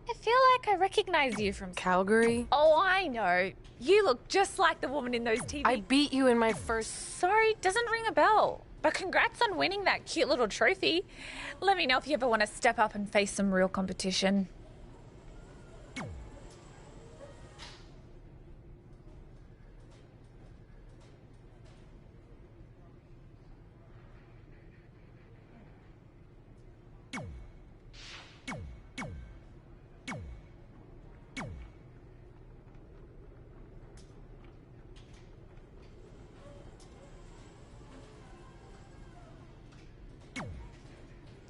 I feel like I recognize you from Calgary? Oh, I know. You look just like the woman in those TV. I beat you in my first... Sorry, doesn't ring a bell. But congrats on winning that cute little trophy. Let me know if you ever want to step up and face some real competition.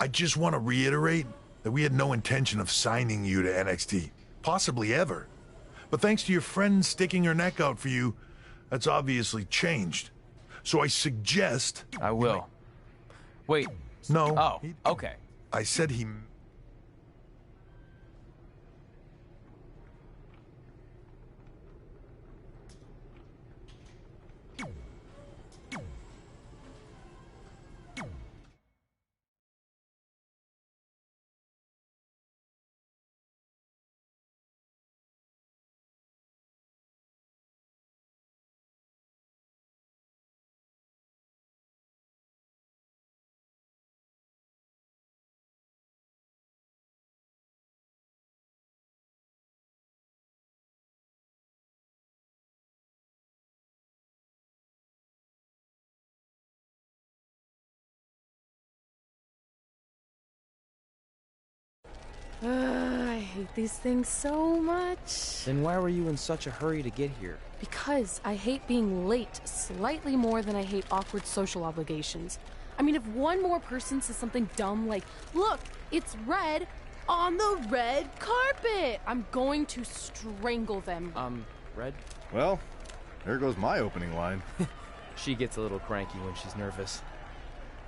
I just want to reiterate that we had no intention of signing you to NXT, possibly ever. But thanks to your friend sticking her neck out for you, that's obviously changed. So I suggest... I will. Wait. No. Oh, okay. I said he... I hate these things so much. Then why were you in such a hurry to get here? Because I hate being late slightly more than I hate awkward social obligations. I mean, if one more person says something dumb like, look, it's red on the red carpet, I'm going to strangle them. Red? Well, there goes my opening line. She gets a little cranky when she's nervous.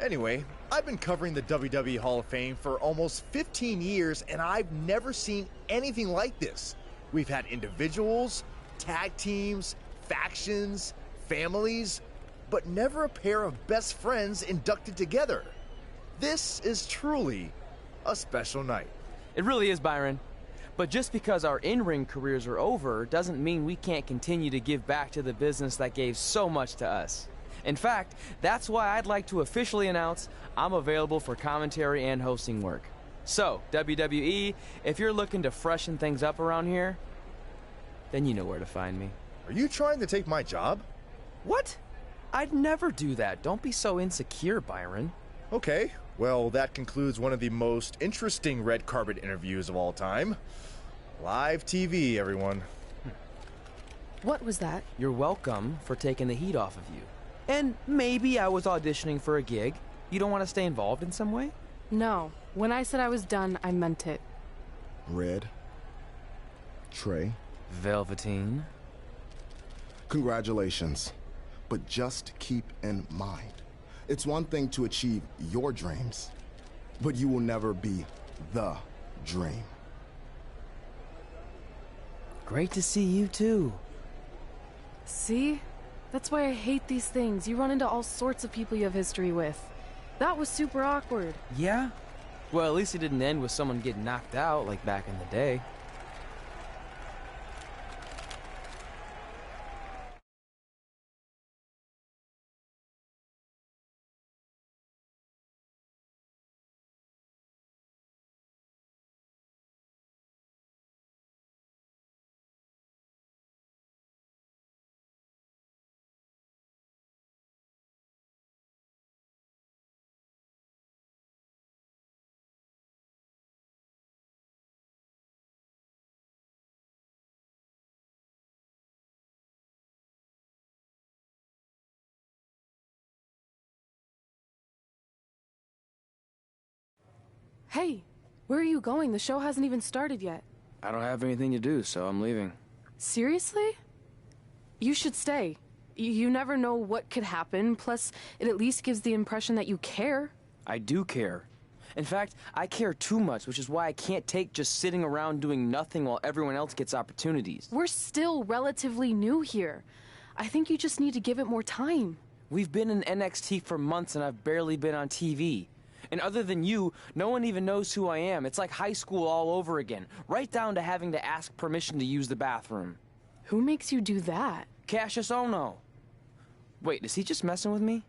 Anyway, I've been covering the WWE Hall of Fame for almost 15 years, and I've never seen anything like this. We've had individuals, tag teams, factions, families, but never a pair of best friends inducted together. This is truly a special night. It really is, Byron. But just because our in-ring careers are over doesn't mean we can't continue to give back to the business that gave so much to us. In fact, that's why I'd like to officially announce I'm available for commentary and hosting work. So, WWE, if you're looking to freshen things up around here, then you know where to find me. Are you trying to take my job? What? I'd never do that. Don't be so insecure, Byron. Okay, well, that concludes one of the most interesting red carpet interviews of all time. Live TV, everyone. What was that? You're welcome for taking the heat off of you. And maybe I was auditioning for a gig. You don't want to stay involved in some way? No. When I said I was done, I meant it. Red. Trey. Velveteen. Congratulations. But just keep in mind, it's one thing to achieve your dreams, but you will never be the dream. Great to see you too. See? That's why I hate these things. You run into all sorts of people you have history with. That was super awkward. Yeah? Well, at least it didn't end with someone getting knocked out like back in the day. Hey, where are you going? The show hasn't even started yet. I don't have anything to do, so I'm leaving. Seriously? You should stay. You never know what could happen, plus it at least gives the impression that you care. I do care. In fact, I care too much, which is why I can't take just sitting around doing nothing while everyone else gets opportunities. We're still relatively new here. I think you just need to give it more time. We've been in NXT for months and I've barely been on TV. And other than you, no one even knows who I am. It's like high school all over again, right down to having to ask permission to use the bathroom. Who makes you do that? Cassius Ohno. Wait, is he just messing with me?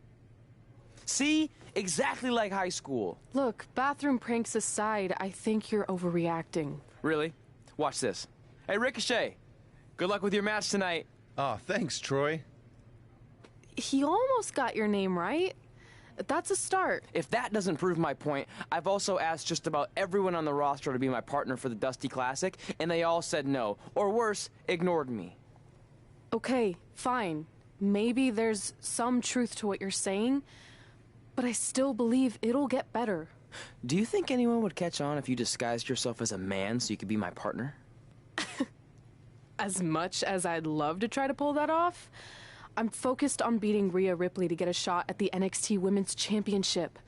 See? Exactly like high school. Look, bathroom pranks aside, I think you're overreacting. Really? Watch this. Hey, Ricochet. Good luck with your match tonight. Aw, thanks, Troy. He almost got your name right. That's a start. If that doesn't prove my point, I've also asked just about everyone on the roster to be my partner for the Dusty Classic, and they all said no. Or worse, ignored me. Okay, fine. Maybe there's some truth to what you're saying, but I still believe it'll get better. Do you think anyone would catch on if you disguised yourself as a man so you could be my partner? As much as I'd love to try to pull that off, I'm focused on beating Rhea Ripley to get a shot at the NXT Women's Championship.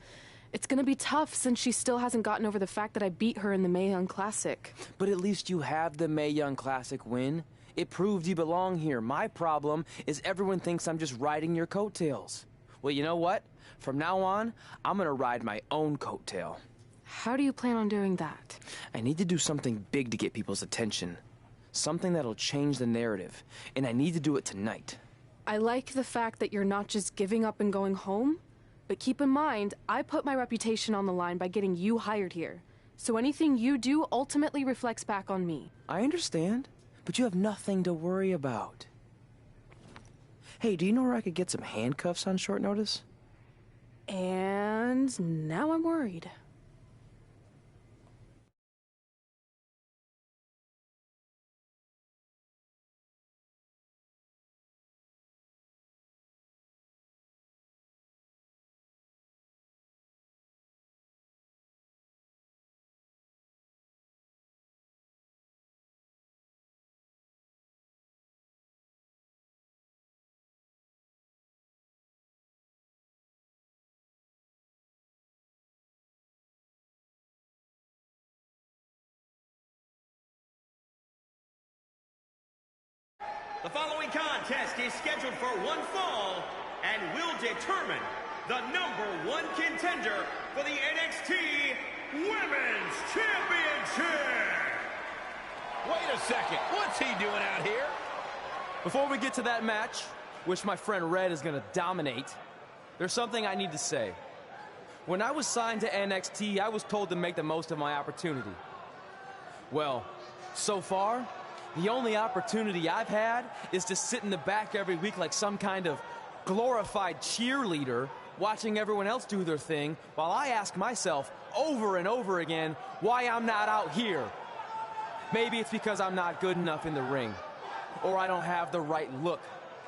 It's gonna be tough since she still hasn't gotten over the fact that I beat her in the Mae Young Classic. But at least you have the Mae Young Classic win. It proved you belong here. My problem is everyone thinks I'm just riding your coattails. Well, you know what? From now on, I'm gonna ride my own coattail. How do you plan on doing that? I need to do something big to get people's attention. Something that'll change the narrative. And I need to do it tonight. I like the fact that you're not just giving up and going home, but keep in mind, I put my reputation on the line by getting you hired here. So anything you do ultimately reflects back on me. I understand, but you have nothing to worry about. Hey, do you know where I could get some handcuffs on short notice? And now I'm worried. The following contest is scheduled for one fall and will determine the #1 contender for the NXT Women's Championship. Wait a second, what's he doing out here? Before we get to that match, which my friend Red is gonna dominate, there's something I need to say. When I was signed to NXT, I was told to make the most of my opportunity. Well, so far, the only opportunity I've had is to sit in the back every week like some kind of glorified cheerleader, watching everyone else do their thing, while I ask myself over and over again why I'm not out here. Maybe it's because I'm not good enough in the ring, or I don't have the right look,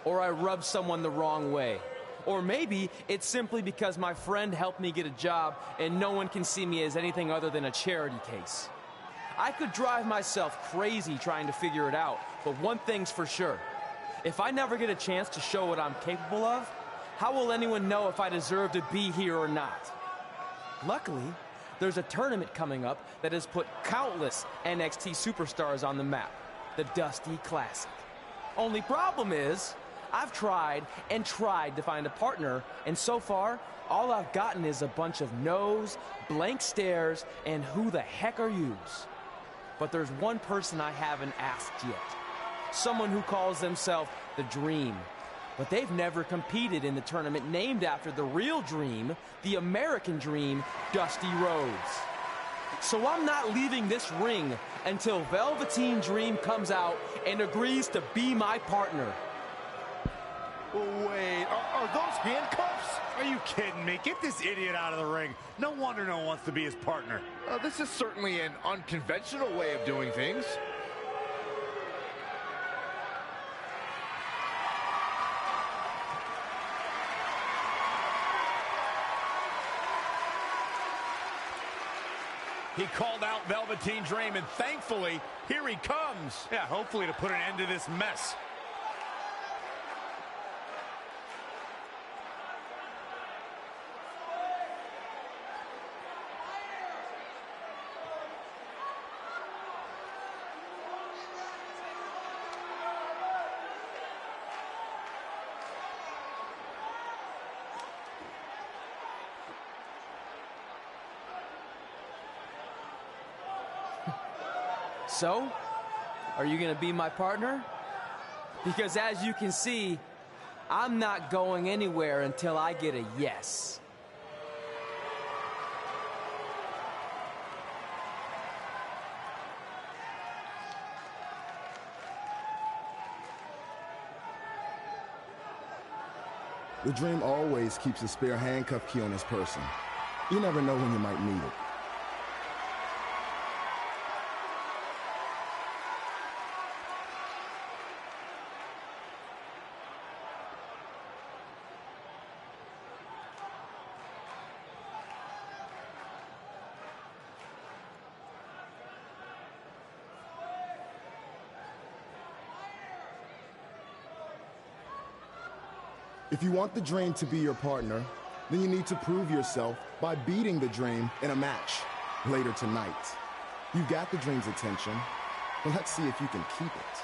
or I rub someone the wrong way. Or maybe it's simply because my friend helped me get a job and no one can see me as anything other than a charity case. I could drive myself crazy trying to figure it out, but one thing's for sure. If I never get a chance to show what I'm capable of, how will anyone know if I deserve to be here or not? Luckily, there's a tournament coming up that has put countless NXT superstars on the map, the Dusty Classic. Only problem is, I've tried and tried to find a partner, and so far, all I've gotten is a bunch of no's, blank stares, and who the heck are yous? But there's one person I haven't asked yet. Someone who calls themselves the Dream. But they've never competed in the tournament named after the real Dream, the American Dream, Dusty Rhodes. So I'm not leaving this ring until Velveteen Dream comes out and agrees to be my partner. Wait, are those handcuffs? Are you kidding me? Get this idiot out of the ring. No wonder no one wants to be his partner. This is certainly an unconventional way of doing things. He called out Velveteen Dream, and thankfully, here he comes. Yeah, hopefully to put an end to this mess. So, are you gonna be my partner? Because as you can see, I'm not going anywhere until I get a yes. The Dream always keeps a spare handcuff key on his person. You never know when you might need it. If you want the Dream to be your partner, then you need to prove yourself by beating the Dream in a match later tonight. You've got the Dream's attention, but let's see if you can keep it.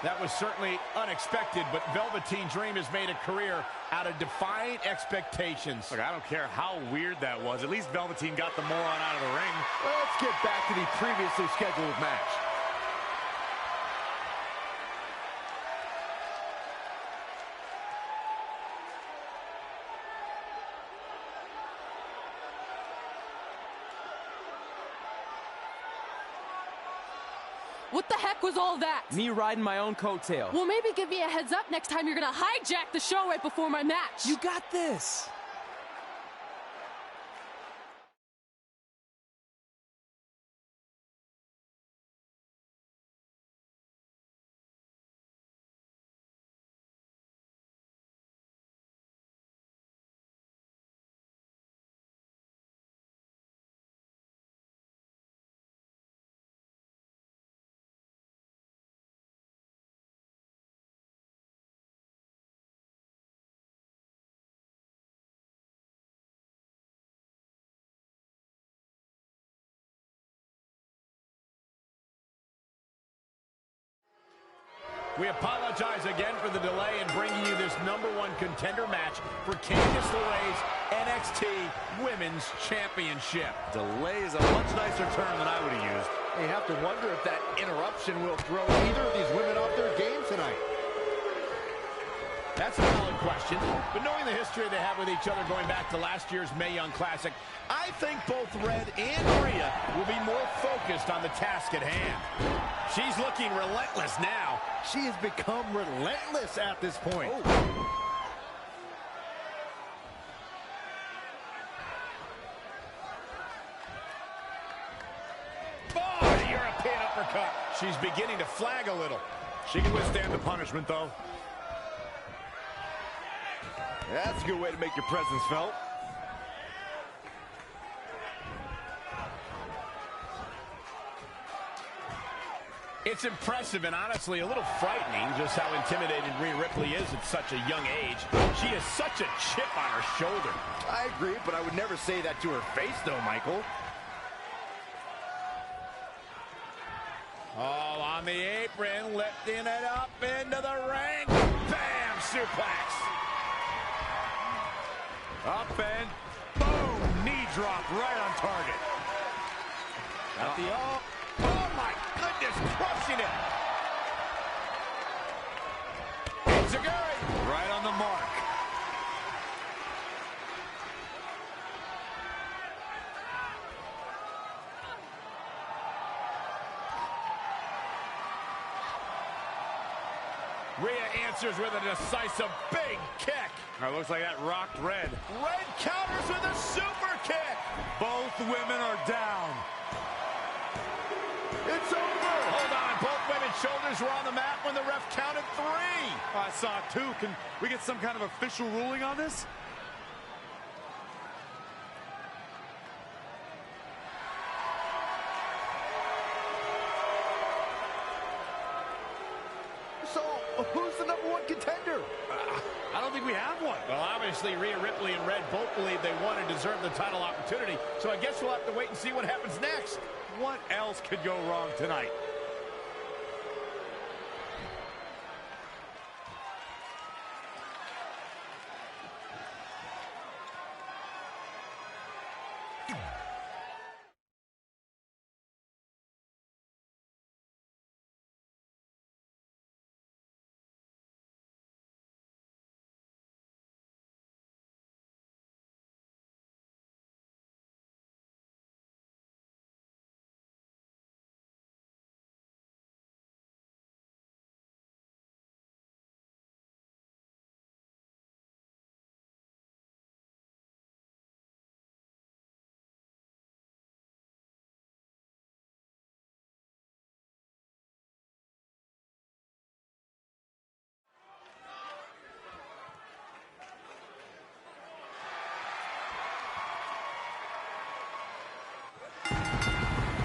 That was certainly unexpected, but Velveteen Dream has made a career out of defying expectations. Look, I don't care how weird that was. At least Velveteen got the moron out of the ring. Let's get back to the previously scheduled match. What the heck was all that? Me riding my own coattail. Well, maybe give me a heads up next time you're gonna hijack the show right before my match. You got this. We apologize again for the delay in bringing you this #1 contender match for Candice LeRae's NXT Women's Championship. Delay is a much nicer term than I would have used. You have to wonder if that interruption will throw either of these women off their game tonight. That's a valid question, but knowing the history they have with each other going back to last year's Mae Young Classic, I think both Red and Rhea will be more focused on the task at hand. She's looking relentless now. She has become relentless at this point. Oh, the European uppercut. She's beginning to flag a little. She can withstand the punishment, though. That's a good way to make your presence felt. It's impressive and honestly a little frightening just how intimidated Rhea Ripley is at such a young age. She has such a chip on her shoulder. I agree, but I would never say that to her face, though, Michael. Oh, on the apron, lifting it up into the ring. Bam! Suplex. Up and boom! Knee drop right on target. Got the oh my goodness, crushing it. Enziguri. Right on the mark. Rhea answers with a decisive big kick. Looks like that rocked Red. Red counters with a super kick. Both women are down. It's over. Hold on. Both women's shoulders were on the mat when the ref counted 3. I saw 2. Can we get some kind of official ruling on this? have one. Well, obviously, Rhea Ripley and Red both believe they won and deserve the title opportunity, so I guess we'll have to wait and see what happens next. What else could go wrong tonight?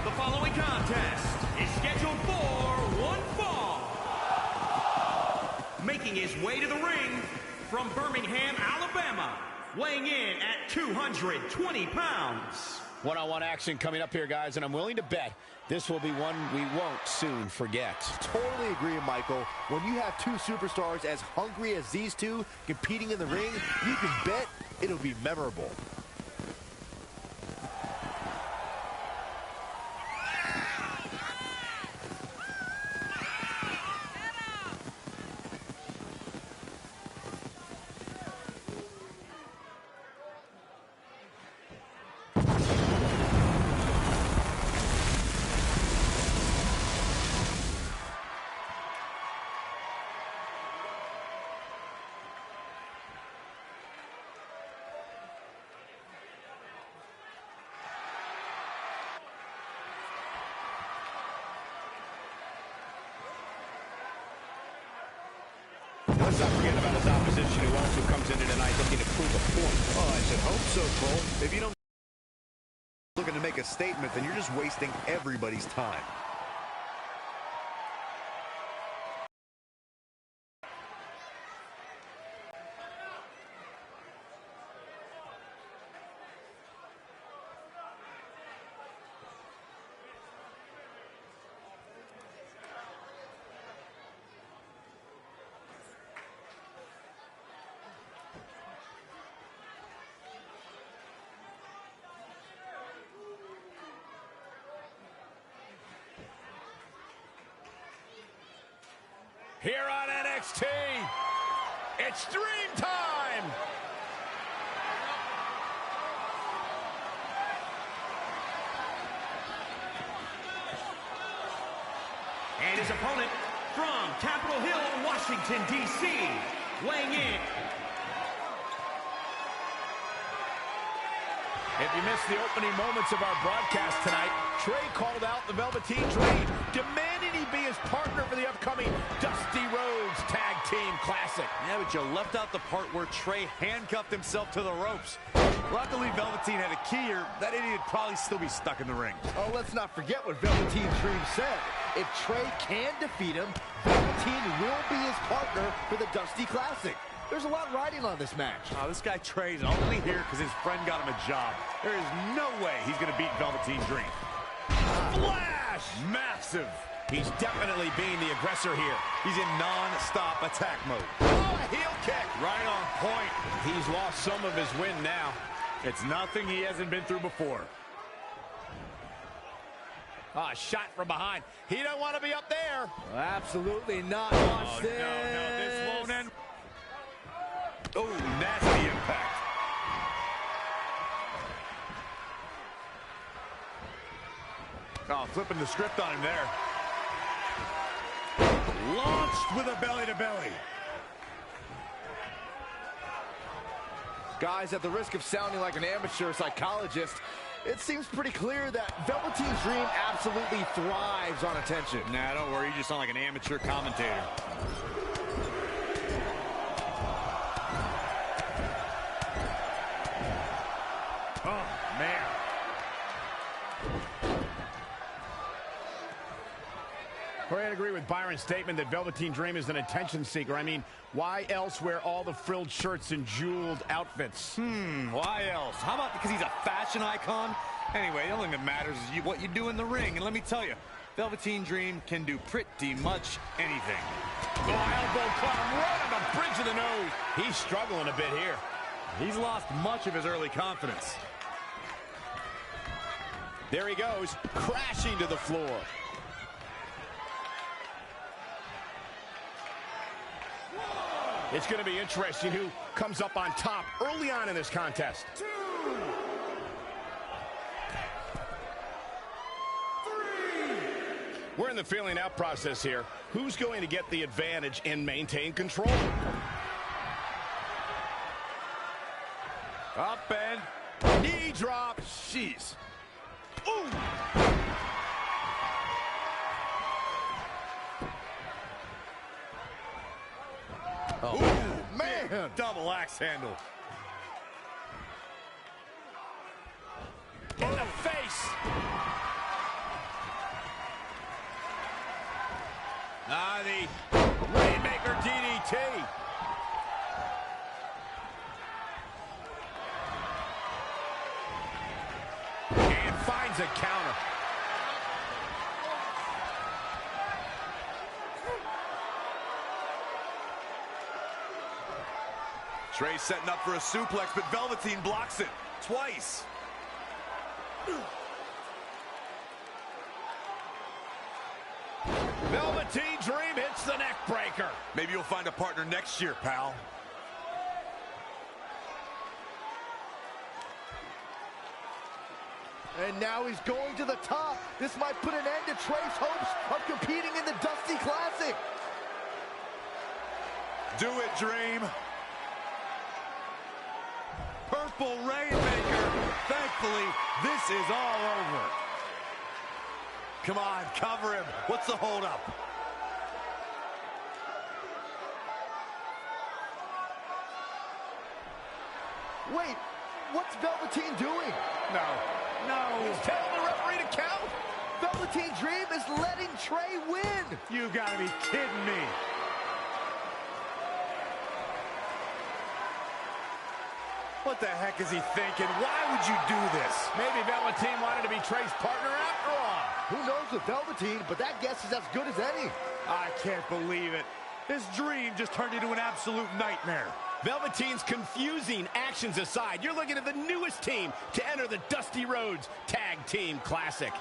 The following contest is scheduled for one fall. Making his way to the ring from Birmingham, Alabama, weighing in at 220 pounds. One-on-one action coming up here, guys, and I'm willing to bet this will be one we won't soon forget. Totally agree, Michael. When you have two superstars as hungry as these two competing in the ring, you can bet it'll be memorable. Let's not forget about his opposition, who also comes into tonight looking to prove a point. Oh, I should hope so, Cole. If you don't looking to make a statement, then you're just wasting everybody's time. Here on NXT, it's Dream Time! And his opponent from Capitol Hill, Washington, D.C., weighing in. If you missed the opening moments of our broadcast tonight, Trey called out the Velveteen Dream, demanding he be his partner for the upcoming Dusty Rhodes Tag Team Classic. Yeah, but you left out the part where Trey handcuffed himself to the ropes. Luckily, Velveteen had a key here. That idiot would probably still be stuck in the ring. Oh, let's not forget what Velveteen Dream said. If Trey can defeat him, Velveteen will be his partner for the Dusty Classic. There's a lot riding on this match. Oh, this guy Trey's only here because his friend got him a job. There is no way he's going to beat Velveteen Dream. Flash! Massive. He's definitely being the aggressor here. He's in non-stop attack mode. Oh, a heel kick! Right on point. He's lost some of his wind now. It's nothing he hasn't been through before. Ah, shot from behind. He don't want to be up there. Absolutely not. Watch this. No, this won't end. Oh, nasty impact. Oh, flipping the script on him there. Launched with a belly-to-belly. Guys, at the risk of sounding like an amateur psychologist, it seems pretty clear that Velveteen's Dream absolutely thrives on attention. Nah, don't worry. You just sound like an amateur commentator. Oh, man. I agree with Byron's statement that Velveteen Dream is an attention seeker. I mean, why else wear all the frilled shirts and jeweled outfits? Why else? How about because he's a fashion icon? Anyway, the only thing that matters is what you do in the ring. And let me tell you, Velveteen Dream can do pretty much anything. Oh, elbow club right on the bridge of the nose. He's struggling a bit here. He's lost much of his early confidence. There he goes, crashing to the floor. It's going to be interesting who comes up on top early on in this contest. 2, 3. We're in the feeling out process here. Who's going to get the advantage and maintain control? Up and knee drop. Jeez. Ooh. Oh, ooh, man. Double axe handle. In the face. The Rainmaker DDT. And finds a counter. Trey setting up for a suplex, but Velveteen blocks it twice. Velveteen Dream hits the neck breaker. Maybe you'll find a partner next year, pal. And now he's going to the top. This might put an end to Trey's hopes of competing in the Dusty Classic. Do it, Dream. Purple Rainmaker. Thankfully, this is all over. Come on, cover him. What's the holdup? Wait, what's Velveteen doing? No. He's telling the referee to count. Velveteen Dream is letting Trey win. You gotta be kidding me. What the heck is he thinking? Why would you do this? Maybe Velveteen wanted to be Trey's partner after all. Who knows with Velveteen, but that guess is as good as any. I can't believe it. This dream just turned into an absolute nightmare. Velveteen's confusing actions aside, you're looking at the newest team to enter the Dusty Rhodes Tag Team Classic.